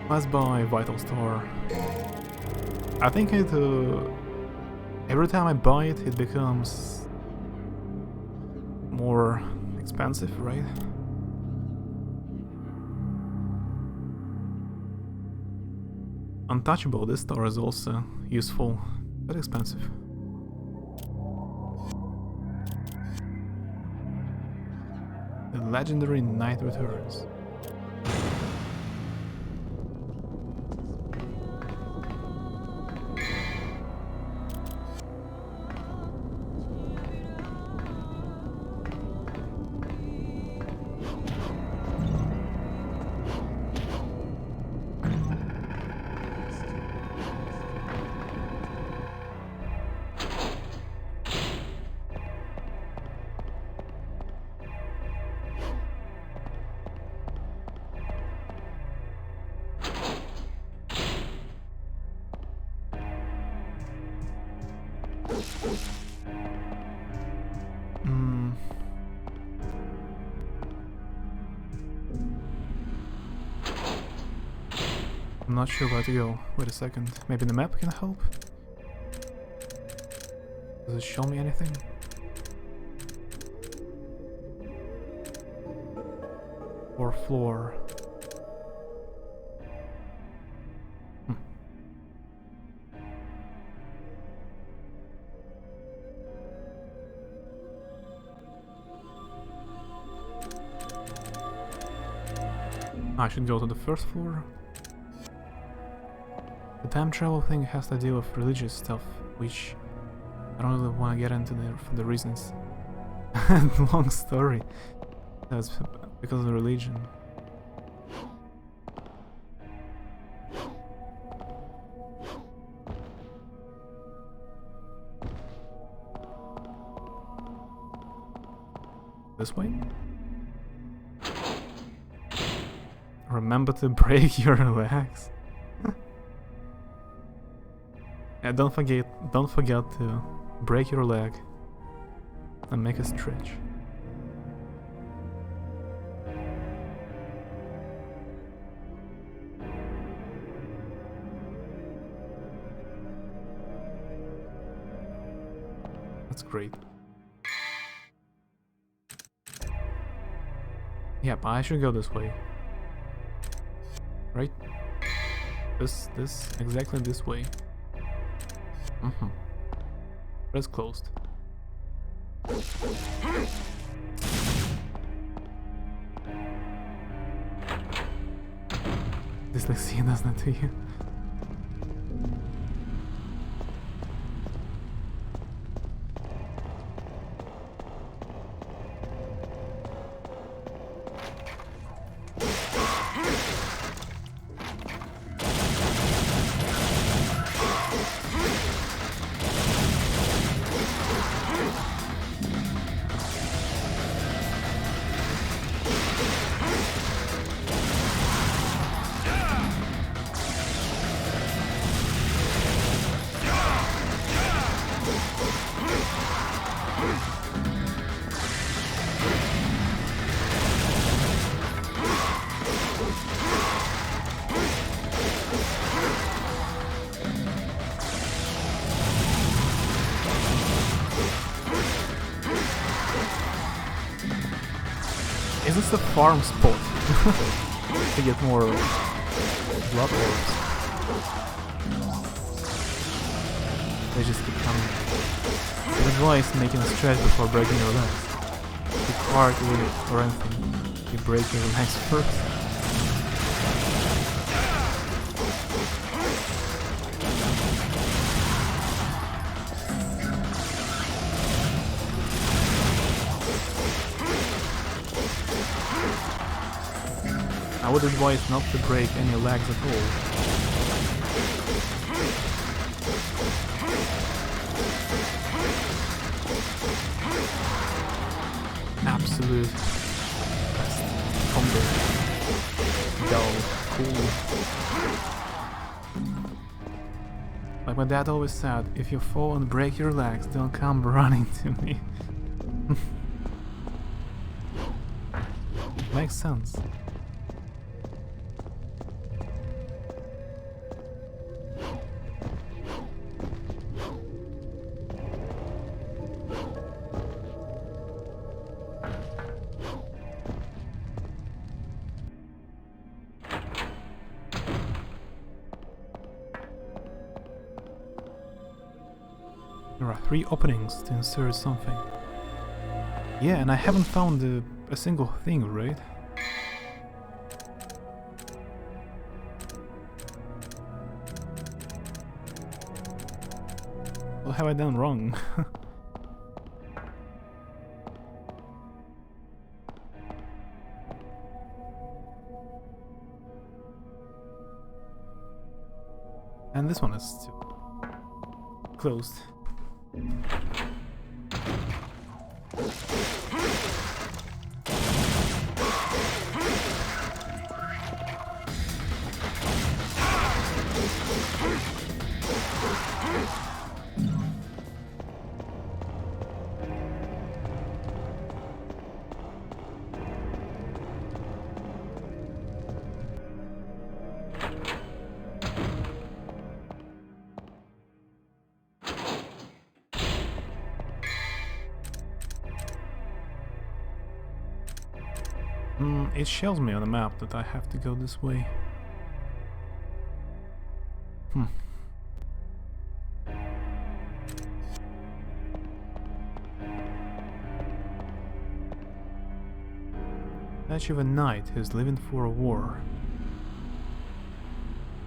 Must buy Vital Star. I think it every time I buy it, it becomes more expensive, right? Untouchable, this star is also useful, but expensive. The legendary Knight returns. I'm not sure where to go. Wait a second. Maybe the map can help? Does it show me anything? Or floor? I should go to the first floor. The time travel thing has to deal with religious stuff, which I don't really want to get into there for the reasons. Long story. That's because of the religion. This way? Remember to break your legs. Yeah, don't forget to break your leg and make a stretch. That's great. Yep, I should go this way. Right? Exactly this way. Press closed. Dyslexia does that to you. Is this the farm spot? To get more blood orbs. They just keep coming. The advice making a stretch before breaking your legs. If you hard or anything, you break your legs first. I would advise not to break any legs at all. Absolute best combo. Dull, cool. Like my dad always said, if you fall and break your legs, don't come running to me. Makes sense. There are 3 openings to insert something. Yeah, and I haven't found a single thing, right? What have I done wrong? And this one is closed. It shows me on the map that I have to go this way. Statue of a knight who's living for a war.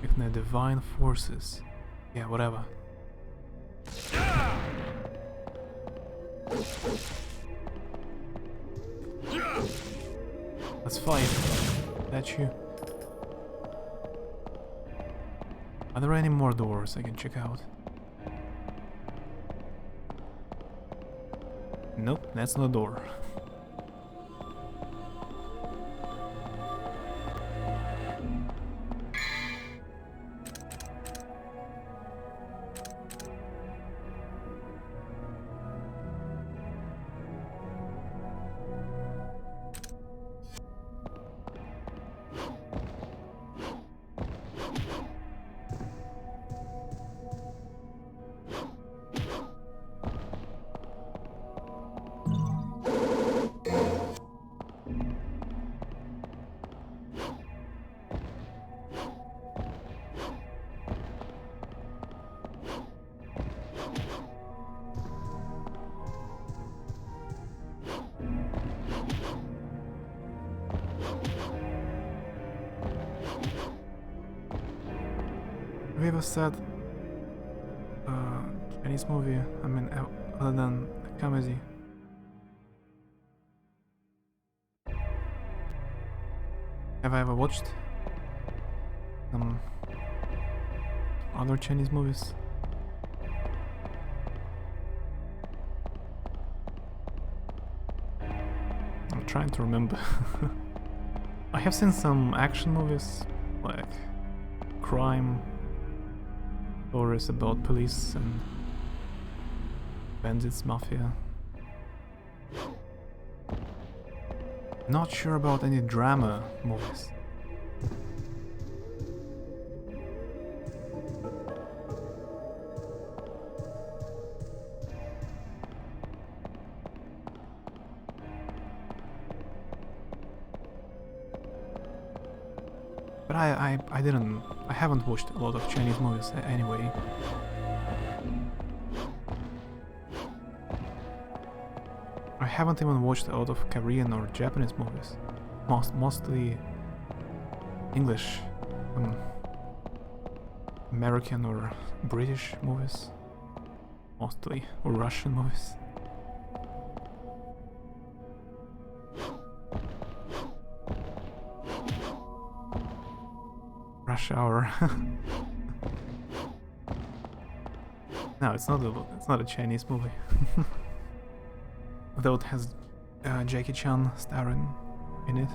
If the divine forces. Yeah, whatever. Let's fight. Statue. Are there any more doors I can check out? Nope, that's not a door. Have you ever said Chinese movie, I mean, other than a comedy? Have I ever watched some other Chinese movies? I'm trying to remember. I have seen some action movies, like crime stories about police and bandits, mafia. Not sure about any drama movies. But I haven't watched a lot of Chinese movies anyway. I haven't even watched a lot of Korean or Japanese movies. Mostly English, American or British movies. Mostly, or Russian movies. Rush Hour. No, it's not a Chinese movie. Though it has Jackie Chan starring in it.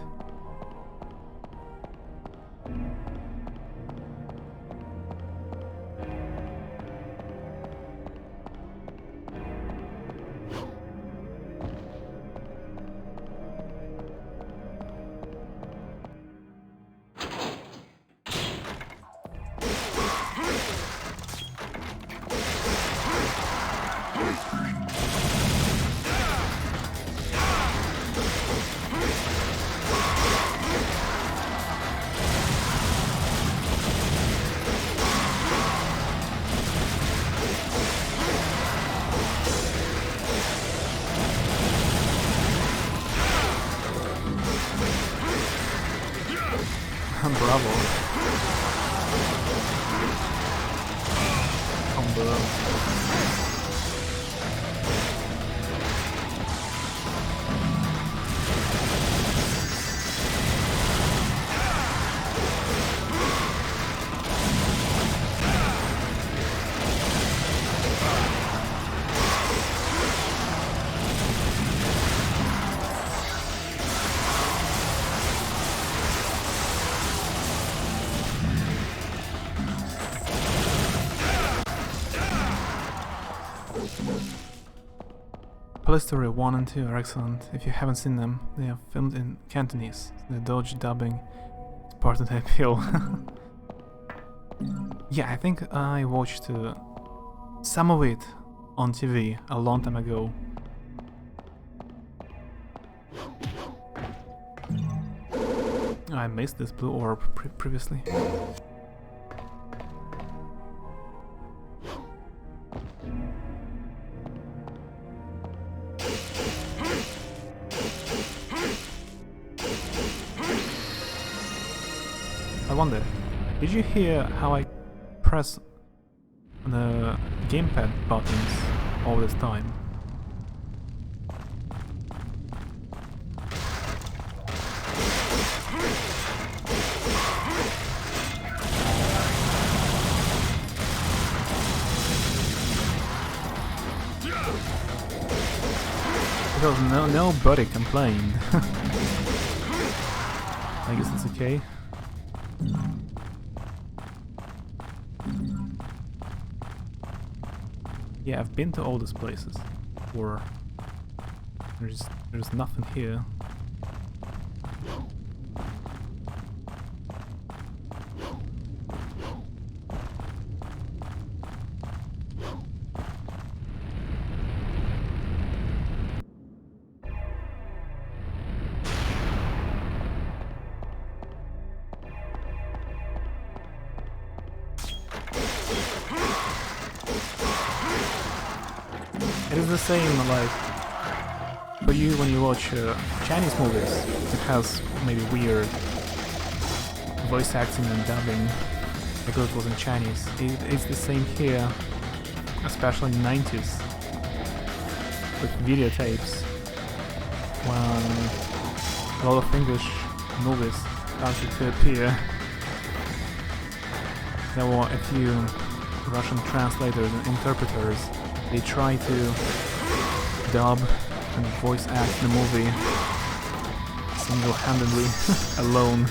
Bravo. Combo. Police Story 1 and 2 are excellent. If you haven't seen them, they are filmed in Cantonese. The Dodge dubbing is part of the appeal. Yeah, I think I watched some of it on TV a long time ago. I missed this blue orb previously. I wonder, did you hear how I press the gamepad buttons all this time? Because nobody complained. I guess it's okay. Yeah, I've been to all these places, or there's nothing here. It is the same, like, for you when you watch Chinese movies, it has maybe weird voice acting and dubbing because it was in Chinese. It's the same here, especially in the 90s, with videotapes, when a lot of English movies started to appear. There were a few Russian translators and interpreters. They try to dub and voice act the movie single-handedly, alone.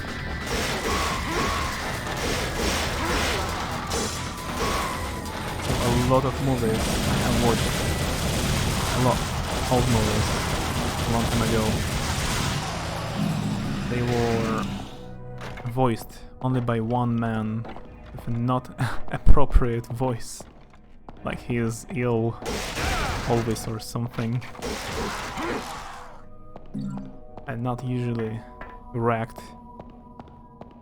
So a lot of movies I have watched, a lot old movies, a long time ago. They were voiced only by one man with a not appropriate voice. Like he is ill always or something. And not usually correct.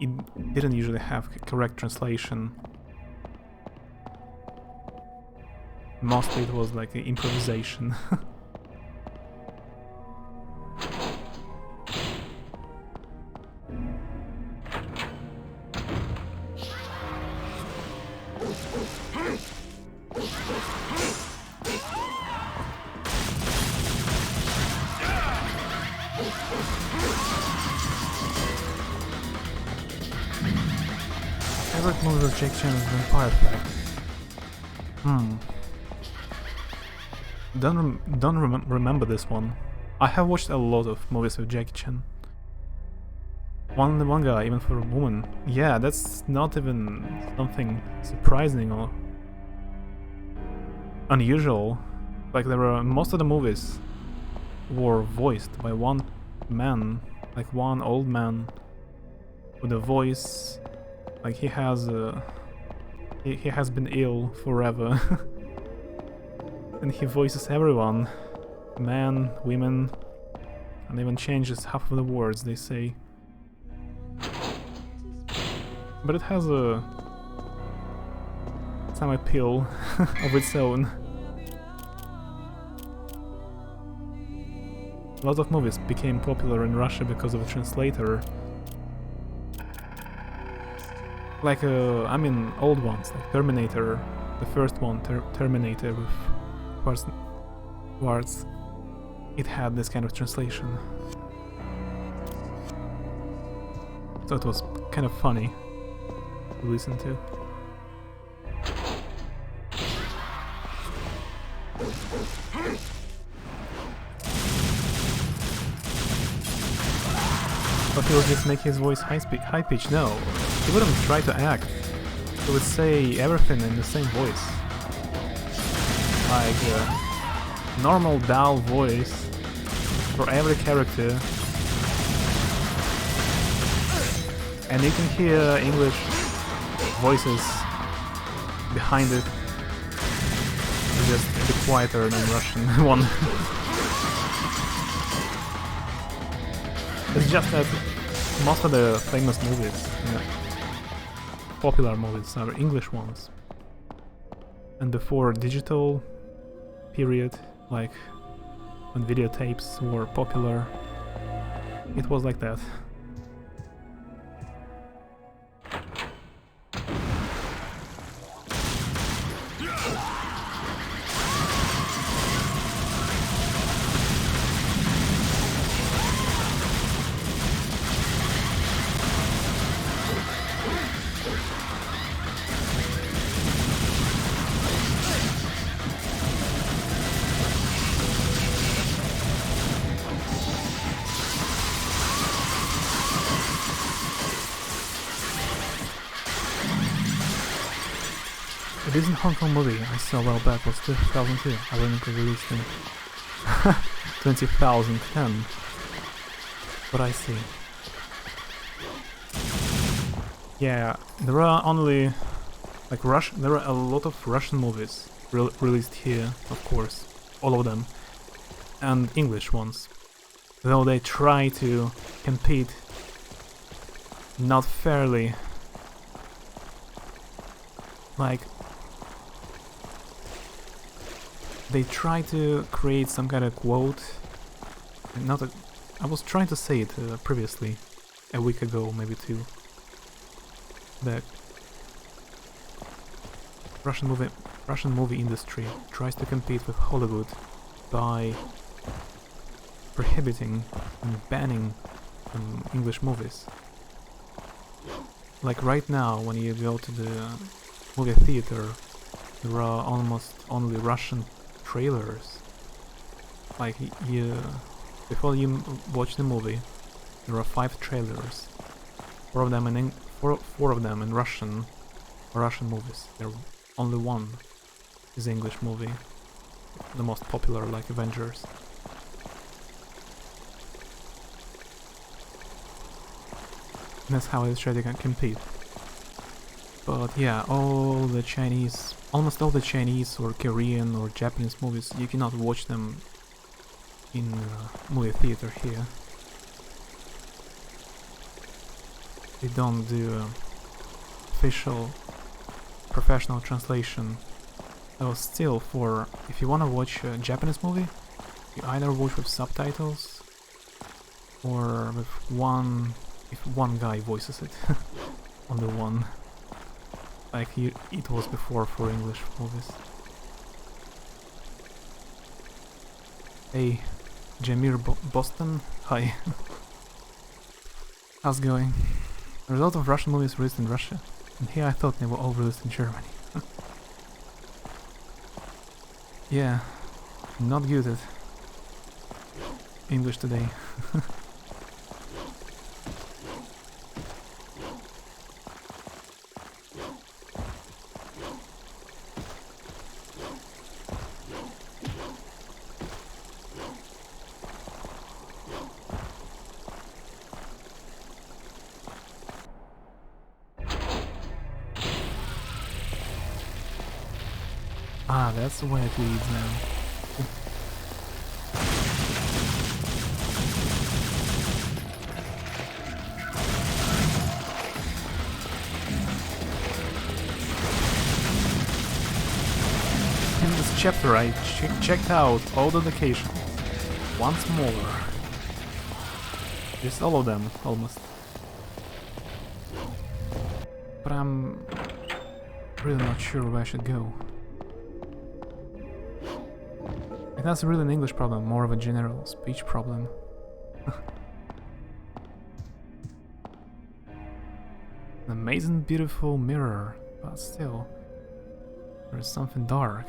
It didn't usually have correct translation. Mostly it was like an improvisation. favorite movie with Jackie Chan is Vampire Effect. Don't remember this one. I have watched a lot of movies with Jackie Chan. One guy, even for a woman. Yeah, that's not even something surprising or unusual. Like most of the movies were voiced by one man, like one old man with a voice. Like he has been ill forever, and he voices everyone, men, women, and even changes half of the words they say. But it has some appeal of its own. A lot of movies became popular in Russia because of a translator. Like, I mean, old ones, like Terminator, the first one, Terminator with words. It had this kind of translation. So it was kind of funny to listen to. But he would just make his voice high pitch. No, he wouldn't try to act. He would say everything in the same voice, like a normal dull voice for every character, and you can hear English voices behind it. It's just a bit quieter than Russian one. It's just that most of the famous movies, popular movies, are English ones. And before digital period, like when videotapes were popular, it was like that. A recent Hong Kong movie I saw a while back was 2002, ironically released in 2010. What I see. Yeah, there are only like there are a lot of Russian movies released here, of course, all of them, and English ones. Though they try to compete not fairly. Like, they try to create some kind of quote. I was trying to say it previously, a week ago, maybe two. The Russian movie industry tries to compete with Hollywood by prohibiting and banning English movies. Like right now, when you go to the movie theater, there are almost only Russian trailers. Like before you watch the movie, there are 5 trailers. 4 of them in Russian movies. Only one is English movie, the most popular, like Avengers. And that's how they try to compete. But yeah, almost all the Chinese or Korean or Japanese movies, you cannot watch them in movie theater here. They don't do official professional translation. Though still, if you wanna watch a Japanese movie, you either watch with subtitles or with if one guy voices it on the one. Like it was before for English movies. Hey, Jamir Boston, hi. How's it going? There's a lot of Russian movies released in Russia. And here I thought they were all released in Germany. Yeah, not good at English today. Ah, that's the way it leads now. In this chapter I checked out all the locations once more. Just all of them, almost. But I'm really not sure where I should go. And that's really an English problem, more of a general speech problem. An amazing, beautiful mirror, but still, there is something dark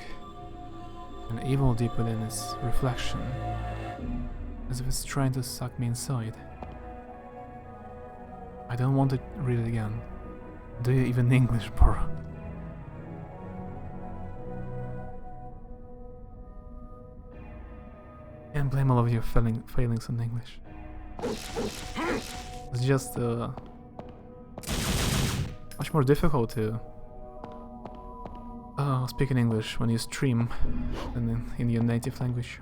and evil deep within its reflection, as if it's trying to suck me inside. I don't want to read it again. Do you even English, bro? Can't blame all of your failings on English. It's just much more difficult to speak in English when you stream than in your native language.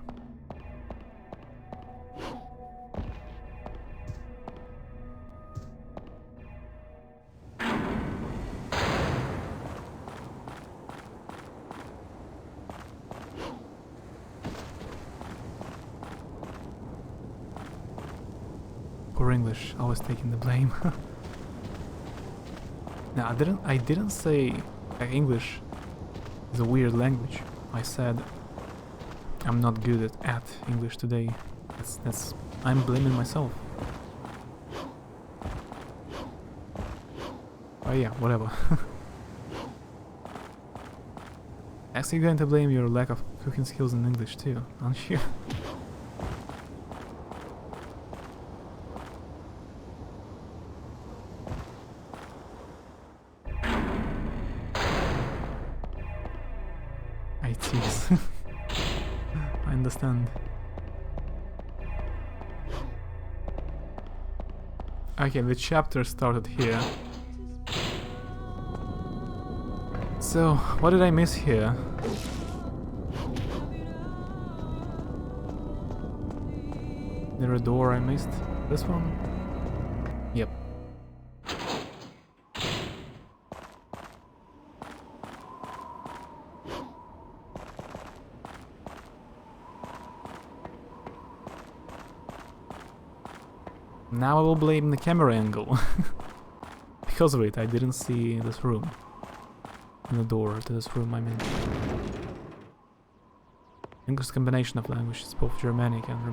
Poor English, always taking the blame. Now, I didn't say that English is a weird language. I said I'm not good at English today. I'm blaming myself. Oh yeah, whatever. Actually, going to blame your lack of cooking skills in English too, aren't you? I tease. I understand. Okay, the chapter started here. So, what did I miss here? There a door I missed? This one? Yep. Now I will blame the camera angle. Because of it, I didn't see this room. The door to this room, I mean. English combination of languages, both Germanic and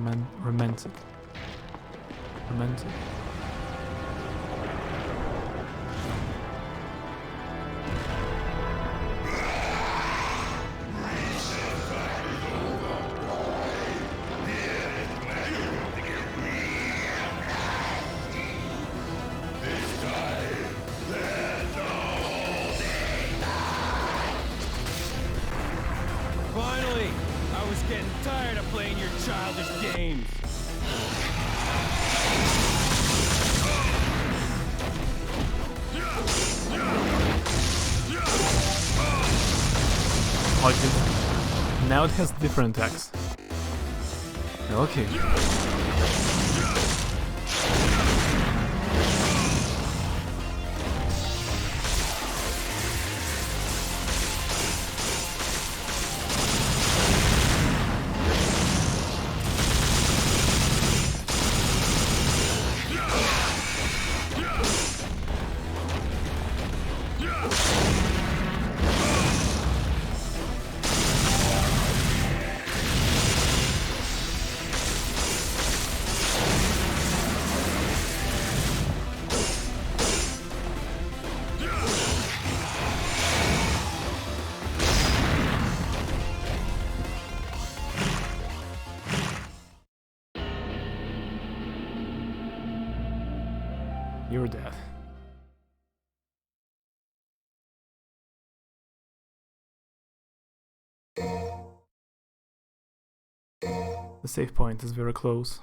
Romantic. Romantic. Finally! I was getting tired of playing your childish games. Okay. Now it has different attacks. Okay. you're dead. The save point is very close.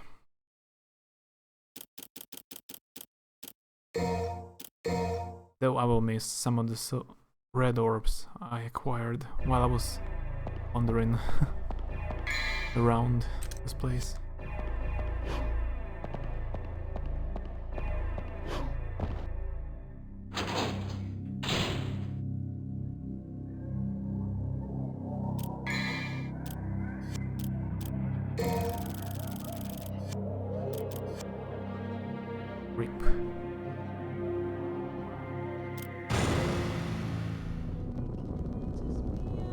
Though I will miss some of the red orbs I acquired while I was wandering around this place. Rip.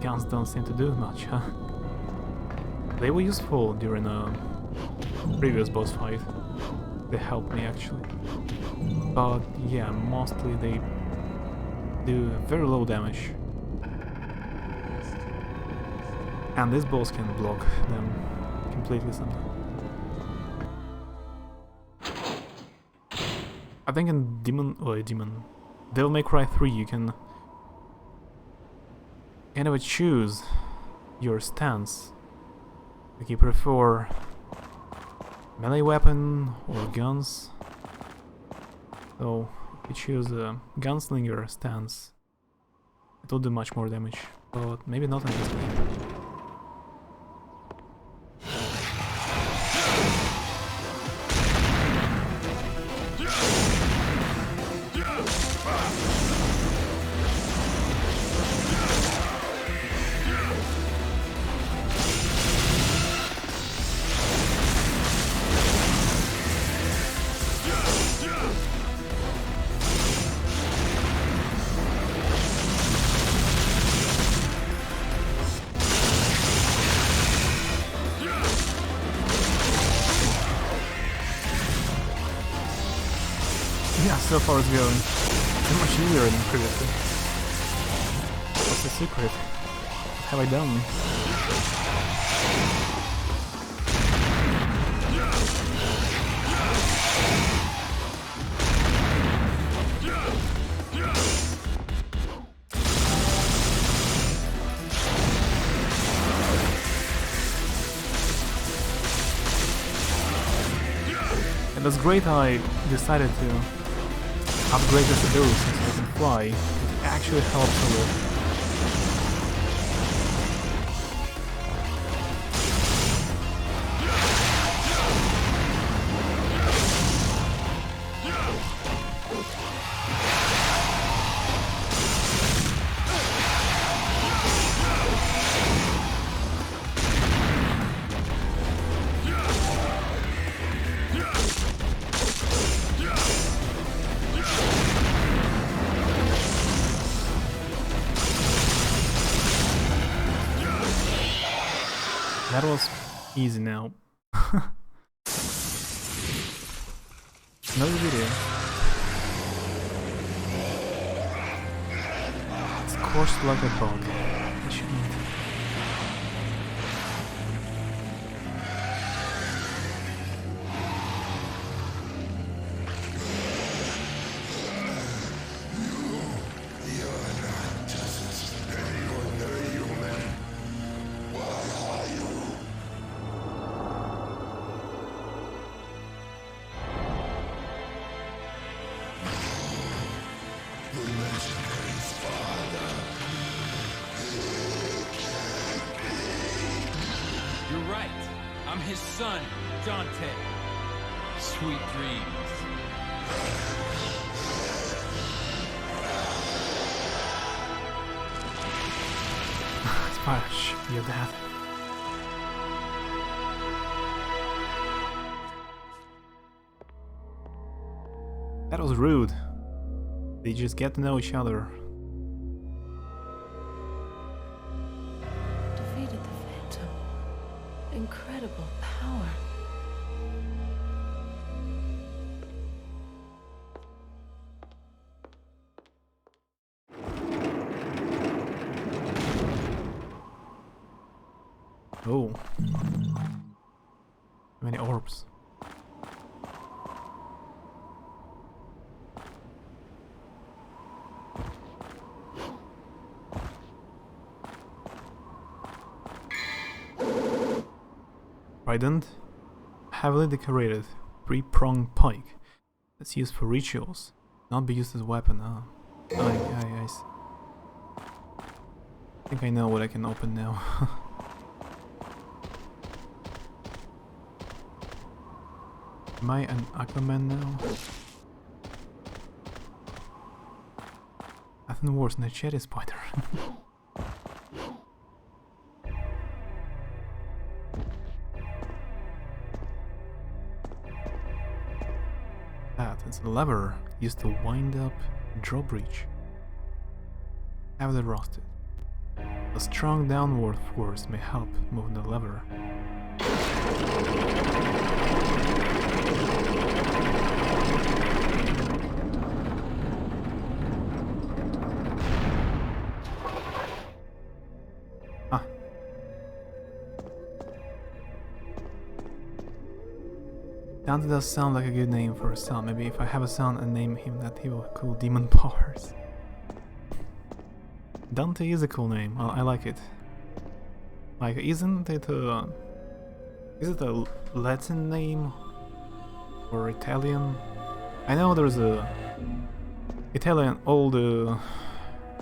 Guns don't seem to do much, huh? They were useful during a previous boss fight. They helped me actually. But yeah, mostly they do very low damage. And this boss can block them completely sometimes. I think in Devil May Cry 3 you can kind of choose your stance. Like you prefer melee weapon or guns. So if you choose a gunslinger stance, it will do much more damage, but maybe not in this game. Yeah, so far it's going so much easier than previously. What's the secret? What have I done? And that's great I decided to upgrade this ability so I can fly. It actually helps a lot. That was easy now. Another video. It's coursed like a bug. It shouldn't. You're right. I'm his son, Dante. Sweet dreams. Splash, you're dead. That was rude. They just get to know each other. Defeated the Phantom. Incredible power. Oh. How many orbs? trident, heavily decorated, three-pronged pike that's used for rituals, not be used as a weapon. I think I know what I can open now. Am I an Aquaman now? Nothing worse than a cherry spider. It's a lever used to wind up drawbridge. Heavily rusted. A strong downward force may help move the lever. Dante does sound like a good name for a son. Maybe if I have a son and name him that, he will have cool demon powers. Dante is a cool name. I like it. Like, isn't it a... Is it a Latin name? Or Italian? I know there's a... old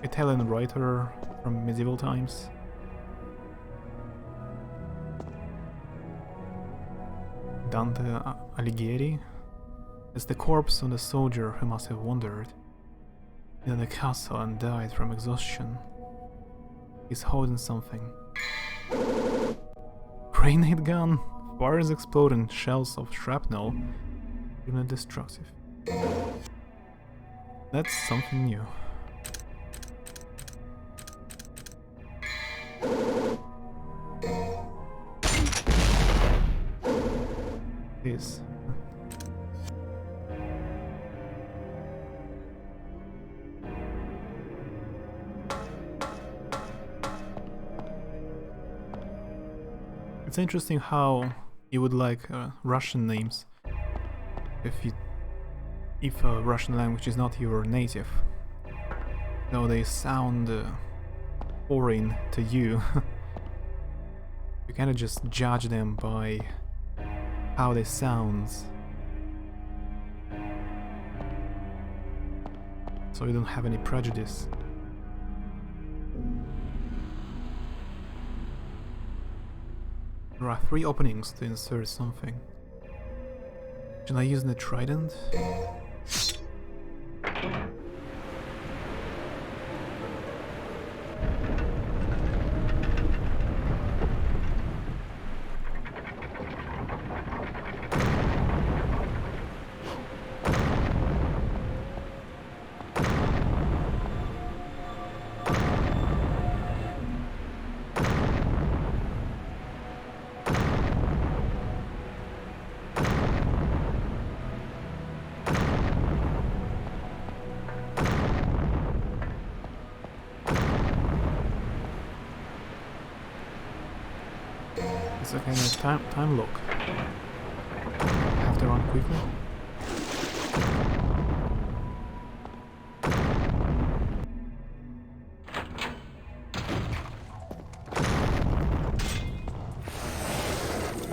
Italian writer from medieval times. Dante Alighieri is the corpse of the soldier who must have wandered in the castle and died from exhaustion. He's holding something. Grenade gun fires exploding shells of shrapnel, even destructive. That's something new. Is. It's interesting how you would like Russian names if a Russian language is not your native, though they sound foreign to you. You kind of just judge them by how they sound, so you don't have any prejudice. There are 3 openings to insert something. Should I use the trident? It's a kind of time lock. I have to run quickly.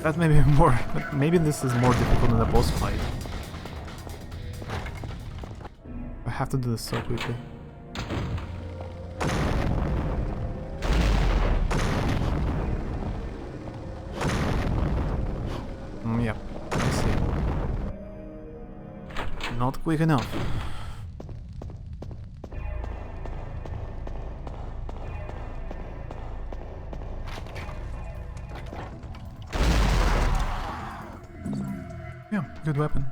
That may be more. Maybe this is more difficult than a boss fight. I have to do this so quickly. Yeah, I see. Not quick enough. Yeah, good weapon.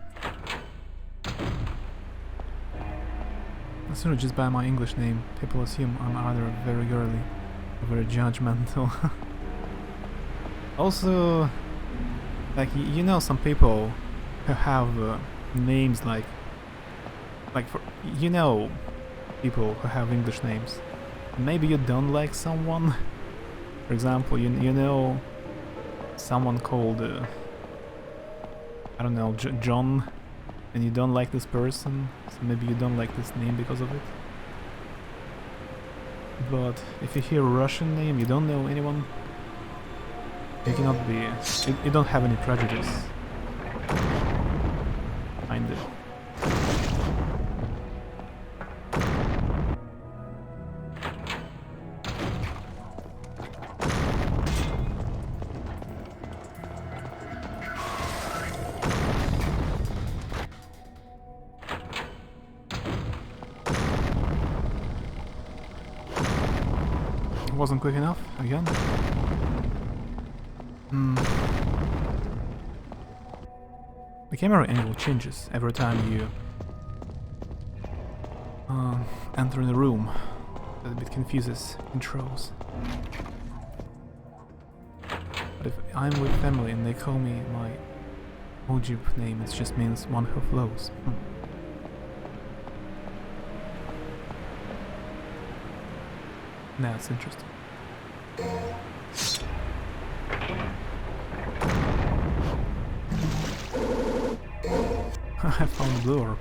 As soon as just by my English name, people assume I'm either very girly or very judgmental. Also, like, you know, some people who have names like for, you know, people who have English names. Maybe you don't like someone. For example, you know, someone called I don't know, John, and you don't like this person, so maybe you don't like this name because of it. But if you hear a Russian name, you don't know anyone, You cannot be... You don't have any prejudice. Kinda. Wasn't quick enough, again. The camera angle changes every time you enter in the room. That a bit confuses controls. But if I'm with family and they call me my Ojib name, it just means one who flows. That's interesting. I found the blue orb.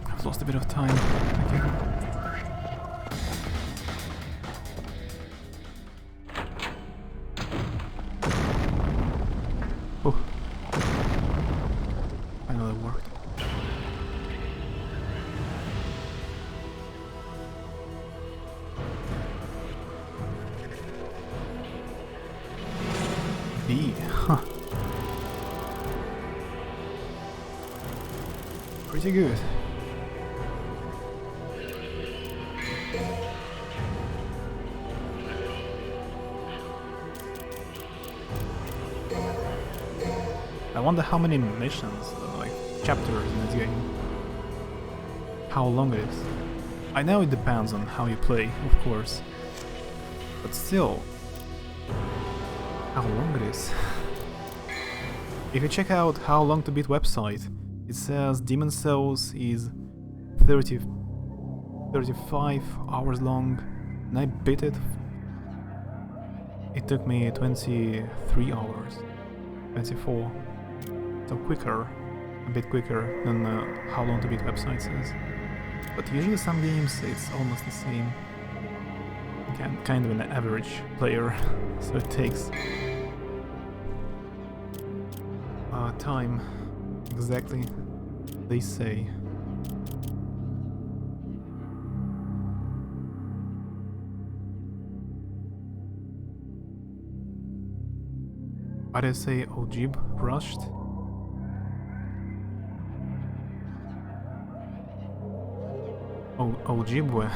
I've lost a bit of time again. Oh. Finally worked. B, huh. Pretty good. I wonder how many missions, like chapters in this game. How long it is. I know it depends on how you play, of course. But still, how long it is. If you check out How Long to Beat website, it says Demon Souls is 35 hours long, and I beat it. It took me 23 hours, 24. So quicker, a bit quicker than How Long to Beat website says. But usually some games it's almost the same. I'm kind of an average player, so it takes time, exactly, they say. Why did I say Ojib rushed? Oh, Ojibwe.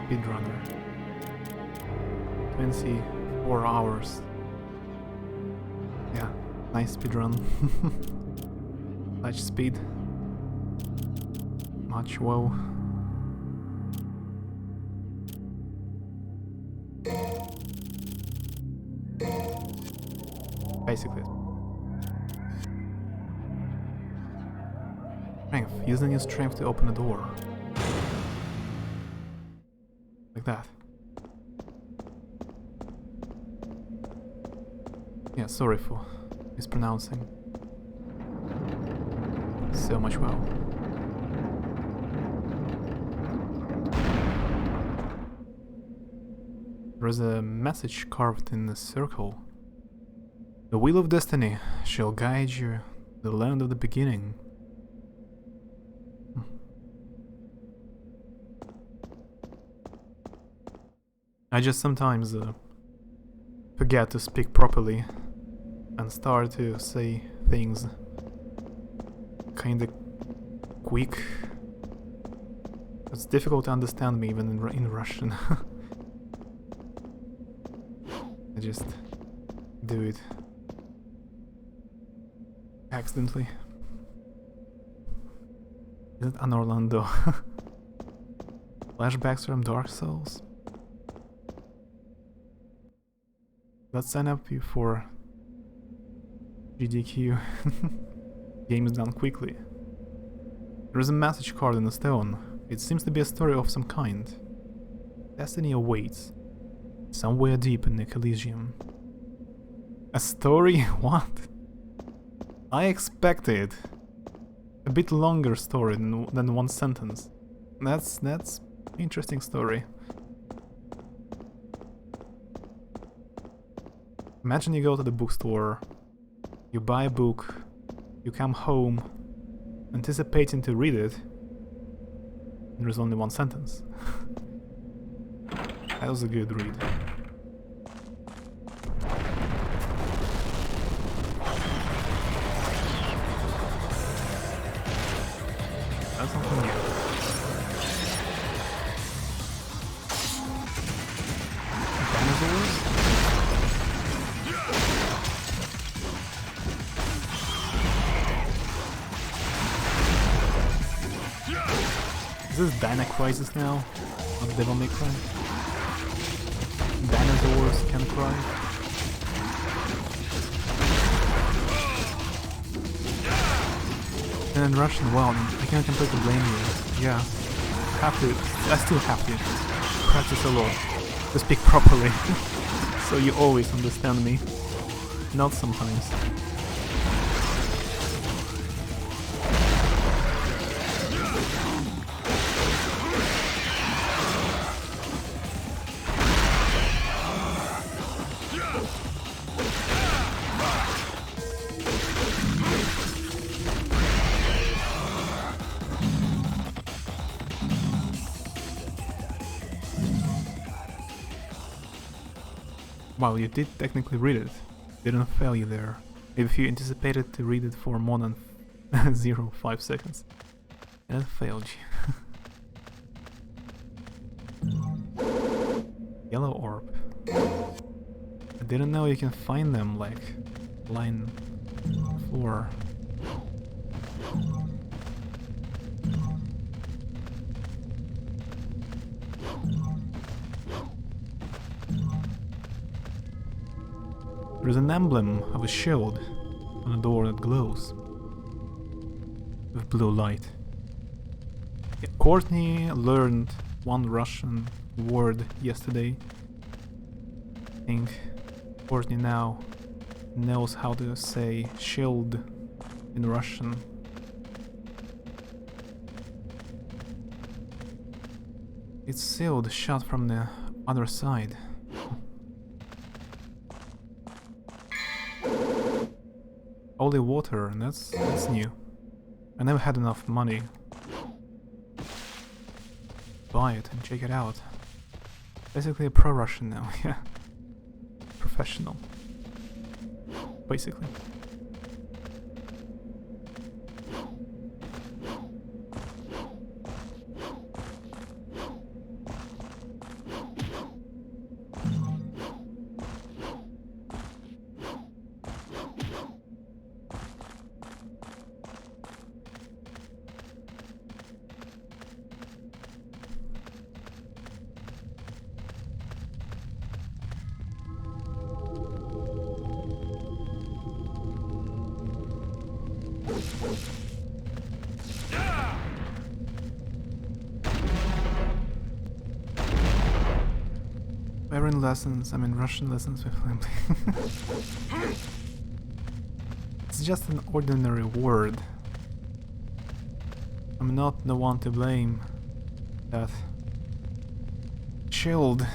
Speedrunner. 24 hours. Yeah, nice speedrun. Such speed. Much wow. Basically. Strength. Using your strength to open a door. Like that. Yeah, sorry for mispronouncing. So much wow. There's a message carved in the circle. The wheel of destiny shall guide you to the land of the beginning. I just sometimes forget to speak properly and start to say things kinda quick. It's difficult to understand me even in Russian. I just do it accidentally. Is it an Orlando? Flashbacks from Dark Souls? Let's sign up for GDQ. Game is done quickly. There is a message card in the stone. It seems to be a story of some kind. Destiny awaits, somewhere deep in the Elysium. A story? What? I expected a bit longer story than one sentence. That's interesting story. Imagine you go to the bookstore, you buy a book, you come home, anticipating to read it, and there's only one sentence. That was a good read. That's something new. Dinosaurs? Is this Dino Crisis now? Not Devil May Cry? Dinosaurs can cry? And in Russian, well, I can't completely blame you. Yeah. I still have to practice a lot to speak properly. So you always understand me. Not sometimes. Wow, you did technically read it. Didn't fail you there. If you anticipated to read it for more than 0.5 seconds. That failed you. Yellow orb. I didn't know you can find them like line 4. There's an emblem of a shield on a door that glows with blue light. Yeah, Courtney learned one Russian word yesterday. I think Courtney now knows how to say shield in Russian. It's sealed shut from the other side. Holy water, and that's new. I never had enough money. Buy it and check it out. Basically a pro-Russian now, yeah. Professional. Basically. We're in lessons, I mean Russian lessons with family. It's just an ordinary word. I'm not the one to blame that shield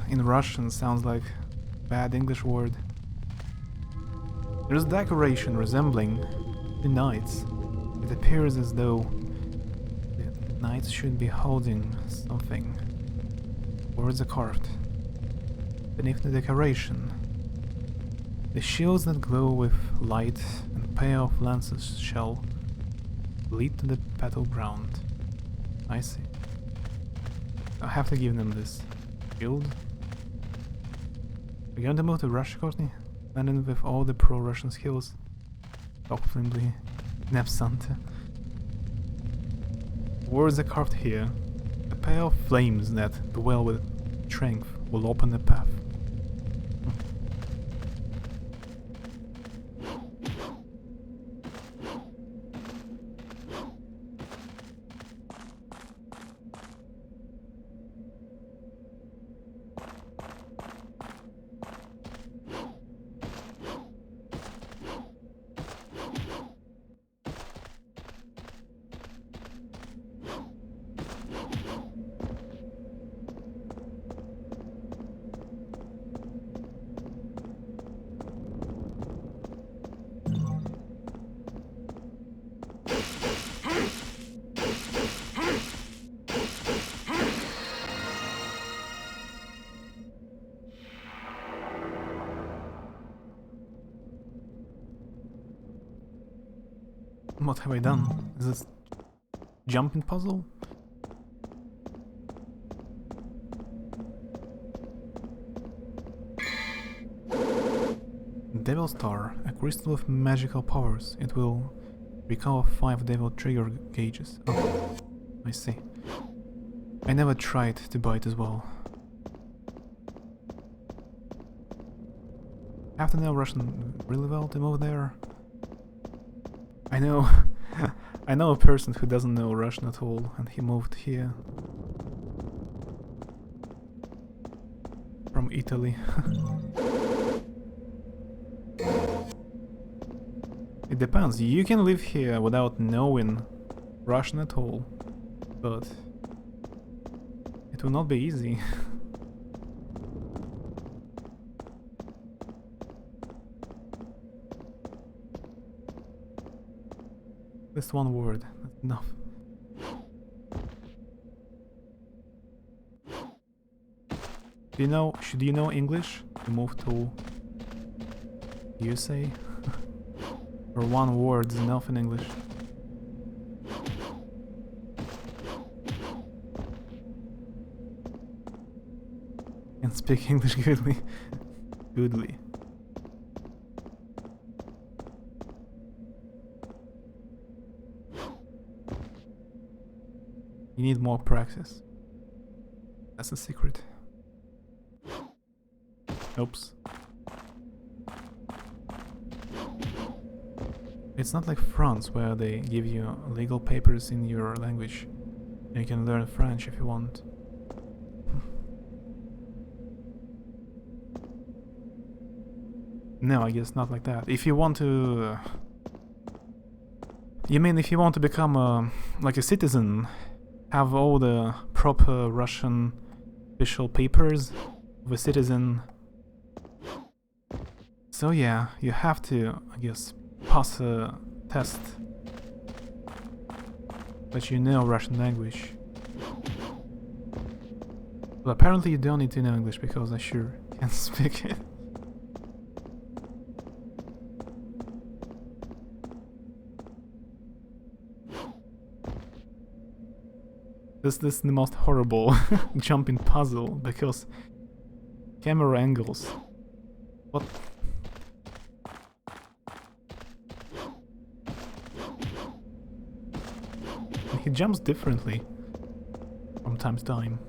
in Russian sounds like a bad English word. There's decoration resembling the knights. It appears as though the knights should be holding something. Words are carved beneath the decoration. The shields that glow with light and pair of lances shall lead to the battleground. I see. I have to give them this shield. We're going to move to Russia, Courtney? Landing with all the pro-Russian skills. Top flimsy, Nepsante. Words are carved here. A pair of flames that dwell with strength will open the path. What have I done? Is this jumping puzzle? Devil Star, a crystal with magical powers. It will recover 5 devil trigger gauges. Oh, I see. I never tried to buy it as well. I have to know Russian really well to move there. I know I know a person who doesn't know Russian at all, and he moved here from Italy. It depends. You can live here without knowing Russian at all, but it will not be easy. Just one word, that's enough. Should you know English to move to USA? Or one word is enough in English? And speak English goodly. Goodly. You need more practice. That's the secret. Oops. It's not like France, where they give you legal papers in your language. You can learn French if you want. No, I guess not like that. If you want to... You mean if you want to become like a citizen, have all the proper Russian official papers of a citizen. So yeah, you have to, I guess, pass a test that you know Russian language. But apparently you don't need to know English, because I sure can speak it. This is the most horrible jumping puzzle, because camera angles. What? He jumps differently from time to time.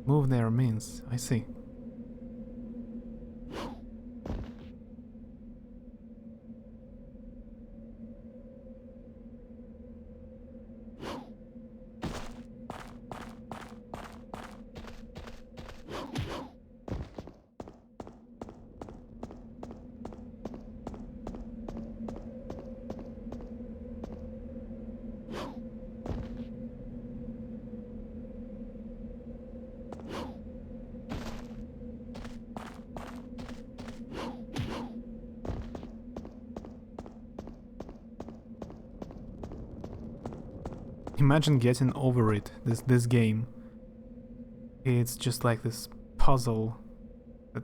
Move there means, I see. Imagine getting over it, this game. It's just like this puzzle that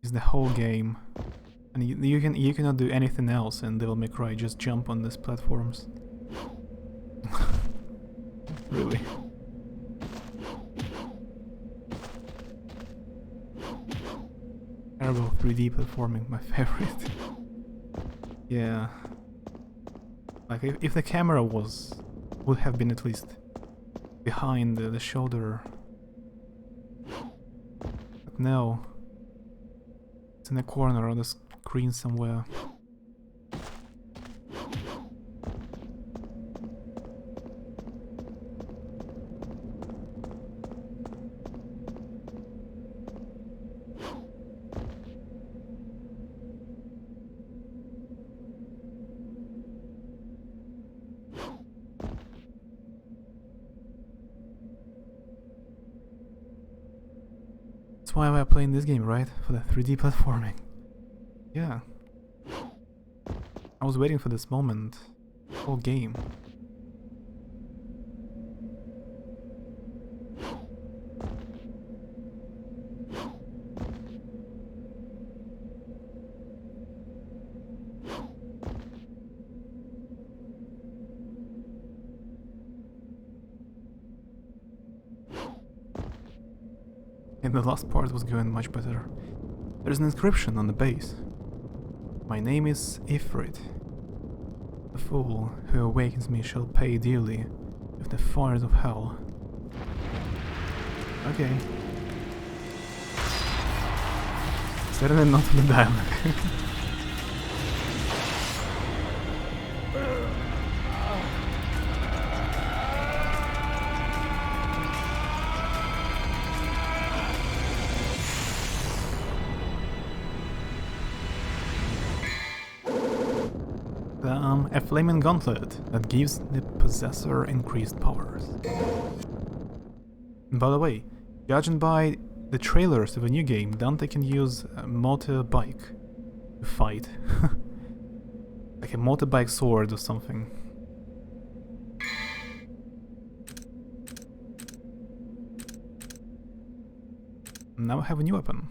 is the whole game, and you cannot do anything else in Devil May Cry. Just jump on these platforms. Really. Terrible 3D platforming, my favorite. Yeah. Like, if the camera would have been at least behind the shoulder. But no. It's in the corner of the screen somewhere. That's why we're playing this game, right? For the 3D platforming. Yeah. I was waiting for this moment. Whole game. The last part was going much better. There's an inscription on the base. My name is Ifrit. The fool who awakens me shall pay dearly with the fires of hell. Okay. Certainly not the dialogue. A flaming gauntlet that gives the possessor increased powers. And by the way, judging by the trailers of a new game, Dante can use a motorbike to fight. Like a motorbike sword or something. Now I have a new weapon.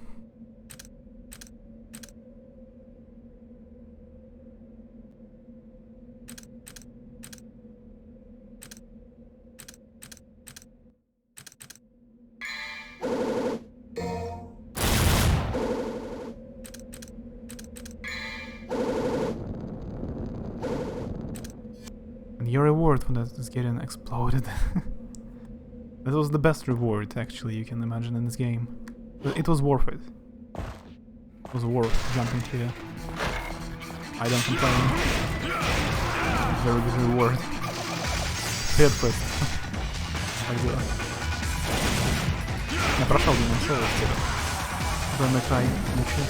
Your reward for that is getting exploded. That was the best reward, actually, you can imagine in this game. But it was worth it. It was worth jumping here. I don't complain. Very good reward. Head first. Я прошел Demon Souls теперь. Зона край мучает.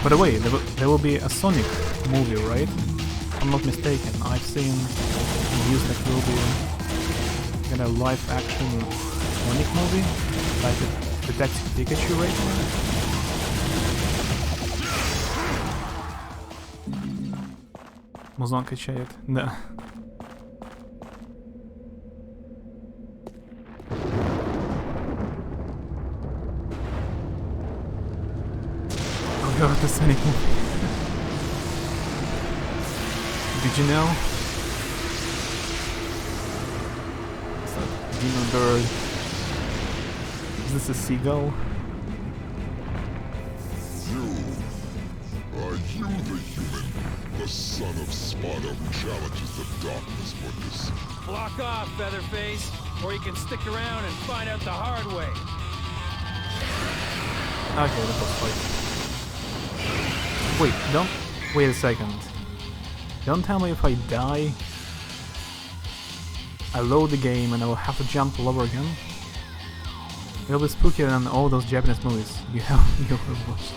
By the way, there will be a Sonic movie, right? If I'm not mistaken. I've seen news that will be a live-action Sonic movie, like a Detective Pikachu, right? Музон качает, да. The Sonic movie. Did you know? It's a demon bird. Is this a seagull? Are you the human, the son of Sparta who challenges the darkness for this? Block off, Featherface, or you can stick around and find out the hard way. Okay, that was fight. Wait, wait a second. Don't tell me if I die, I load the game and I will have to jump all over again. It'll be spookier than all those Japanese movies you have watched.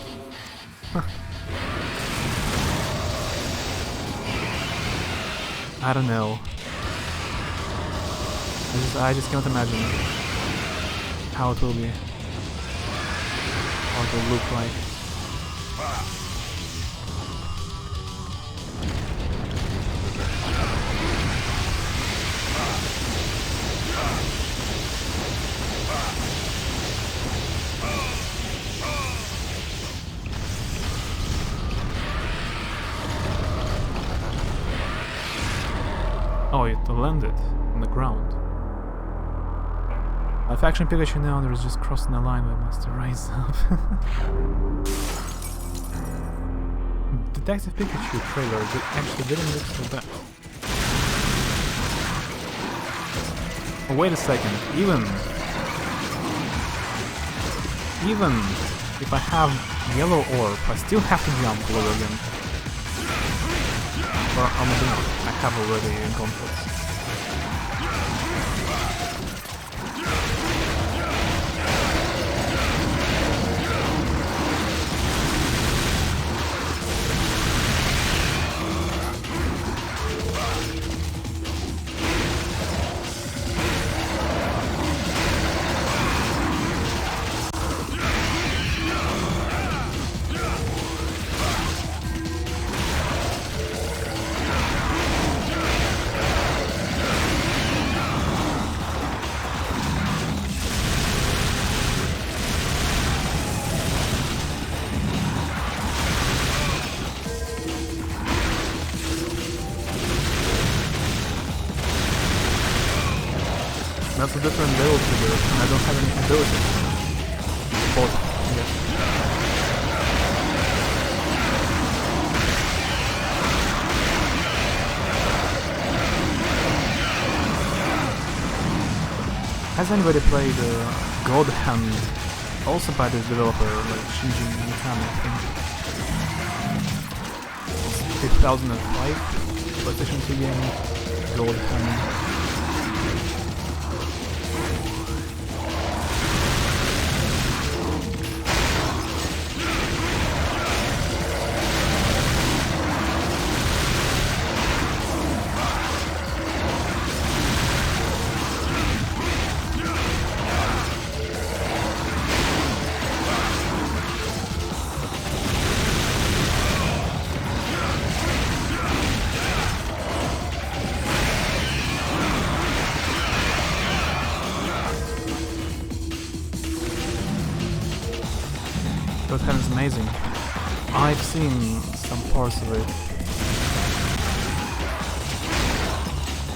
I don't know. I just can't imagine how it will be. How it will look like. Oh, it landed on the ground. Live action Pikachu now, there is just crossing the line, we must rise up. Detective Pikachu trailer actually didn't look so bad. Oh, wait a second, even if I have yellow orb, I still have to jump over again. Or I have already gauntlets. That's a different build trigger, and I don't have any ability. Both, yes. Has anybody played God Hand? Also by this developer, like Shinji Mikami, I think. 2005 PlayStation 2 game, God Hand. God Hand is amazing. I've seen some parts of it.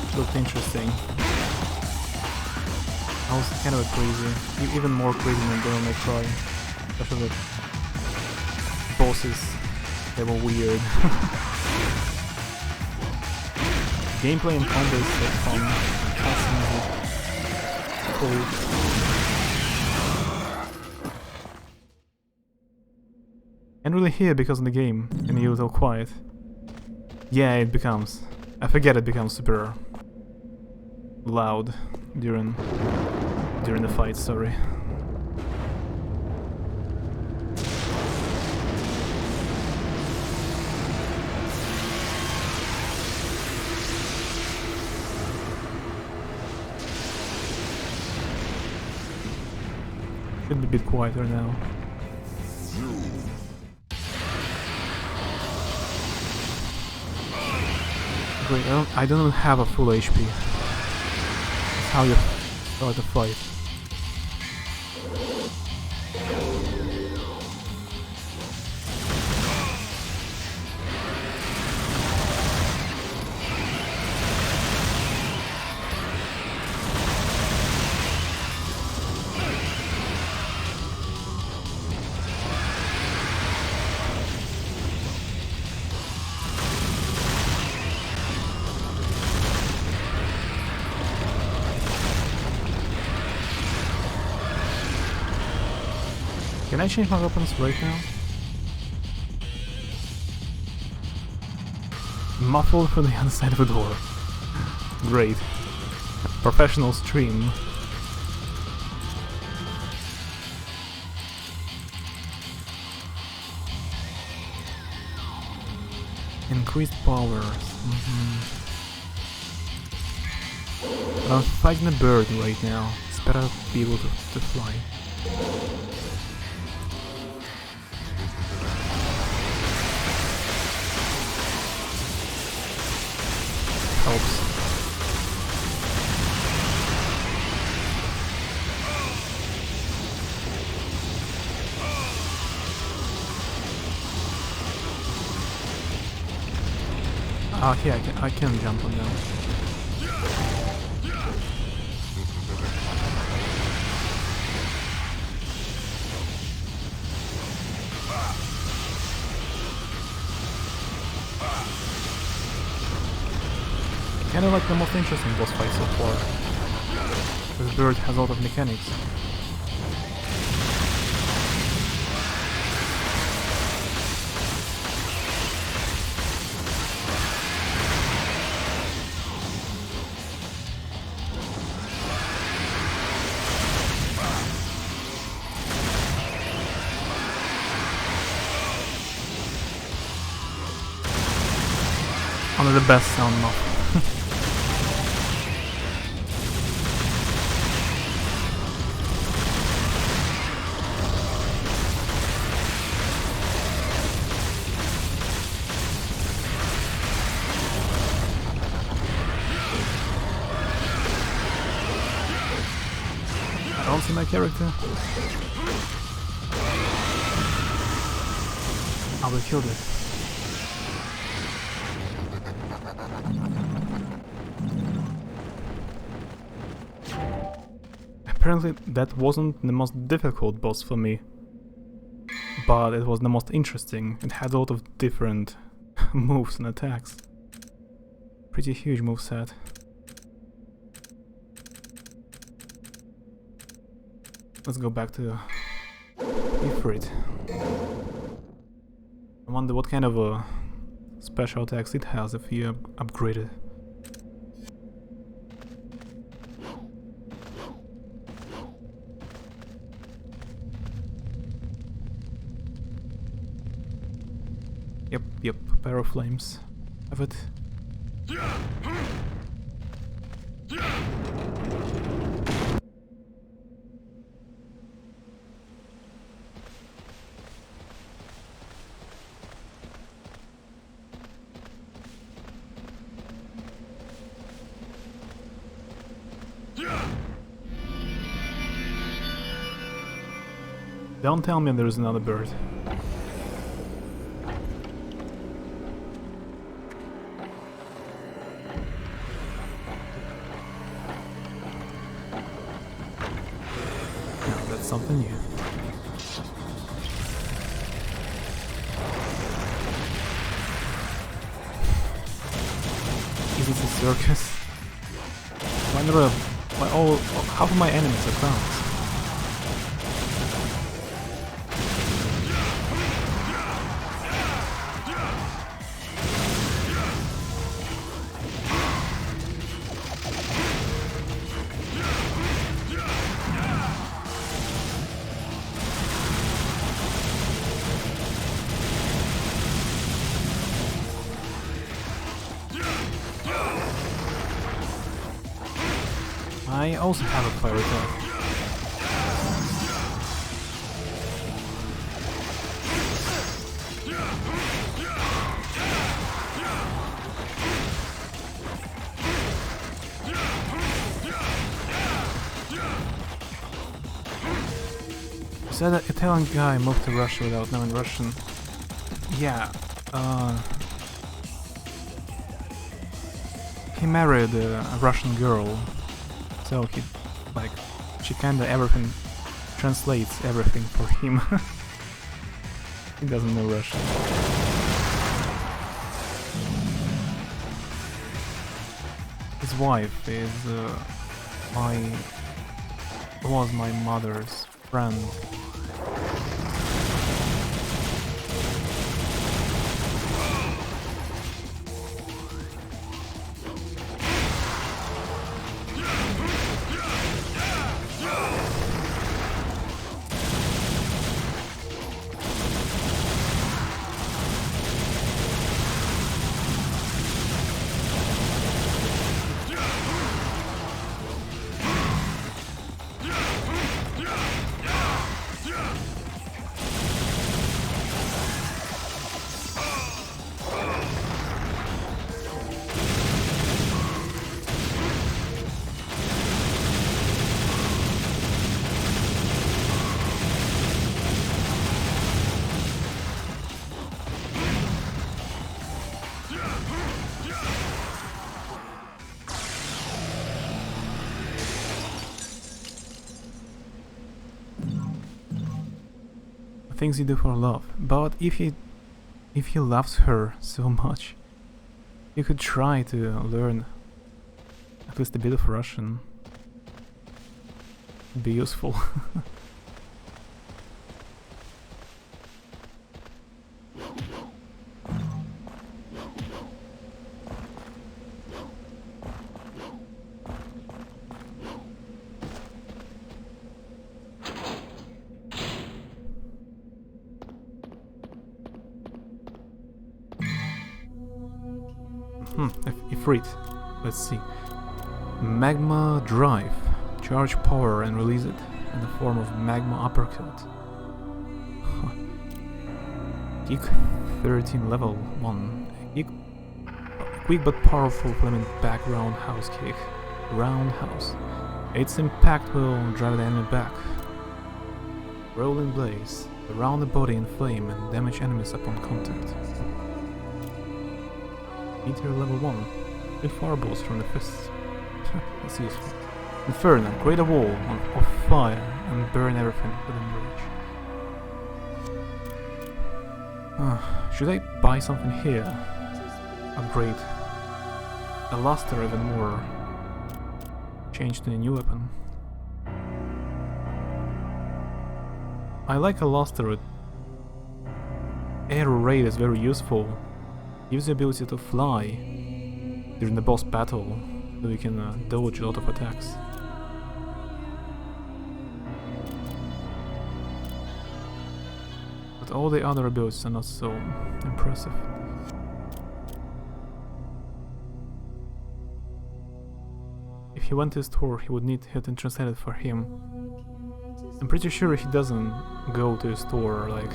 It looked interesting. I was kind of crazy, even more crazy than Devil May Cry. Especially the bosses, they were weird. Gameplay and combat is like fun. Cutscenes, cool. Can't really hear because of the game, and you're a little quiet. Yeah, it becomes. I forget it becomes super loud during the fight. Sorry. Should be a bit quieter now. Great, I don't even have a full HP. That's how you start a fight. Can I change my weapons right now? Muffled from the other side of the door. Great. Professional stream. Increased powers. I'm fighting a bird right now. It's better to be able to fly. Helps. Ah, here I can jump on them. Kinda like the most interesting boss fight so far. This bird has a lot of mechanics. One of the best sound muffs. I don't see my character. I will kill it. Apparently that wasn't the most difficult boss for me, but it was the most interesting. It had a lot of different moves and attacks. Pretty huge moveset. Let's go back to Ifrit. I wonder what kind of special attacks it has if you upgrade it. Yep, pair of flames. Have it. Don't tell me there's another bird. No, that's something new. Is this a circus? Half of my enemies are clowns. I also have a fire attack. You said that Italian guy moved to Russia without knowing Russian. Yeah, he married a Russian girl. So she kinda translates everything for him. He doesn't know Russian. His wife was my mother's friend. Things you do for love, but if he loves her so much, you could try to learn at least a bit of Russian. It'd be useful. Ifrit. Let's see. Magma Drive. Charge power and release it in the form of magma uppercut. Kick 13 level 1. Quick but powerful flaming back roundhouse kick. Roundhouse. Its impact will drive the enemy back. Rolling Blaze. Around the body in flame and damage enemies upon contact. Meteor level 1. 3 fireballs from the fists. That's useful. Inferno. Create a wall on of fire and burn everything within reach. Should I buy something here? Upgrade a luster even more. Change to a new weapon. I like a luster. Air raid is very useful. Gives the ability to fly during the boss battle, so you can dodge a lot of attacks. But all the other abilities are not so impressive. If he went to the store, he would need it translated for him. I'm pretty sure he doesn't go to the store, like...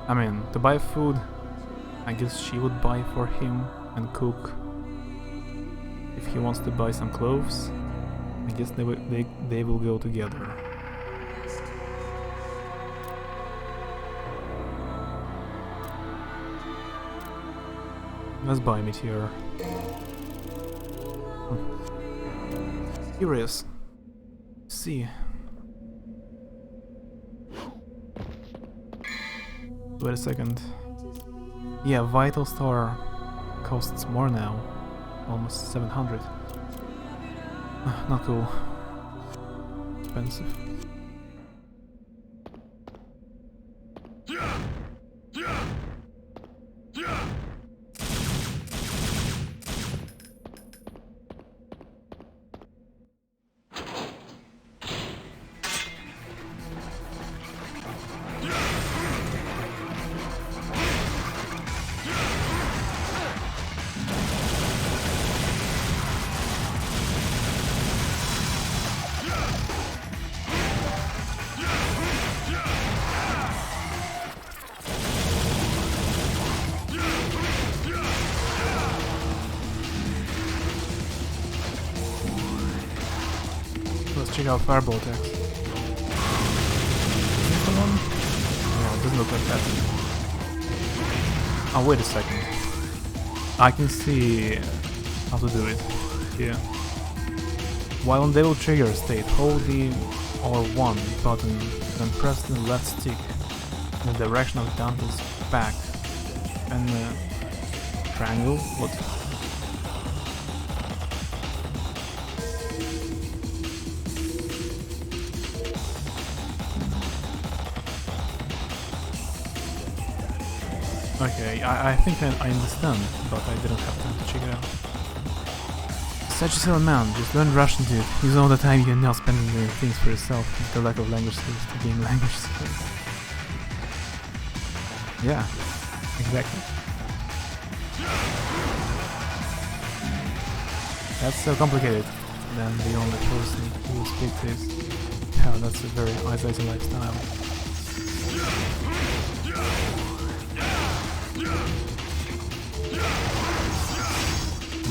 I mean, to buy food, I guess she would buy for him and cook. If he wants to buy some clothes, I guess they will go together. Let's buy Meteor. Curious. See. Wait a second. Yeah, Vital Star costs more now. Almost 700. Not cool. Expensive. Let's check out Fireball attacks. Is this the one? Yeah, it doesn't look like that. Oh, wait a second. I can see how to do it. Yeah. While on Devil Trigger state, hold the R1 button, then press the left stick in the direction of Dante's back. And triangle? What? Okay, I think I understand, but I didn't have time to check it out. Such a silly man, just learn Russian, dude. Use all the time you're not spending doing things for yourself, the lack of language skills to gain language skills. Yeah, exactly. That's so complicated. Then the only person who will speak this. Yeah, that's a very isolated lifestyle.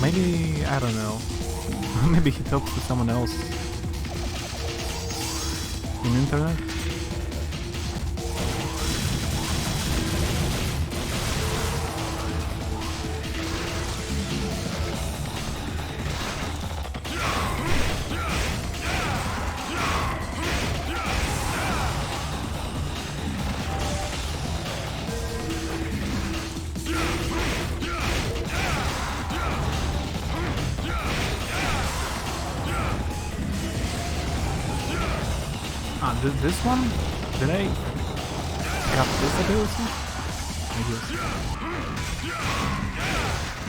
Maybe, I don't know, maybe he talks to someone else in internet? This one? Did I got this ability? I guess.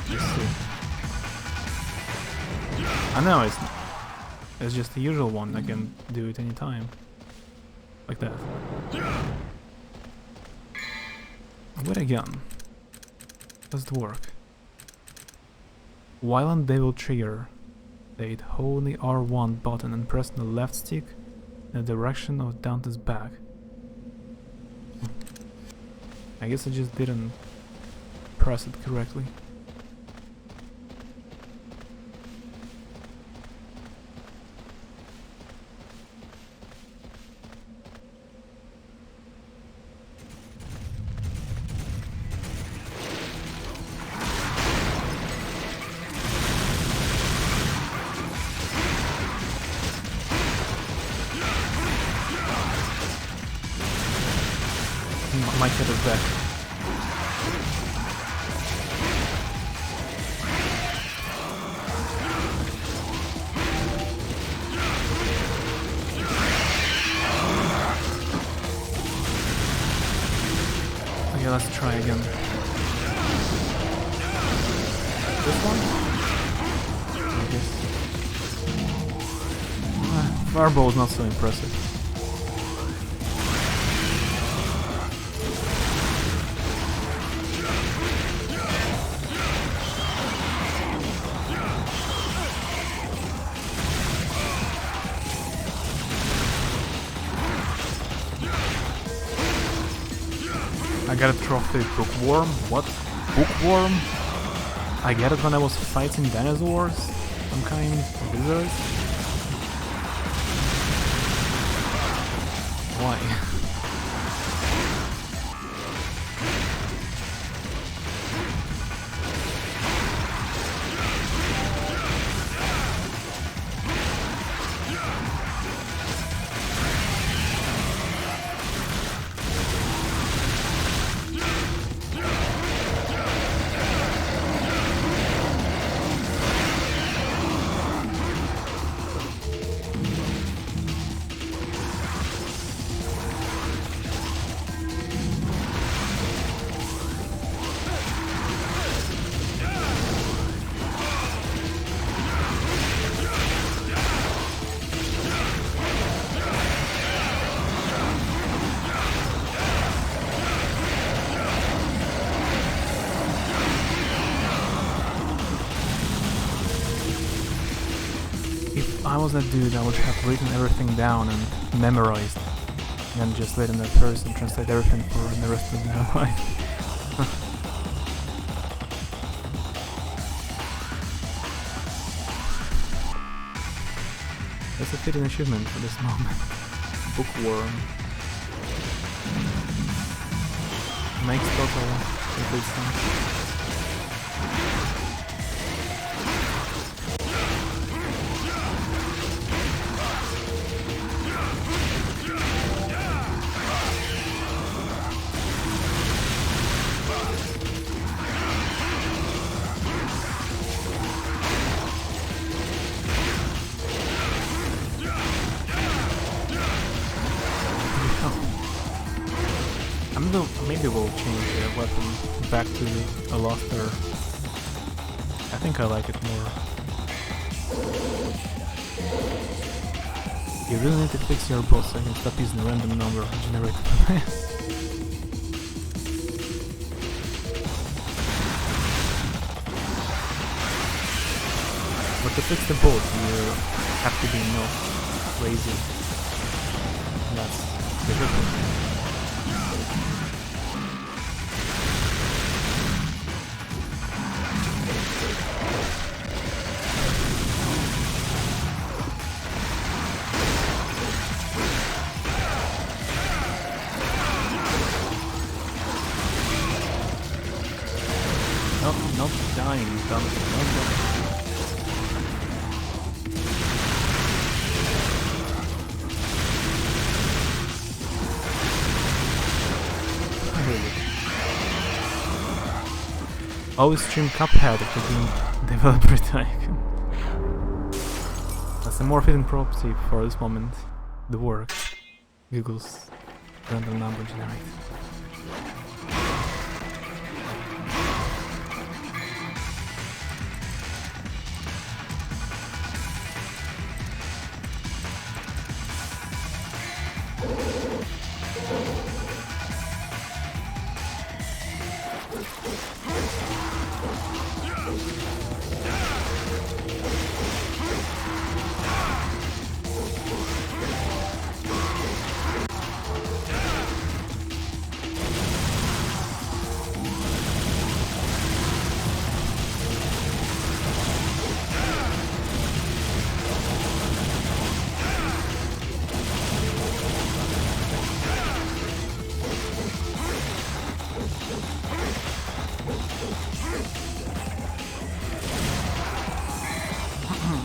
Let's see. I know it's just the usual one. I can do it anytime. Like that. Wait again. Does it work? While on Devil Trigger, state hold the R1 button and press the left stick in the direction of Dante's back. I guess I just didn't press it correctly. My cat is back. Okay, let's try again. This one? I guess. Fireball is not so impressive. I got a trophy bookworm. What? Bookworm? I get it when I was fighting dinosaurs? Some kind of lizards? Why? If I was that dude, I would have written everything down and memorized, and then just let another person translate everything for the rest of their life. That's a fitting achievement for this moment. Bookworm. Makes total complete sense. Maybe we'll change the weapon back to a luster. I think I like it more. You really need to fix your boss so you can stop using a random number generated. But to fix the boss, you have to be not crazy. That's difficult. Not dying, not dying. Always stream Cuphead if you can developer type. That's a more fitting property for this moment. The work. Google's random number generator.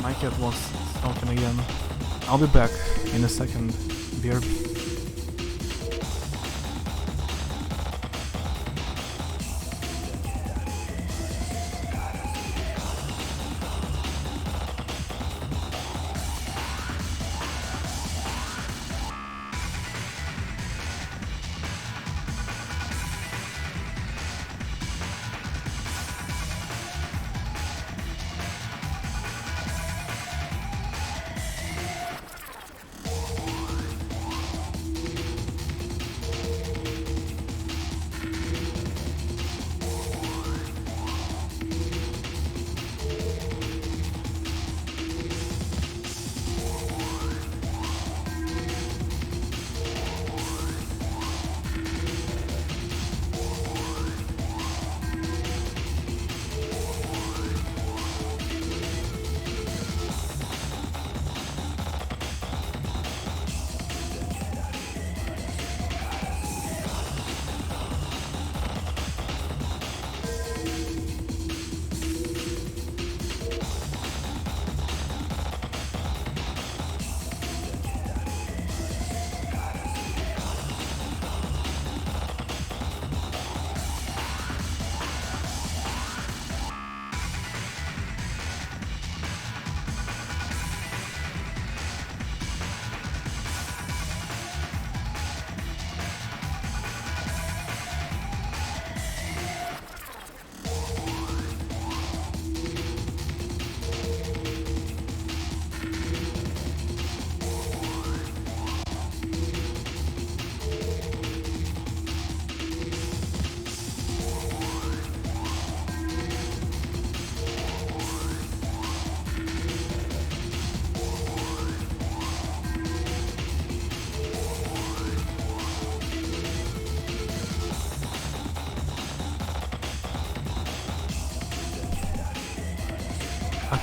My cat wants something again. I'll be back in a second. BRB.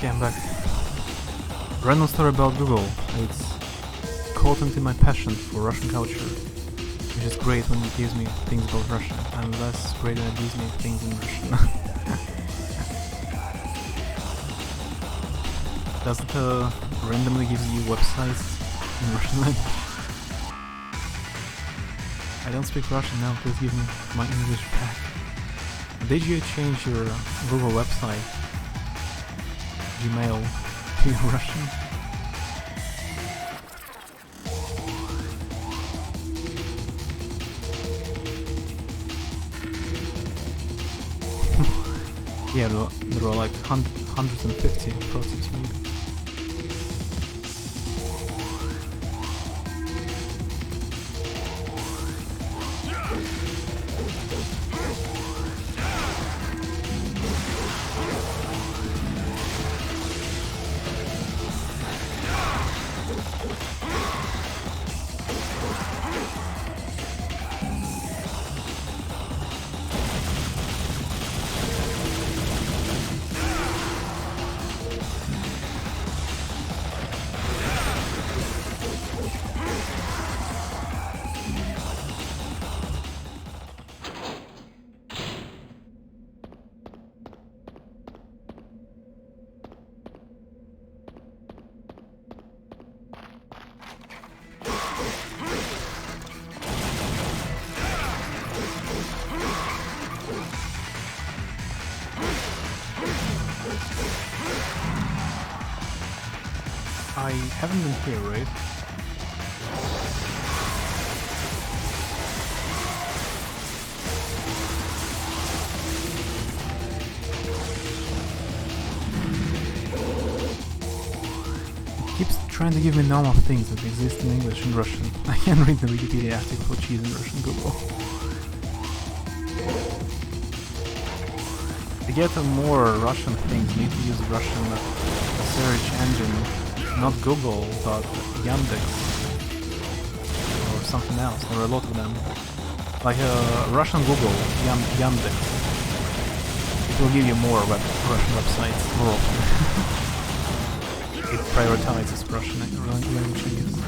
Okay, I'm back. Random story about Google. It's caught into my passion for Russian culture, which is great when it gives me things about Russia, and less great when it gives me things in Russian. Does it randomly give you websites in Russian language? I don't speak Russian now, please give me my English back. Did you change your Google website, Gmail, to Russian? Yeah, there were like 150 projects maybe. I haven't been here, right? It keeps trying to give me normal things that exist in English and Russian. I can read the Wikipedia article for cheese in Russian Google. To get more Russian things, you need to use Russian search engine, not Google, but Yandex or something else. There are a lot of them. Like Russian Google, Yandex. It will give you more Russian websites more often. It prioritizes Russian language, I guess.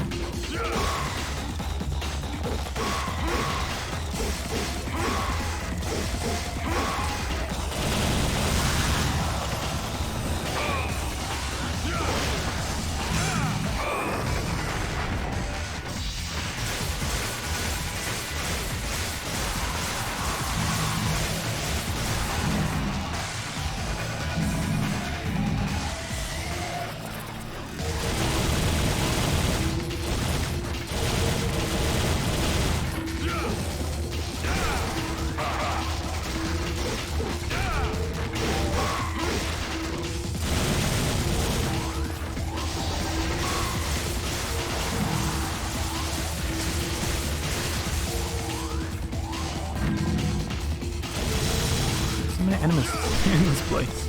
Many enemies in this place.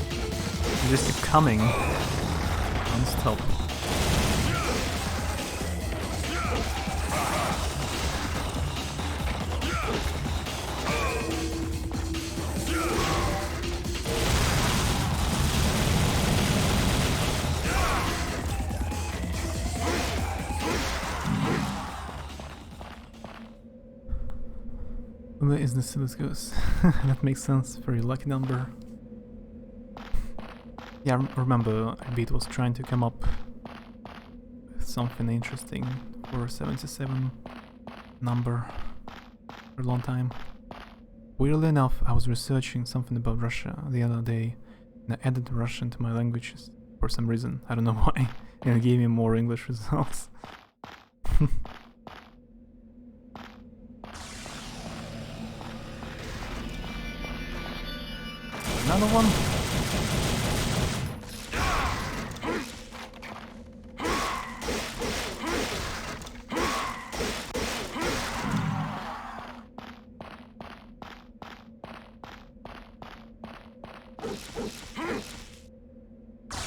They just keep coming non-stop. Where is the Silas goes? That makes sense, very lucky number. Yeah, I remember Beat was trying to come up with something interesting for 77 number for a long time. Weirdly enough, I was researching something about Russia the other day and I added Russian to my languages for some reason, I don't know why, and it gave me more English results. Another one?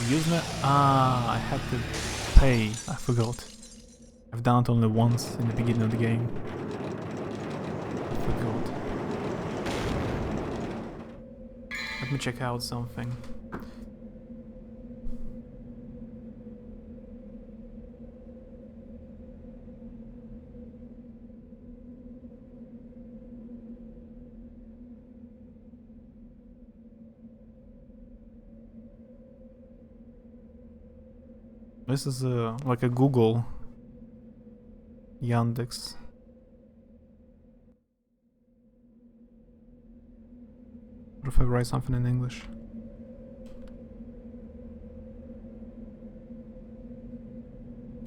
Usenet? Ah, I had to pay. I forgot. I've done it only once in the beginning of the game. I forgot. Let me check out something. This is like a Google Yandex. What if I write something in English?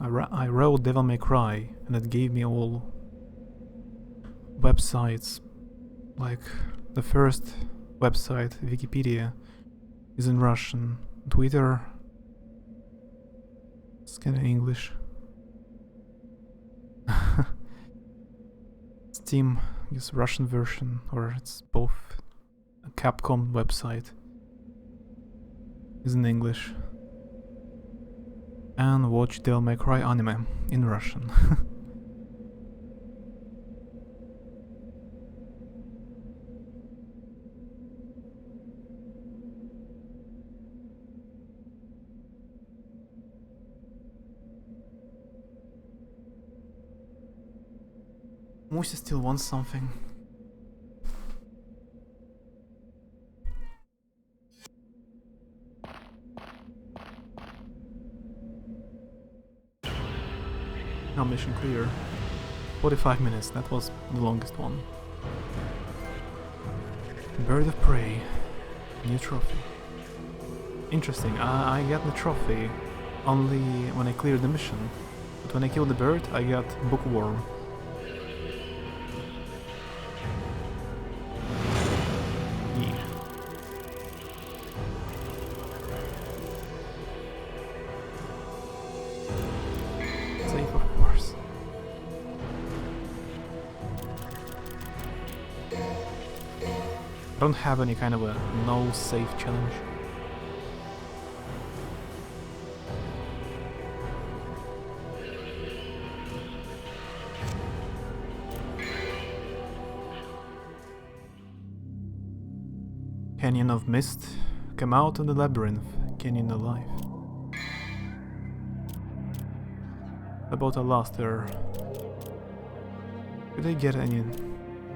I wrote Devil May Cry, and it gave me all websites. Like the first website, Wikipedia, is in Russian. Twitter, it's kind of English. Steam is Russian version, or it's both. A Capcom website is in English. And watch Devil May Cry anime in Russian. Musa still wants something. Now mission clear. 45 minutes, that was the longest one. Bird of Prey. New trophy. Interesting, I get the trophy only when I clear the mission. But when I kill the bird, I get bookworm. Yeah. Safe, of course. I don't have any kind of a no safe challenge. Canyon of Mist. Come out of the labyrinth. Canyon alive. About a Luster. Could I get any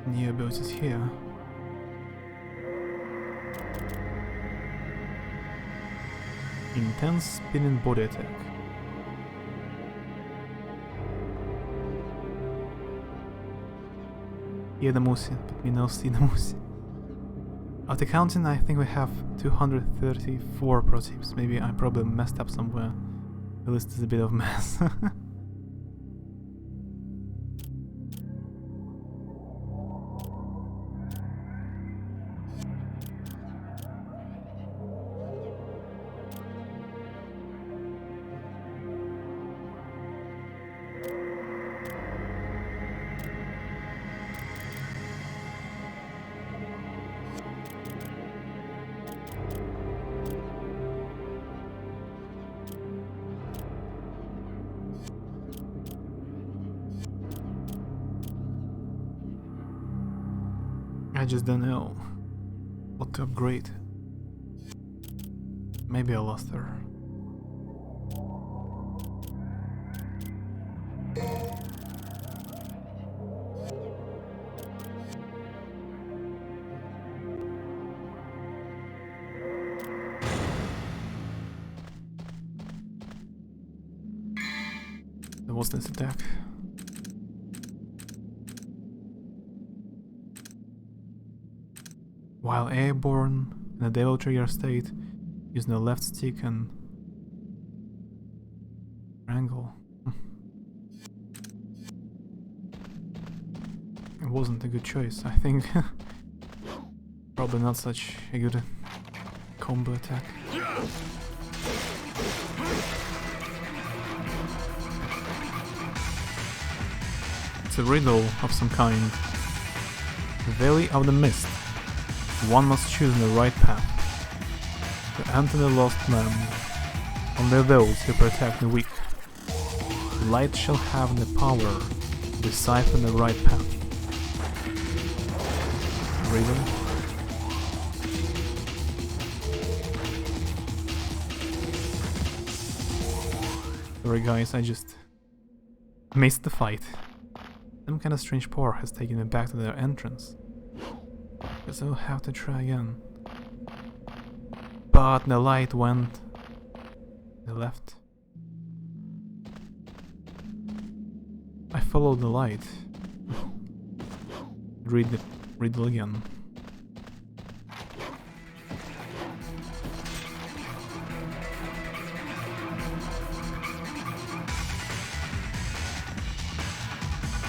new abilities here? Intense spinning body attack. Yeah, the Musi, but me no see the Musi. After counting, I think we have 234 pro tips. Maybe I probably messed up somewhere. The list is a bit of a mess. I just don't know what to upgrade. Maybe a Luster. What's this attack? While airborne in a devil trigger state, using the left stick and triangle. It wasn't a good choice, I think. Probably not such a good combo attack. It's a riddle of some kind. Valley of the Mist. One must choose the right path. To enter the lost land. Only those who protect the weak. Light shall have the power to decipher the right path. Riddle? Sorry guys, I just missed the fight. Some kind of strange power has taken me back to their entrance. Guess I'll have to try again. But the light went... the left. I follow the light. Read it again.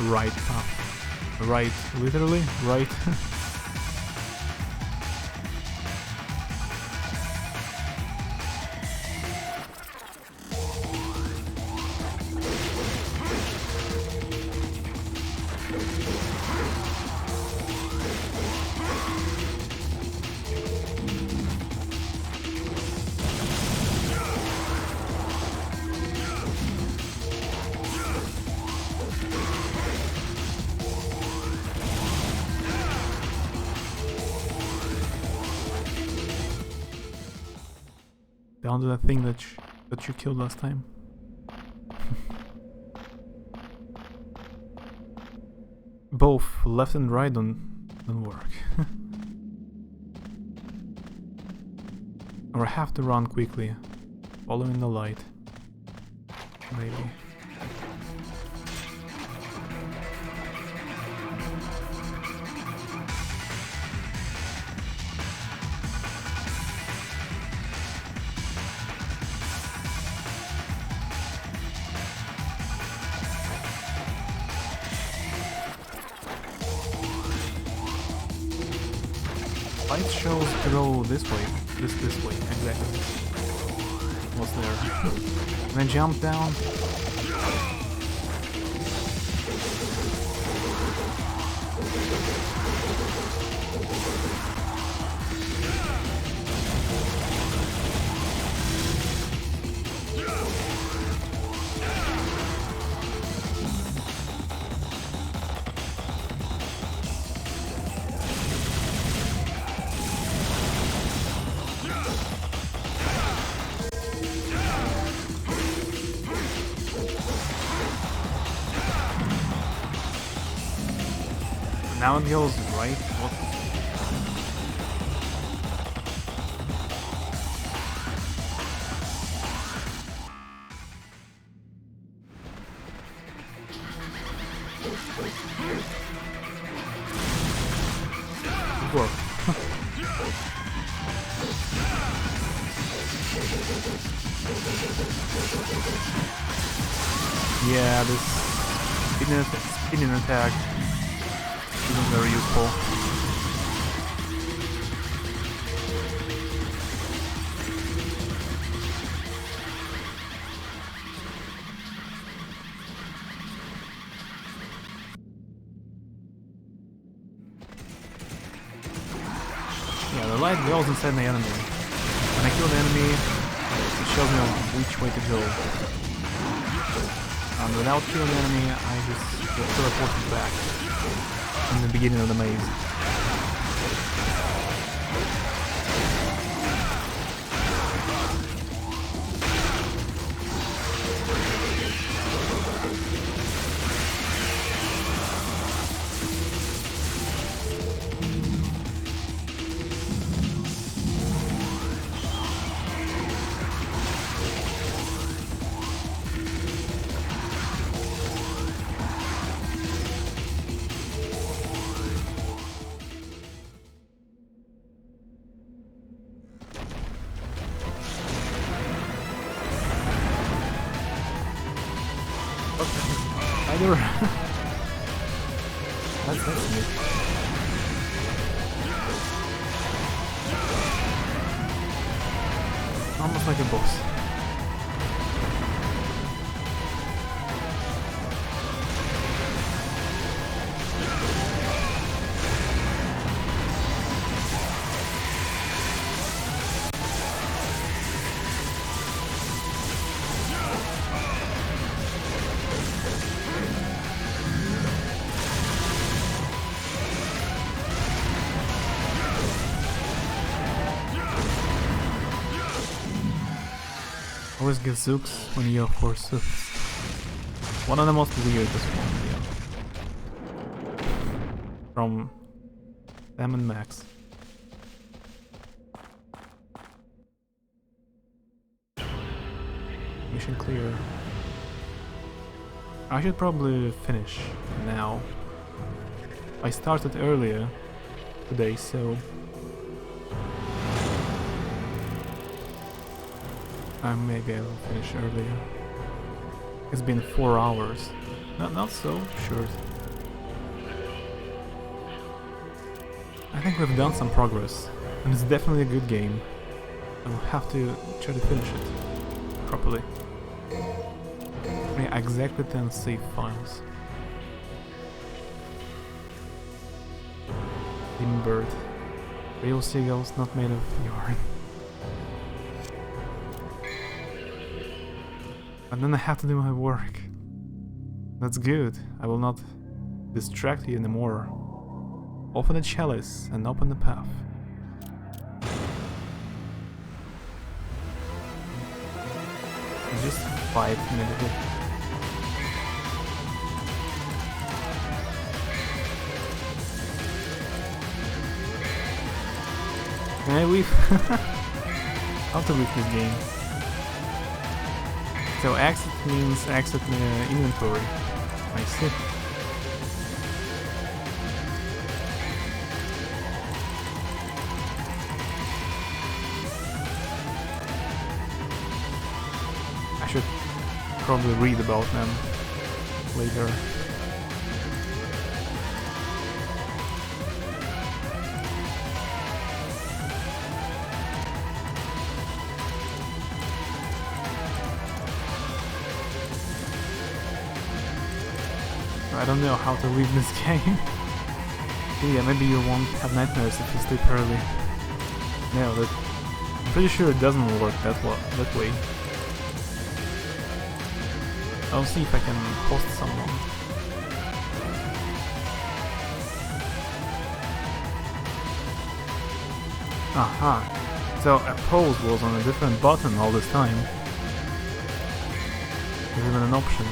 Right path. Right, literally, right. Down to that thing that you killed last time. Both left and right don't work. Or I have to run quickly, following the light. Maybe. Light shows to go this way. This way, exactly. What's there? And I jump down. Now it goes right. What? Good work. Yeah, this spinning attack isn't very useful. Yeah, the light goes inside my enemy. When I kill the enemy, it shows me which way to go. And without killing the enemy, I just get teleported back in the beginning of the maze. Either. That's neat. Almost like a boss. Always get Zooks when you have 4 Zooks. One of the most weirdest ones, yeah. From Sam and Max. Mission clear. I should probably finish now. I started earlier today, so maybe I will finish earlier. It's been 4 hours. Not so short. I think we've done some progress, and it's definitely a good game. I will have to try to finish it properly. Yeah, exactly 10 save files. Demon bird. Real seagulls not made of yarn. And then I have to do my work. That's good. I will not distract you anymore. Open the chalice and open the path. Just fight immediately. Can I leave? How to leave this game? So exit means exit inventory. I see. I should probably read about them later. I don't know how to leave this game. Yeah, maybe you won't have nightmares if you sleep early. No, I'm pretty sure it doesn't work that way. I'll see if I can host someone. Aha. So a pause was on a different button all this time. There's even an option.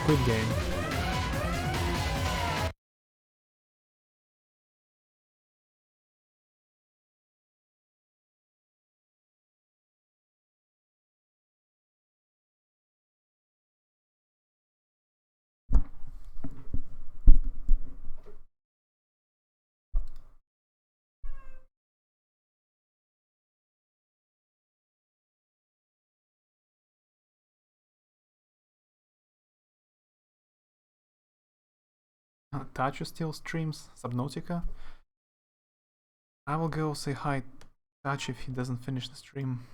Good game. Tacho still streams Subnautica. I will go say hi to Tacho if he doesn't finish the stream.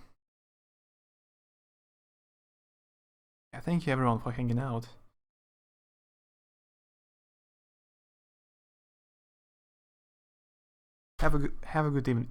Yeah, thank you everyone for hanging out. Have a good evening.